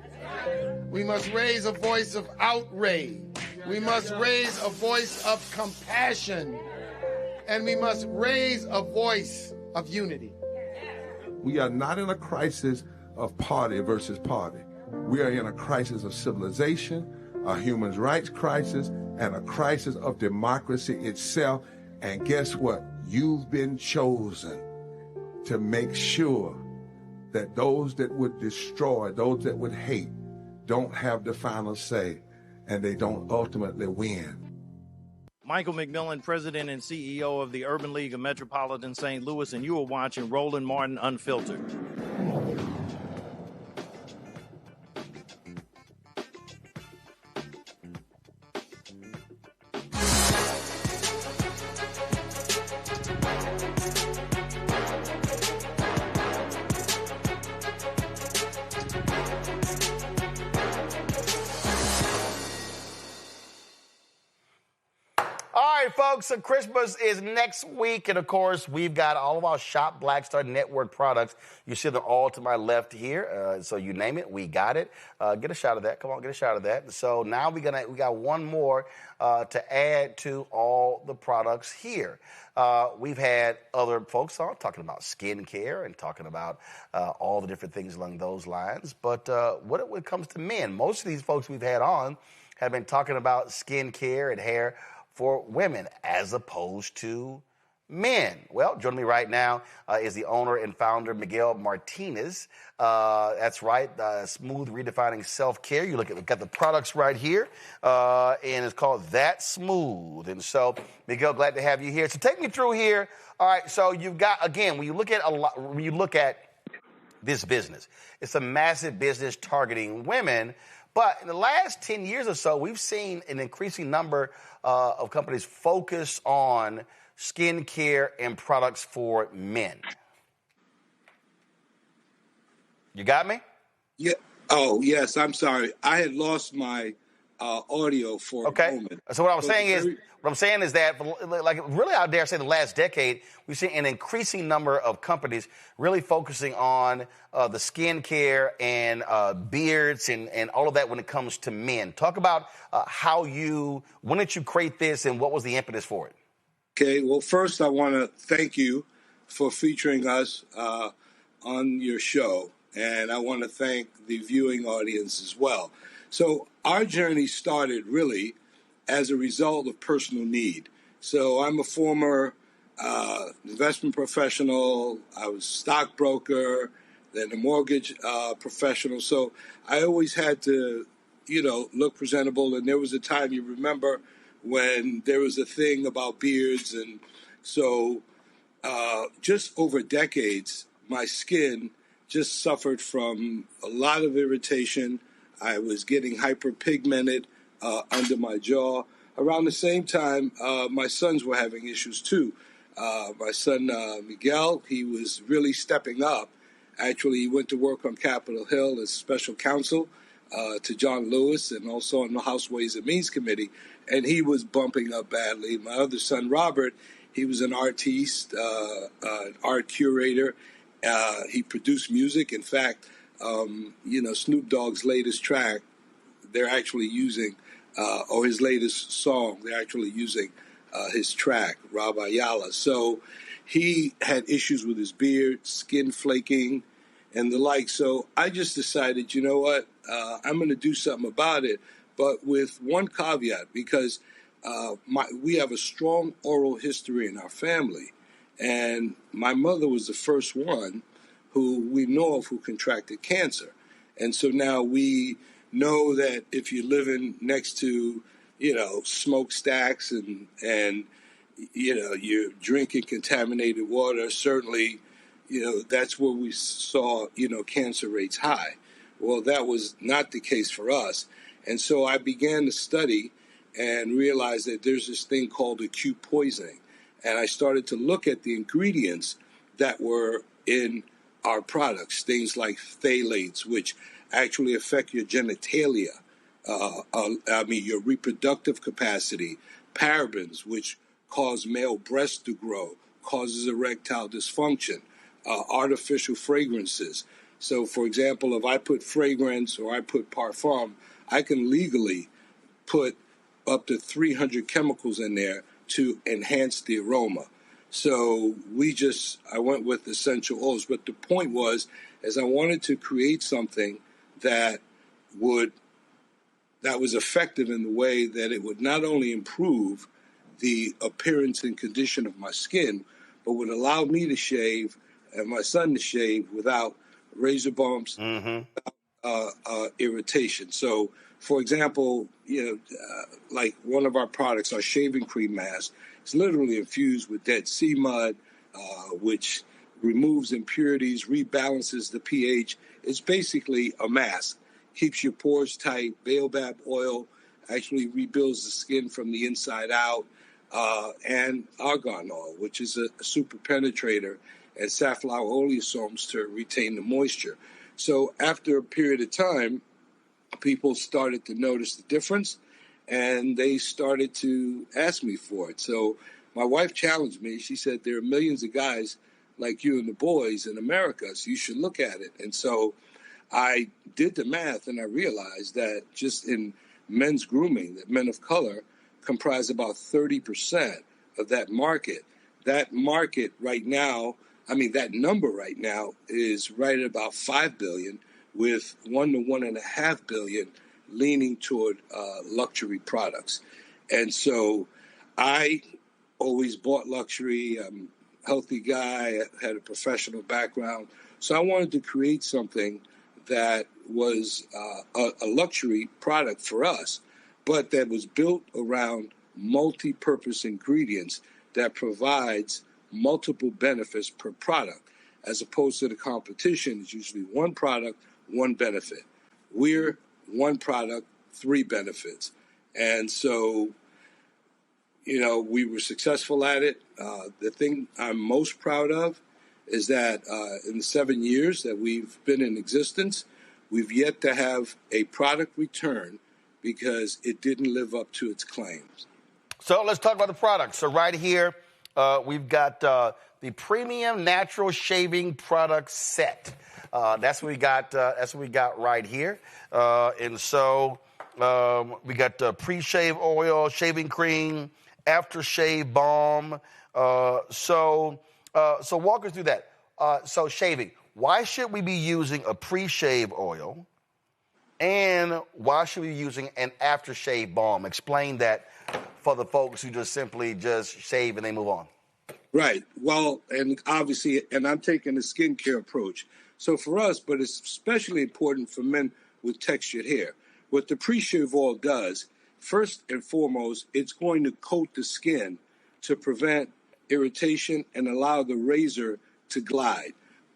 We must raise a voice of outrage. We must raise a voice of compassion. And we must raise a voice of unity. We are not in a crisis of party versus party. We are in a crisis of civilization, a human rights crisis, and a crisis of democracy itself. And guess what? You've been chosen to make sure that those that would destroy, those that would hate, don't have the final say. and they don't ultimately win. Michael McMillan, President and CEO of the Urban League of Metropolitan St. Louis, and you are watching Roland Martin Unfiltered. All right, folks, so Christmas is next week, and of course, we've got all of our Shop Black Star Network products. You see them all to my left here, so you name it, we got it. Get a shot of that. Come on, get a shot of that. So now we got one more to add to all the products here. We've had other folks on talking about skincare and talking about all the different things along those lines. But when it comes to men, most of these folks we've had on have been talking about skincare and hair for women as opposed to men. Well, joining me right now is the owner and founder, Miguel Martinez. That's right, Smooth Redefining Self-Care. You look at, we've got the products right here, and it's called That Smooth. And so, Miguel, glad to have you here. So take me through here. All right, so you've got, again, when you look at this business, it's a massive business targeting women. But in the last 10 years or so, we've seen an increasing number of companies focus on skincare and products for men. You got me? Yeah. Oh, yes. I'm sorry. I had lost my audio for a moment. So what I'm saying is that, like, really, I dare say, the last decade, we've seen an increasing number of companies really focusing on the skincare and beards and all of that when it comes to men. Talk about when did you create this and what was the impetus for it? Okay. Well, first, I want to thank you for featuring us on your show, and I want to thank the viewing audience as well. So our journey started really as a result of personal need. So I'm a former investment professional. I was a stockbroker, then a mortgage professional. So I always had to, look presentable. And there was a time, you remember, when there was a thing about beards. And so just over decades, my skin just suffered from a lot of irritation. I was getting hyperpigmented under my jaw. Around the same time, my sons were having issues too. My son, Miguel, he was really stepping up. Actually, he went to work on Capitol Hill as special counsel to John Lewis and also on the House Ways and Means Committee, and he was bumping up badly. My other son, Robert, he was an artiste, an art curator. He produced music. In fact, Snoop Dogg's latest track, they're actually using, or his latest song, they're actually using his track, Raphael. So he had issues with his beard, skin flaking, and the like. So I just decided, you know what, I'm going to do something about it, but with one caveat, because we have a strong oral history in our family. And my mother was the first one who we know of who contracted cancer. And so now we know that if you're living next to, smokestacks and you're drinking contaminated water, certainly, that's where we saw, cancer rates high. Well, that was not the case for us. And so I began to study and realized that there's this thing called acute poisoning. And I started to look at the ingredients that were in our products, things like phthalates, which actually affect your genitalia, your reproductive capacity, parabens, which cause male breasts to grow, causes erectile dysfunction, artificial fragrances. So, for example, if I put fragrance or I put parfum, I can legally put up to 300 chemicals in there to enhance the aroma. So I went with essential oils. But the point was, is I wanted to create something that was effective in the way that it would not only improve the appearance and condition of my skin, but would allow me to shave and my son to shave without razor bumps, irritation. So, for example, like one of our products, our shaving cream mask, is literally infused with Dead Sea mud, which removes impurities, rebalances the pH. It's basically a mask. Keeps your pores tight. Baobab oil actually rebuilds the skin from the inside out. And argan oil, which is a super penetrator, and safflower oleosomes to retain the moisture. So after a period of time, people started to notice the difference, and they started to ask me for it. So my wife challenged me. She said, there are millions of guys like you and the boys in America, so you should look at it. And so I did the math, and I realized that just in men's grooming, that men of color comprise about 30% of that market. That market right now, that number right now is right at about 5 billion, with 1 to 1.5 billion leaning toward luxury products. And so I always bought luxury. I'm a healthy guy, I had a professional background. So I wanted to create something that was a luxury product for us, but that was built around multi-purpose ingredients that provides multiple benefits per product, as opposed to the competition is usually one product, one benefit. We're one product, 3 benefits. And so, we were successful at it. The thing I'm most proud of is that in the 7 years that we've been in existence, we've yet to have a product return because it didn't live up to its claims. So let's talk about the product. So right here, we've got the premium natural shaving product set. That's what we got. That's what we got right here. And so we got the pre-shave oil, shaving cream, aftershave balm. So walk us through that. So shaving. Why should we be using a pre-shave oil? And why should we be using an aftershave balm? Explain that for the folks who just simply shave and they move on. Right. Well, and obviously, and I'm taking a skincare approach. So for us, but it's especially important for men with textured hair. What the pre-shave oil does, first and foremost, it's going to coat the skin to prevent irritation and allow the razor to glide.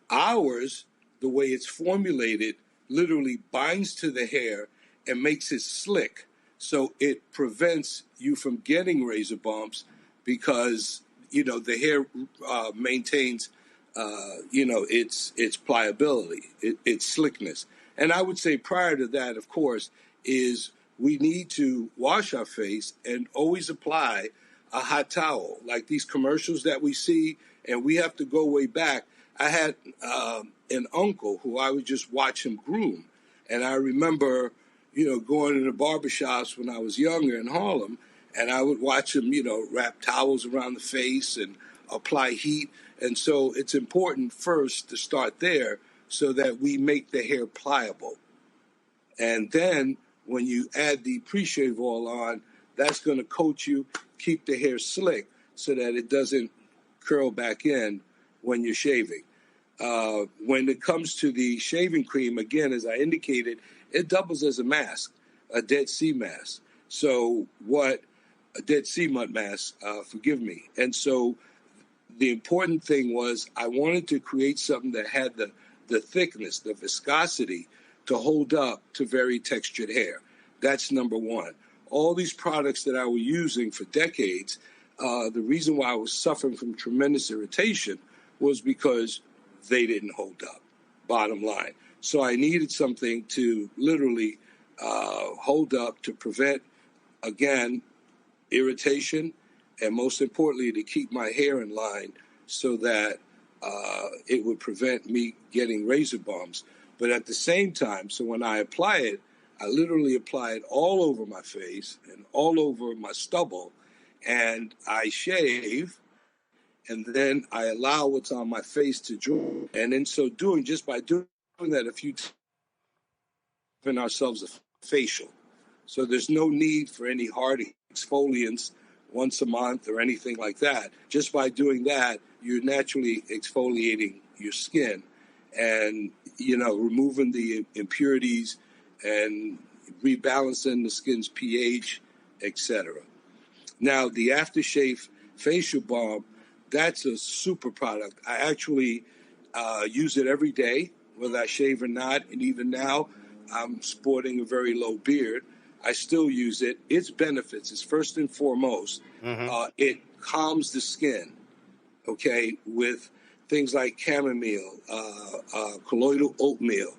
Ours, the way it's formulated, literally binds to the hair and makes it slick. So it prevents you from getting razor bumps because, the hair maintains, its pliability, its slickness. And I would say prior to that, of course, is we need to wash our face and always apply a hot towel, like these commercials that we see, and we have to go way back. I had an uncle who I would just watch him groom. And I remember, going to the barbershops when I was younger in Harlem, and I would watch him, wrap towels around the face and apply heat. And so it's important first to start there so that we make the hair pliable. And then when you add the pre-shave oil on, that's going to coat you, keep the hair slick so that it doesn't curl back in when you're shaving. When it comes to the shaving cream, again, as I indicated, it doubles as a mask, a Dead Sea mask. So a Dead Sea mud mask, forgive me. And so the important thing was I wanted to create something that had the thickness, the viscosity to hold up to very textured hair. That's number one. All these products that I was using for decades, the reason why I was suffering from tremendous irritation was because they didn't hold up, bottom line. So I needed something to literally hold up to prevent, again, irritation, and most importantly, to keep my hair in line so that it would prevent me getting razor bumps. But at the same time, so when I apply it, I literally apply it all over my face and all over my stubble, and I shave, and then I allow what's on my face to dry. And in so doing, just by doing that a few times, giving ourselves a facial. So there's no need for any hard exfoliants once a month or anything like that. Just by doing that, you're naturally exfoliating your skin. and, you know, removing the impurities and rebalancing the skin's pH, etc. Now, the aftershave facial balm, that's a super product. I actually use it every day, whether I shave or not. And even now, I'm sporting a very low beard. I still use it. Its benefits is first and foremost, it calms the skin, okay, with things like chamomile, colloidal oatmeal.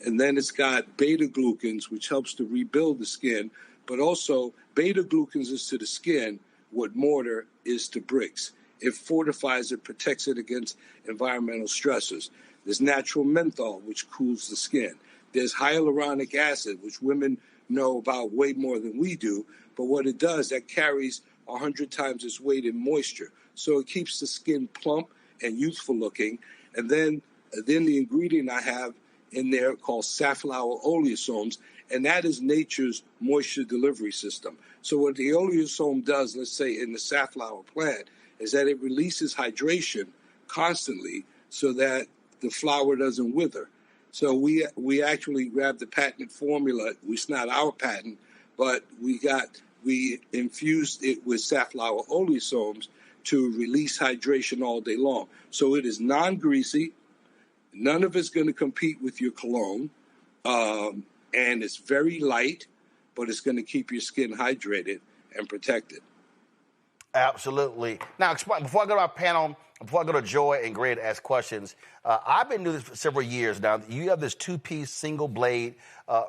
And then it's got beta-glucans, which helps to rebuild the skin. But also, beta-glucans is to the skin what mortar is to bricks. It fortifies it, protects it against environmental stressors. There's natural menthol, which cools the skin. There's hyaluronic acid, which women know about way more than we do. But what it does, that carries 100 times its weight in moisture. So it keeps the skin plump and youthful looking. And then the ingredient I have in there called safflower oleosomes, and that is nature's moisture delivery system. So what the oleosome does, let's say in the safflower plant, is that it releases hydration constantly so that the flower doesn't wither. So we actually grabbed the patented formula. It's not our patent, but we infused it with safflower oleosomes to release hydration all day long. So it is non-greasy. None of it's going to compete with your cologne. And it's very light, but it's going to keep your skin hydrated and protected. Absolutely. Now, before I go to our panel, before I go to Joy and Greg to ask questions, I've been doing this for several years now. You have this two-piece single blade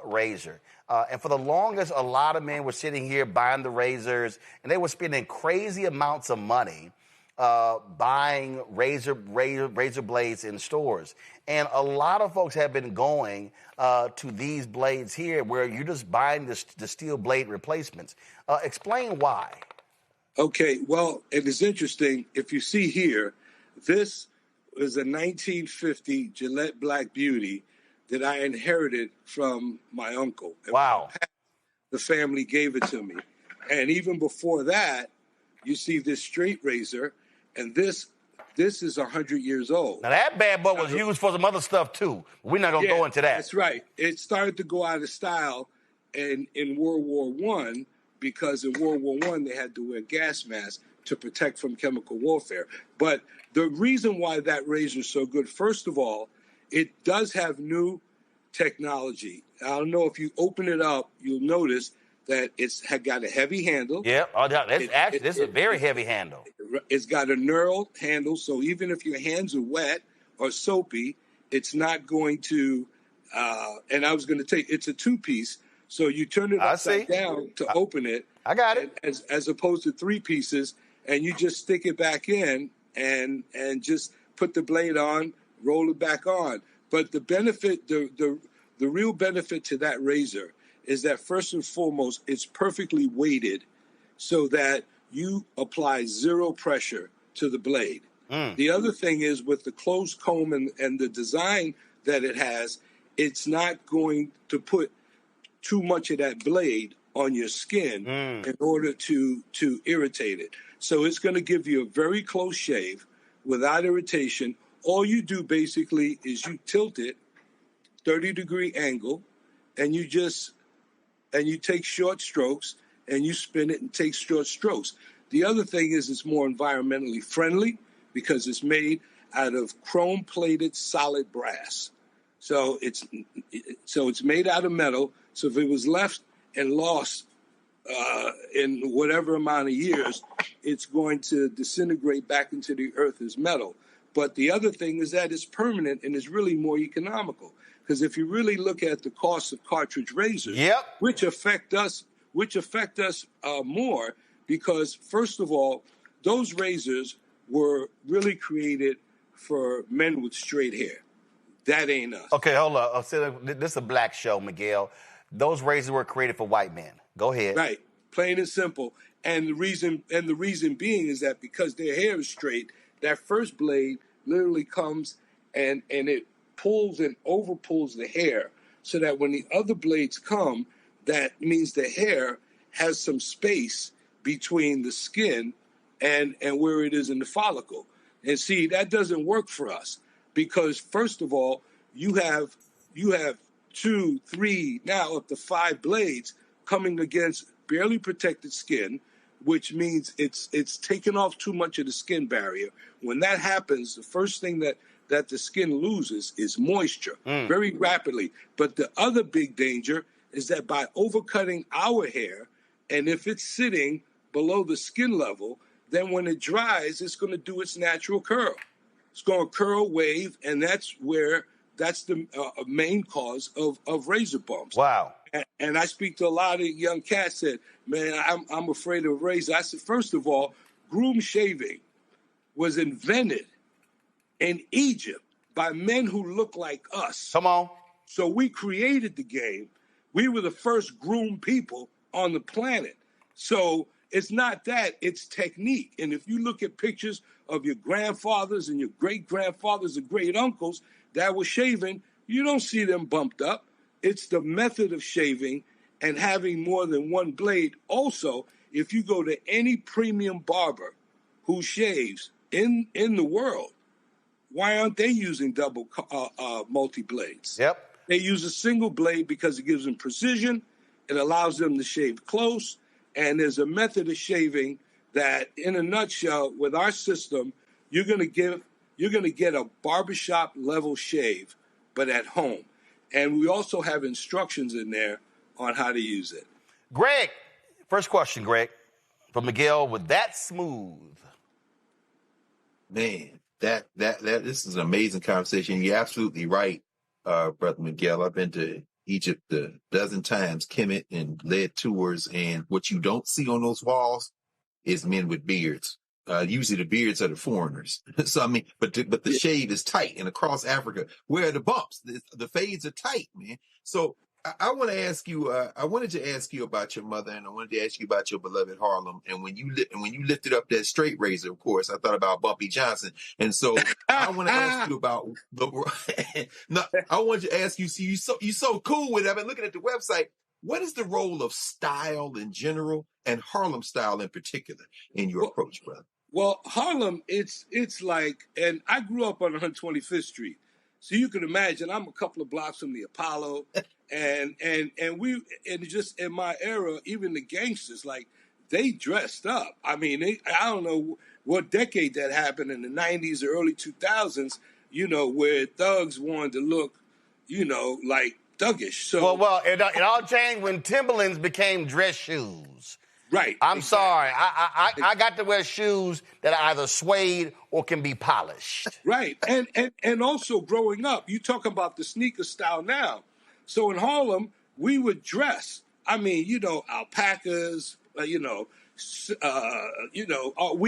razor. And for the longest, a lot of men were sitting here buying the razors, and they were spending crazy amounts of money buying razor blades in stores. And a lot of folks have been going to these blades here where you're just buying the steel blade replacements. Explain why. Okay, well, it is interesting. If you see here, this is a 1950 Gillette Black Beauty that I inherited from my uncle. Wow. The family gave it to me. And even before that, you see this straight razor, and this is 100 years old. Now, that bad boy was used for some other stuff, too. We're not going to go into that. That's right. It started to go out of style in World War I, because in World War I, they had to wear gas masks to protect from chemical warfare. But the reason why that razor is so good, first of all, it does have new technology. I don't know if you open it up, you'll notice that it's got a heavy handle. Yeah, this is a very heavy handle. It's got a knurled handle, so even if your hands are wet or soapy, it's not going to, and I was going to take, it's a two-piece, so you turn it upside down to open it. I got it. As opposed to three pieces, and you just stick it back in and just put the blade on, roll it back on. But the benefit, the real benefit to that razor is that first and foremost, it's perfectly weighted so that you apply zero pressure to the blade. The other thing is with the closed comb and the design that it has, it's not going to put too much of that blade on your skin in order to irritate it. So it's going to give you a very close shave without irritation. All you do basically is you tilt it 30-degree angle, and you take short strokes, and you spin it and take short strokes. The other thing is it's more environmentally friendly because it's made out of chrome-plated solid brass. So it's made out of metal. So if it was left and lost in whatever amount of years, it's going to disintegrate back into the earth as metal. But the other thing is that it's permanent and is really more economical. Because if you really look at the cost of cartridge razors, which affect us more, because first of all, those razors were really created for men with straight hair. That ain't us. Okay, hold up. This is a black show, Miguel. Those razors were created for white men. Go ahead. Right, plain and simple. And the reason being is that because their hair is straight, that first blade literally comes and it pulls and overpulls the hair, so that when the other blades come, that means the hair has some space between the skin and where it is in the follicle. And see, that doesn't work for us because, first of all, you have 2, 3, now up to 5 blades coming against barely protected skin, which means it's taken off too much of the skin barrier. When that happens, the first thing that the skin loses is moisture very rapidly. But the other big danger is that by overcutting our hair, and if it's sitting below the skin level, then when it dries, it's going to do its natural curl. It's going to curl, wave, and that's the main cause of razor bumps. Wow. And I speak to a lot of young cats that, man, I'm afraid of razor. I said, first of all, groom shaving was invented in Egypt by men who look like us. Come on. So we created the game. We were the first groomed people on the planet. So it's not that, it's technique. And if you look at pictures of your grandfathers and your great-grandfathers and great-uncles that were shaving, you don't see them bumped up. It's the method of shaving and having more than one blade. Also, if you go to any premium barber who shaves in the world, why aren't they using double multi-blades? Yep. They use a single blade because it gives them precision. It allows them to shave close. And there's a method of shaving that, in a nutshell, with our system, you're going to get a barbershop level shave, but at home. And we also have instructions in there on how to use it. Greg, first question, Greg, from Miguel. With that smooth? Man, that this is an amazing conversation. You're absolutely right, Brother Miguel. I've been to Egypt a dozen times, Kemet, and led tours, and what you don't see on those walls is men with beards. Usually the beards are the foreigners. So I mean, but the shave is tight, and across Africa, where are the bumps? The fades are tight, man. So I want to ask you. I wanted to ask you about your mother, and I wanted to ask you about your beloved Harlem. And when you lifted up that straight razor, of course, I thought about Bumpy Johnson. And so I want to ask you about the. No, I wanted to ask you. See, you so cool with it. I've been looking at the website. What is the role of style in general and Harlem style in particular in your approach, brother? Well, Harlem, it's like, and I grew up on 125th Street, so you can imagine I'm a couple of blocks from the Apollo, and just in my era, even the gangsters, like, they dressed up. I mean, I don't know what decade that happened, in the 90s or early 2000s, where thugs wanted to look, like thuggish. So Well, it all changed when Timberlands became dress shoes. Right. I'm sorry. I got to wear shoes that are either suede or can be polished. Right. And also growing up, you talk about the sneaker style now. So in Harlem, we would dress. I mean, alpacas, we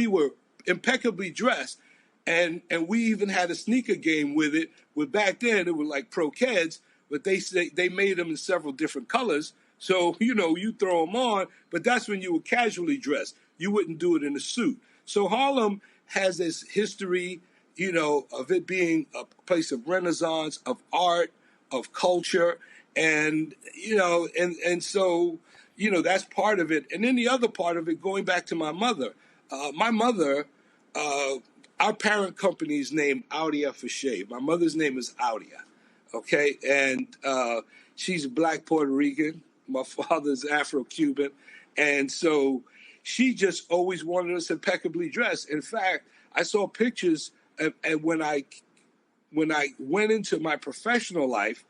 were impeccably dressed. And we even had a sneaker game with it. Where back then it was like Pro Keds, but they made them in several different colors. So, you throw them on, but that's when you were casually dressed. You wouldn't do it in a suit. So Harlem has this history, of it being a place of renaissance, of art, of culture. And, so, that's part of it. And then the other part of it, going back to my mother, our parent company's name, Audia for Shave. My mother's name is Audia. Okay. And, she's Black Puerto Rican. My father's Afro-Cuban. And so she just always wanted us impeccably dressed. In fact, I saw pictures and when I went into my professional life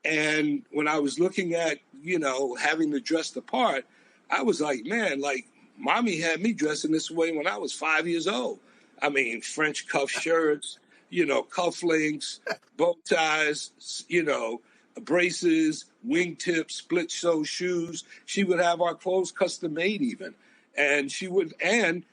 and when I was looking at, having to dress the part, I was like, man, like mommy had me dressing this way when I was 5 years old. I mean, French cuff shirts, cufflinks, bow ties, braces, wingtips, split toe shoes. She would have our clothes custom made even. And she was at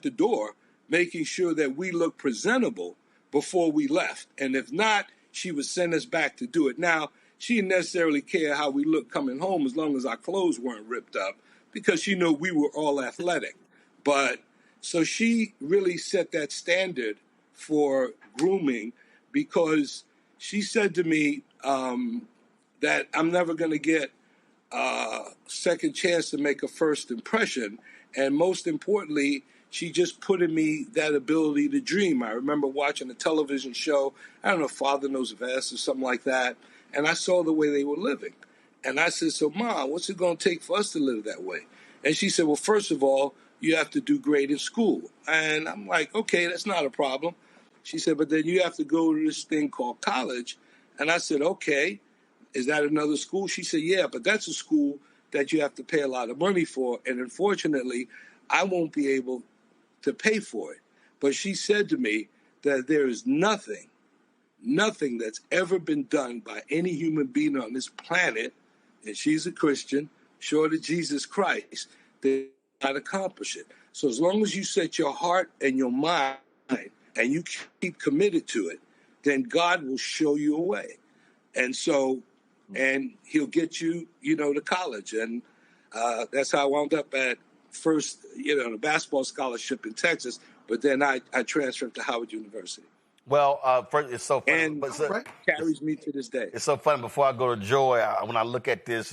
the door making sure that we looked presentable before we left. And if not, she would send us back to do it. Now, she didn't necessarily care how we looked coming home as long as our clothes weren't ripped up because she knew we were all athletic. But so she really set that standard for grooming because she said to me that I'm never going to get a second chance to make a first impression. And most importantly, she just put in me that ability to dream. I remember watching a television show, I don't know, Father Knows Best or something like that, and I saw the way they were living. And I said, so, Mom, what's it going to take for us to live that way? And she said, well, first of all, you have to do great in school. And I'm like, okay, that's not a problem. She said, but then you have to go to this thing called college. And I said, okay, is that another school? She said, yeah, but that's a school that you have to pay a lot of money for. And unfortunately, I won't be able to pay for it. But she said to me that there is nothing that's ever been done by any human being on this planet, and she's a Christian, short of Jesus Christ, that not accomplish it. So as long as you set your heart and your mind and you keep committed to it, then God will show you a way. And so, and he'll get you, to college. And that's how I wound up at first, the basketball scholarship in Texas, but then I transferred to Howard University. Well, it's so funny. And carries me to this day. It's so funny. Before I go to Joy, when I look at this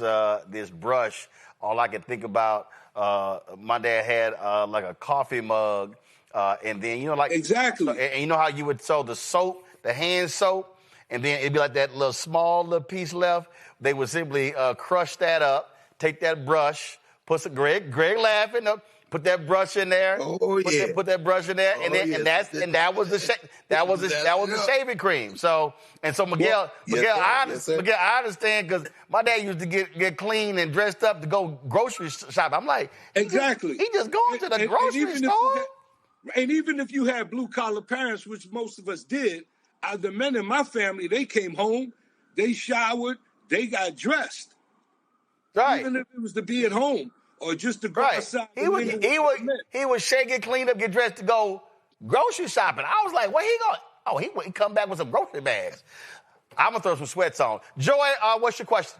brush, all I can think about, my dad had like a coffee mug, and then exactly. And you know how you would sew the soap, the hand soap, and then it'd be like that little piece left. They would simply crush that up, take that brush, put some Greg laughing up. Put that brush in there. Put that brush in there, and that was the shaving cream. So Miguel, I understand because my dad used to get clean and dressed up to go grocery shop. I'm like, exactly. He just going to the grocery store. And even if you had blue collar parents, which most of us did, the men in my family, they came home, they showered, they got dressed. Right. Even if it was to be at home. Or just to go outside. He would shake it, clean up, get dressed to go grocery shopping. I was like, where he going? Oh, he come back with some grocery bags. I'm going to throw some sweats on. Joy, what's your question?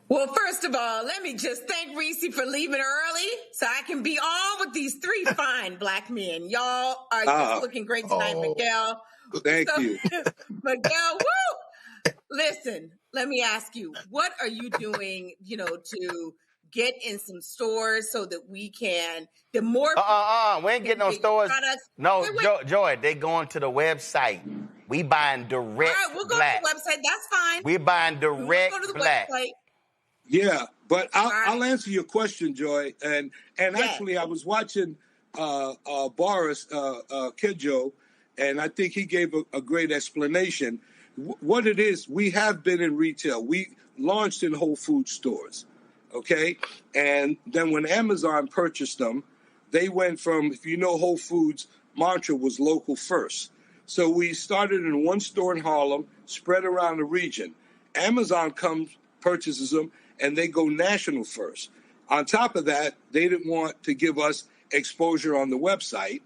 Well, first of all, let me just thank Reese for leaving early so I can be on with these three fine black men. Y'all are just looking great tonight, Miguel. Thank you. Miguel, woo! Listen, let me ask you, what are you doing, to get in some stores so that we can, the more we ain't getting no stores. Products. No, Joy, they going to the website. We buying direct. All right, we'll go black. to the website. That's fine. We buying direct go to the black. Website. Yeah, but I'll answer your question, Joy. And actually, I was watching Boris Kedjo, and I think he gave a great explanation. What it is, we have been in retail. We launched in Whole Foods stores. Okay, and then when Amazon purchased them, they went from, if Whole Foods mantra was local first. So we started in one store in Harlem, spread around the region. Amazon comes, purchases them, and they go national first. On top of that, they didn't want to give us exposure on the website,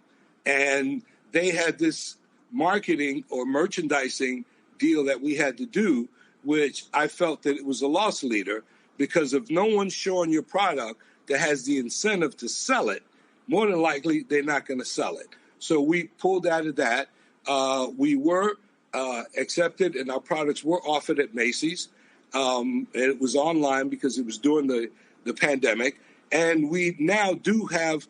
and they had this marketing or merchandising deal that we had to do, which I felt that it was a loss leader. Because if no one's showing your product that has the incentive to sell it, more than likely they're not going to sell it. So we pulled out of that. We were accepted, and our products were offered at Macy's. It was online because it was during the pandemic. And we now do have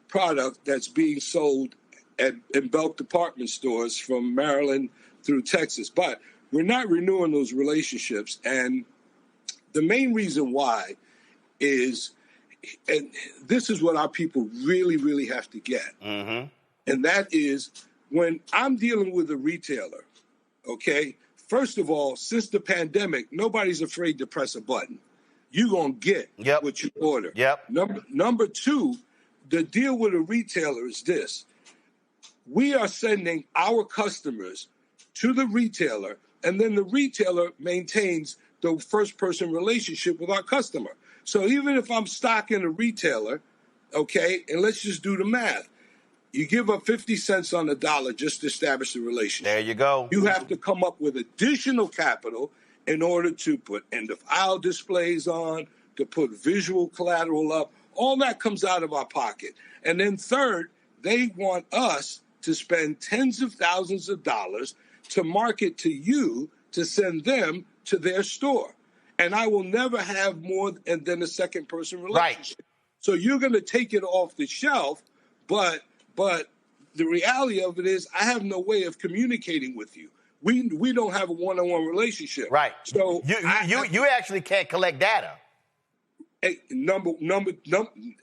product that's being sold in bulk department stores from Maryland through Texas. But we're not renewing those relationships. And the main reason why is, and this is what our people really, really have to get, and that is when I'm dealing with a retailer, okay, first of all, since the pandemic, nobody's afraid to press a button. You're going to get what you order. Number two, the deal with a retailer is this. We are sending our customers to the retailer, and then the retailer maintains the first-person relationship with our customer. So even if I'm stocking a retailer, okay, and let's just do the math. You give up 50 cents on the dollar just to establish the relationship. There you go. You have to come up with additional capital in order to put end-of-aisle displays on, to put visual collateral up. All that comes out of our pocket. And then third, they want us to spend tens of thousands of dollars to market to you to send them to their store. And I will never have more than a second person relationship. Right. So you're going to take it off the shelf But the reality of it is I have no way of communicating with you. We don't have a one-on-one relationship. Right. So you actually can't collect data. Number,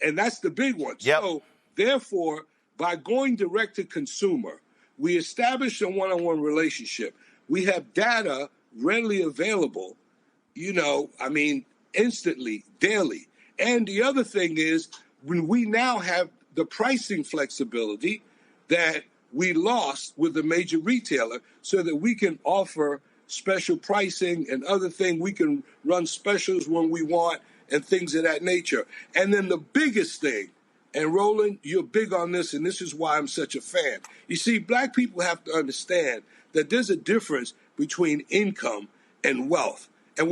and that's the big one. Yep. So therefore, by going direct to consumer, we establish a one-on-one relationship. We have data readily available, instantly, daily. And the other thing is, when we now have the pricing flexibility that we lost with the major retailer, so that we can offer special pricing and other things. We can run specials when we want and things of that nature. And then the biggest thing, and Roland, you're big on this, and this is why I'm such a fan. You see, black people have to understand that there's a difference between income and wealth. And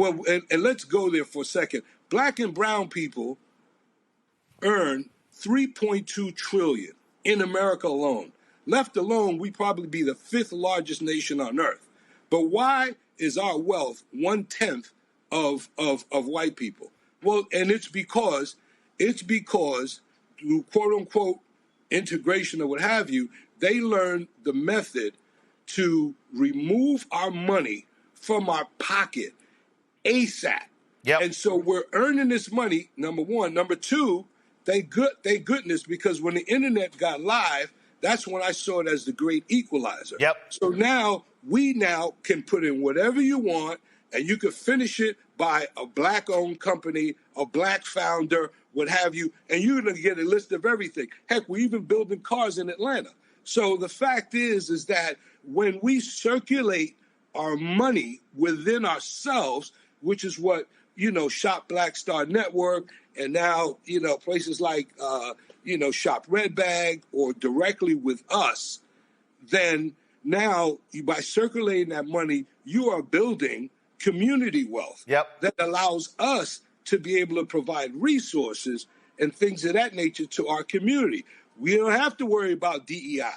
let's go there for a second. Black and brown people earn $3.2 trillion in America alone. Left alone, we probably be the 5th largest nation on earth. But why is our wealth 1/10 of white people? Well, and it's because through quote unquote integration or what have you, they learned the method to remove our money from our pocket ASAP. Yep. And so we're earning this money, number one. Number two, thank goodness, because when the internet got live, that's when I saw it as the great equalizer. Yep. So now we can put in whatever you want, and you can finish it by a black-owned company, a black founder, what have you, and you're going to get a list of everything. Heck, we're even building cars in Atlanta. So the fact is that when we circulate our money within ourselves, which is what, Shop Black Star Network, and now, places like, Shop Red Bag or directly with us, then now by circulating that money, you are building community wealth that allows us to be able to provide resources and things of that nature to our community. We don't have to worry about DEI.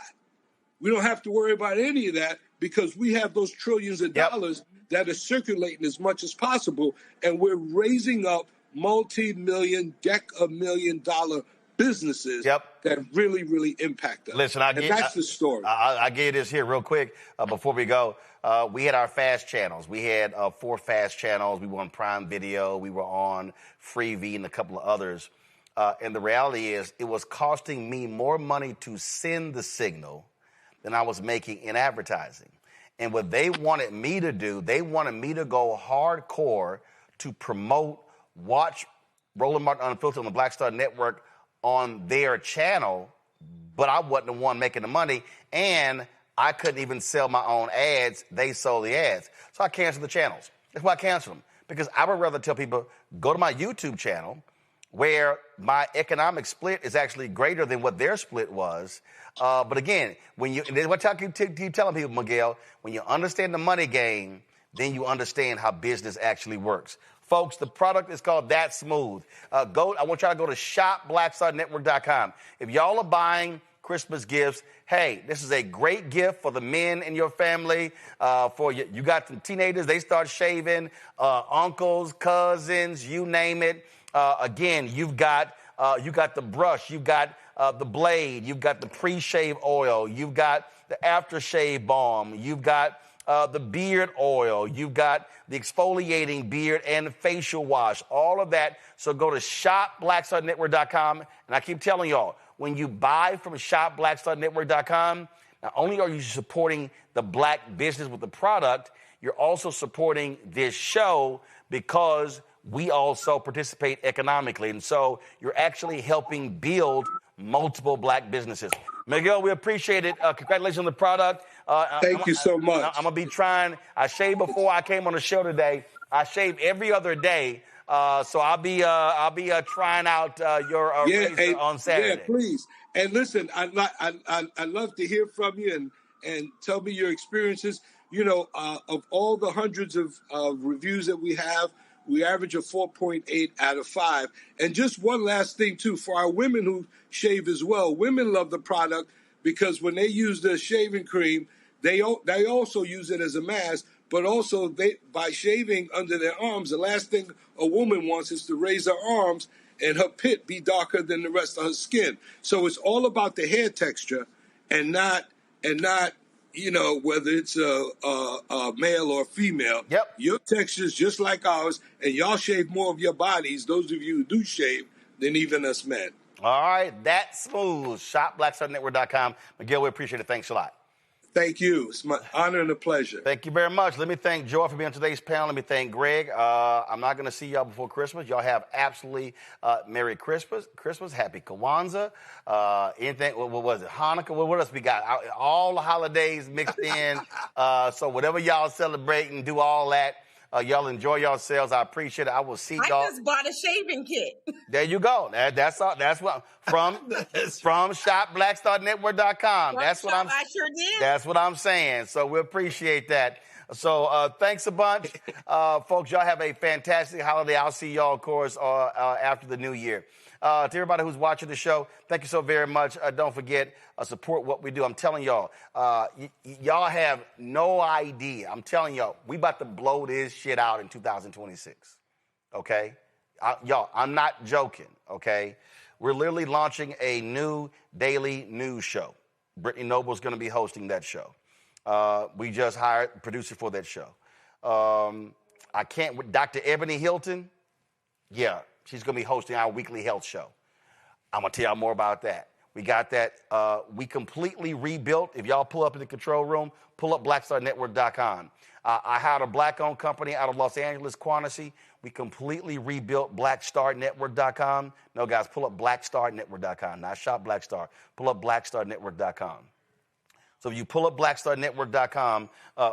We don't have to worry about any of that because we have those trillions of dollars that are circulating as much as possible, and we're raising up multi-million, $1 businesses that really, really impact us. Listen, that's the story. I give you this here real quick before we go. We had our fast channels. We had 4 fast channels. We were on Prime Video. We were on Freevee and a couple of others. And the reality is it was costing me more money to send the signal than I was making in advertising. And what they wanted me to do, they wanted me to go hardcore to promote, watch Roland Martin Unfiltered on the Black Star Network on their channel, but I wasn't the one making the money, and I couldn't even sell my own ads. They sold the ads. So I canceled the channels. That's why I canceled them, because I would rather tell people, go to my YouTube channel where my economic split is actually greater than what their split was. But again, what I keep telling people, Miguel, when you understand the money game, then you understand how business actually works. Folks, the product is called That Smooth. I want y'all to go to shopblackstarnetwork.com. If y'all are buying Christmas gifts, hey, this is a great gift for the men in your family. You got some teenagers, they start shaving, uncles, cousins, you name it. Again, you've got the brush, you've got the blade, you've got the pre-shave oil, you've got the aftershave balm, you've got the beard oil, you've got the exfoliating beard and facial wash, all of that. So go to shopblackstarnetwork.com. And I keep telling y'all, when you buy from shopblackstarnetwork.com, not only are you supporting the black business with the product, you're also supporting this show because we also participate economically. And so you're actually helping build multiple black businesses. Miguel, we appreciate it. Congratulations on the product. Thank you so much. I'm going to be trying. I shaved before I came on the show today. I shave every other day. So I'll be trying out your razor on Saturday. Yeah, please. And listen, I'd love to hear from you and tell me your experiences. Of all the hundreds of reviews that we have, we average a 4.8 out of 5. And just one last thing, too, for our women who shave as well. Women love the product because when they use the shaving cream, they also use it as a mask, but also by shaving under their arms, the last thing a woman wants is to raise her arms and her pit be darker than the rest of her skin. So it's all about the hair texture, and not whether it's a male or female. Yep. Your texture is just like ours, and y'all shave more of your bodies, those of you who do shave, than even us men. All right, that's smooth. ShopBlackStarNetwork.com. Miguel, we appreciate it. Thanks a lot. Thank you. It's my honor and a pleasure. Thank you very much. Let me thank Joy for being on today's panel. Let me thank Greg. I'm not going to see y'all before Christmas. Y'all have absolutely Merry Christmas, Happy Kwanzaa, anything, what was it, Hanukkah? What else we got? All the holidays mixed in. So whatever y'all celebrating, do all that. Y'all enjoy yourselves. I appreciate it. I will see y'all. I just bought a shaving kit. There you go. That's all. That's what from ShopBlackStarNetwork.com. That's what I sure did. That's what I'm saying. So we appreciate that. So thanks a bunch, folks. Y'all have a fantastic holiday. I'll see y'all, of course, after the new year. To everybody who's watching the show, thank you so very much. Don't forget, support what we do. I'm telling y'all, y'all have no idea. I'm telling y'all, we about to blow this shit out in 2026. Okay? Y'all, I'm not joking. Okay? We're literally launching a new daily news show. Brittany Noble's going to be hosting that show. We just hired a producer for that show. Dr. Ebony Hilton, yeah, she's going to be hosting our weekly health show. I'm going to tell y'all more about that. We got that. We completely rebuilt. If y'all pull up in the control room, pull up BlackStarNetwork.com. I hired a black-owned company out of Los Angeles, Quantasy. We completely rebuilt BlackStarNetwork.com. No, guys, pull up BlackStarNetwork.com, not Shop Blackstar. Pull up BlackStarNetwork.com. So if you pull up BlackStarNetwork.com,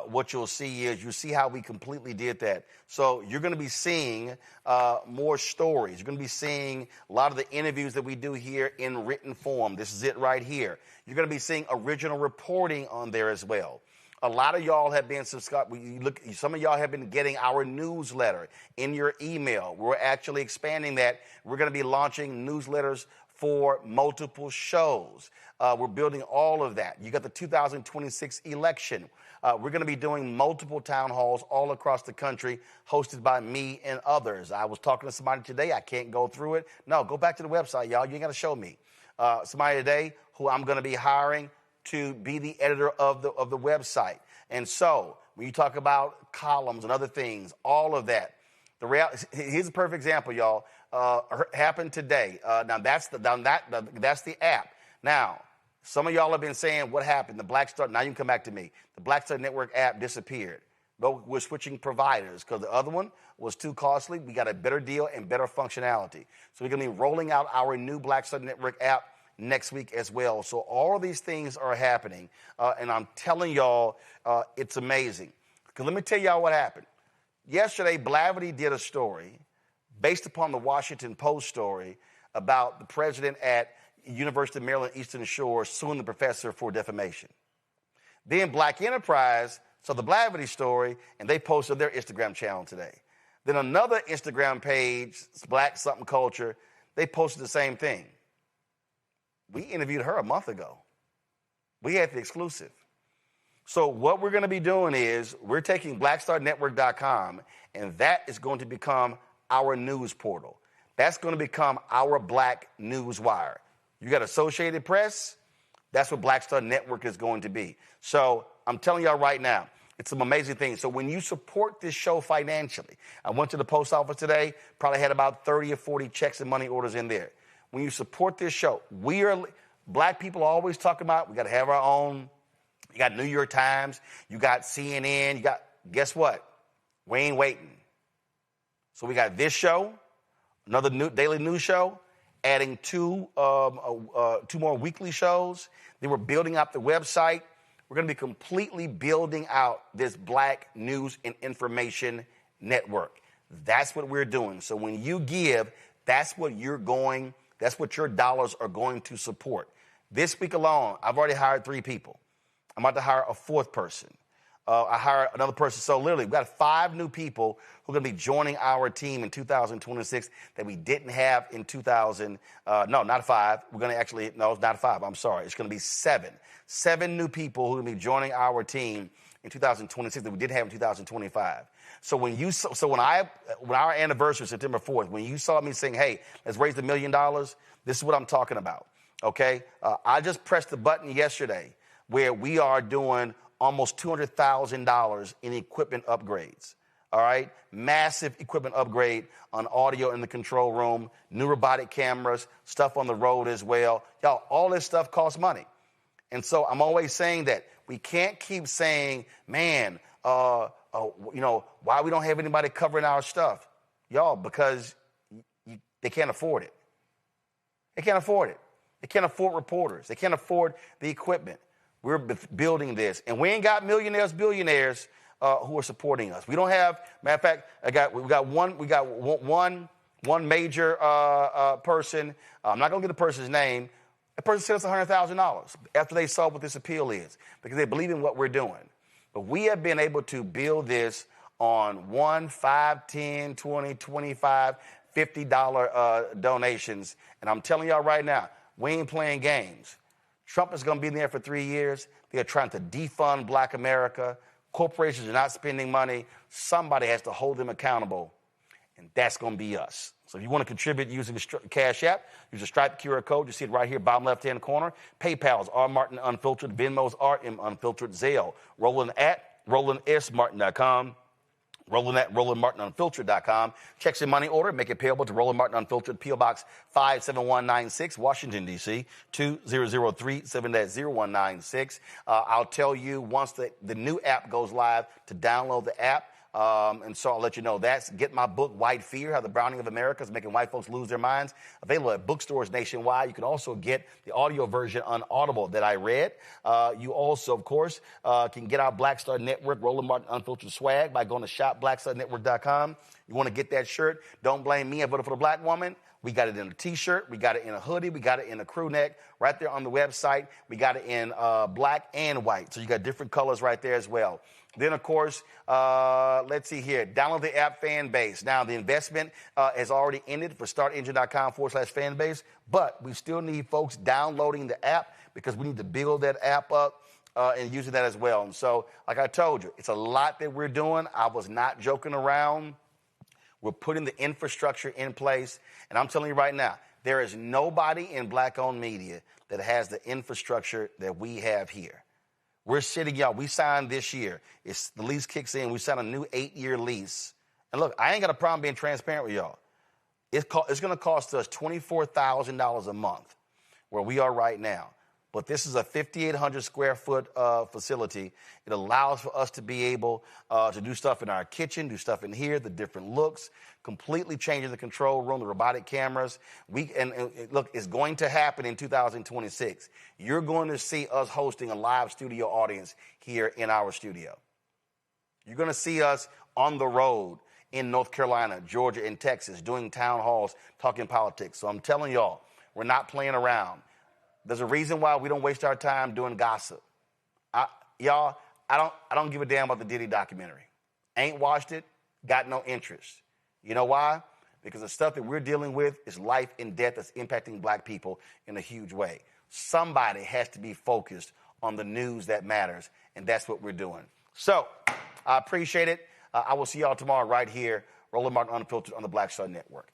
what you'll see is you see how we completely did that. So you're going to be seeing more stories. You're going to be seeing a lot of the interviews that we do here in written form. This is it right here. You're going to be seeing original reporting on there as well. A lot of y'all have been subscribed. Some of y'all have been getting our newsletter in your email. We're actually expanding that. We're going to be launching newsletters for multiple shows. We're building all of that. You got the 2026 election. We're going to be doing multiple town halls all across the country, hosted by me and others. I was talking to somebody today. I can't go through it. No, go back to the website, y'all. You ain't got to show me. Somebody today who I'm going to be hiring to be the editor of the website. And so when you talk about columns and other things, all of that, here's a perfect example, y'all. Happened today. Now that's the app. Now, some of y'all have been saying, what happened? The Black Star, now you can come back to me. The Black Star Network app disappeared. No, we're switching providers because the other one was too costly. We got a better deal and better functionality. So we're going to be rolling out our new Black Star Network app next week as well. So all of these things are happening. And I'm telling y'all, it's amazing. Because let me tell y'all what happened. Yesterday, Blavity did a story based upon the Washington Post story about the president at University of Maryland Eastern Shore suing the professor for defamation. Then Black Enterprise saw the Blavity story, and they posted their Instagram channel today. Then another Instagram page, Black Something Culture, they posted the same thing. We interviewed her a month ago. We had the exclusive. So what we're going to be doing is we're taking BlackStarNetwork.com, and that is going to become our news portal. That's going to become our Black News Wire. You got Associated Press, that's what Black Star Network is going to be. So I'm telling y'all right now, it's some amazing things. So when you support this show financially, I went to the post office today, probably had about 30 or 40 checks and money orders in there. When you support this show, Black people are always talking about, we got to have our own. You got New York Times, you got CNN, guess what? We ain't waiting. So we got this show, another new daily news show, adding two more weekly shows. Then we're building up the website. We're going to be completely building out this Black news and information network. That's what we're doing. So when you give, that's what your dollars are going to support. This week alone, I've already hired 3 people. I'm about to hire a 4th person. I hired another person. So literally, we've got 5 new people who are going to be joining our team in 2026 that we didn't have in 2000. No, not 5. We're going to actually, no, it's not 5. I'm sorry. It's going to be 7. 7 new people who are going to be joining our team in 2026 that we didn't have in 2025. So when our anniversary, September 4th, when you saw me saying, hey, let's raise $1 million, this is what I'm talking about, okay? I just pressed the button yesterday where we are doing almost $200,000 in equipment upgrades, all right? Massive equipment upgrade on audio in the control room, new robotic cameras, stuff on the road as well. Y'all, all this stuff costs money. And so I'm always saying that we can't keep saying, man, why we don't have anybody covering our stuff. Y'all, because they can't afford it. They can't afford it. They can't afford reporters. They can't afford the equipment. We're building this. And we ain't got millionaires, billionaires who are supporting us. We don't have, matter of fact, we got one major person. I'm not going to get the person's name. A person sent us $100,000 after they saw what this appeal is because they believe in what we're doing. But we have been able to build this on $1, $5, $10, $20, $25, $50 donations. And I'm telling y'all right now, we ain't playing games. Trump is going to be there for 3 years. They're trying to defund Black America. Corporations are not spending money. Somebody has to hold them accountable, and that's going to be us. So if you want to contribute using the Cash App, use the Stripe QR code. You see it right here, bottom left-hand corner. PayPal's R Martin Unfiltered. Venmo's RM Unfiltered. Zelle. Roland at RolandSMartin.com. Roland at RolandMartinUnfiltered.com. Checks in money order. Make it payable to Roland Martin Unfiltered, P.O. Box 57196, Washington, D.C., 20037-0196. I'll tell you once the new app goes live to download the app. And so I'll let you know that's Get My Book, White Fear, How the Browning of America is Making White Folks Lose Their Minds. Available at bookstores nationwide. You can also get the audio version on Audible that I read. You also, of course, can get our Black Star Network, Roland Martin Unfiltered swag by going to shopblackstarnetwork.com. You want to get that shirt? Don't blame me. I voted for the black woman. We got it in a T-shirt. We got it in a hoodie. We got it in a crew neck right there on the website. We got it in black and white. So you got different colors right there as well. Then, of course, let's see here. Download the app Fanbase. Now, the investment has already ended for startengine.com/Fanbase, but we still need folks downloading the app because we need to build that app up and using that as well. And so, like I told you, it's a lot that we're doing. I was not joking around. We're putting the infrastructure in place. And I'm telling you right now, there is nobody in black-owned media that has the infrastructure that we have here. We're sitting, y'all, we signed this year. The lease kicks in. We signed a new 8-year lease. And look, I ain't got a problem being transparent with y'all. It's going to cost us $24,000 a month where we are right now. But this is a 5,800 square foot facility. It allows for us to be able to do stuff in our kitchen, do stuff in here, the different looks, completely changing the control room, the robotic cameras. Look, it's going to happen in 2026. You're going to see us hosting a live studio audience here in our studio. You're going to see us on the road in North Carolina, Georgia, and Texas, doing town halls, talking politics. So I'm telling y'all, we're not playing around. There's a reason why we don't waste our time doing gossip. I don't give a damn about the Diddy documentary. Ain't watched it, got no interest. You know why? Because the stuff that we're dealing with is life and death that's impacting black people in a huge way. Somebody has to be focused on the news that matters, and that's what we're doing. So I appreciate it. I will see y'all tomorrow right here, Roland Martin Unfiltered on the Black Star Network.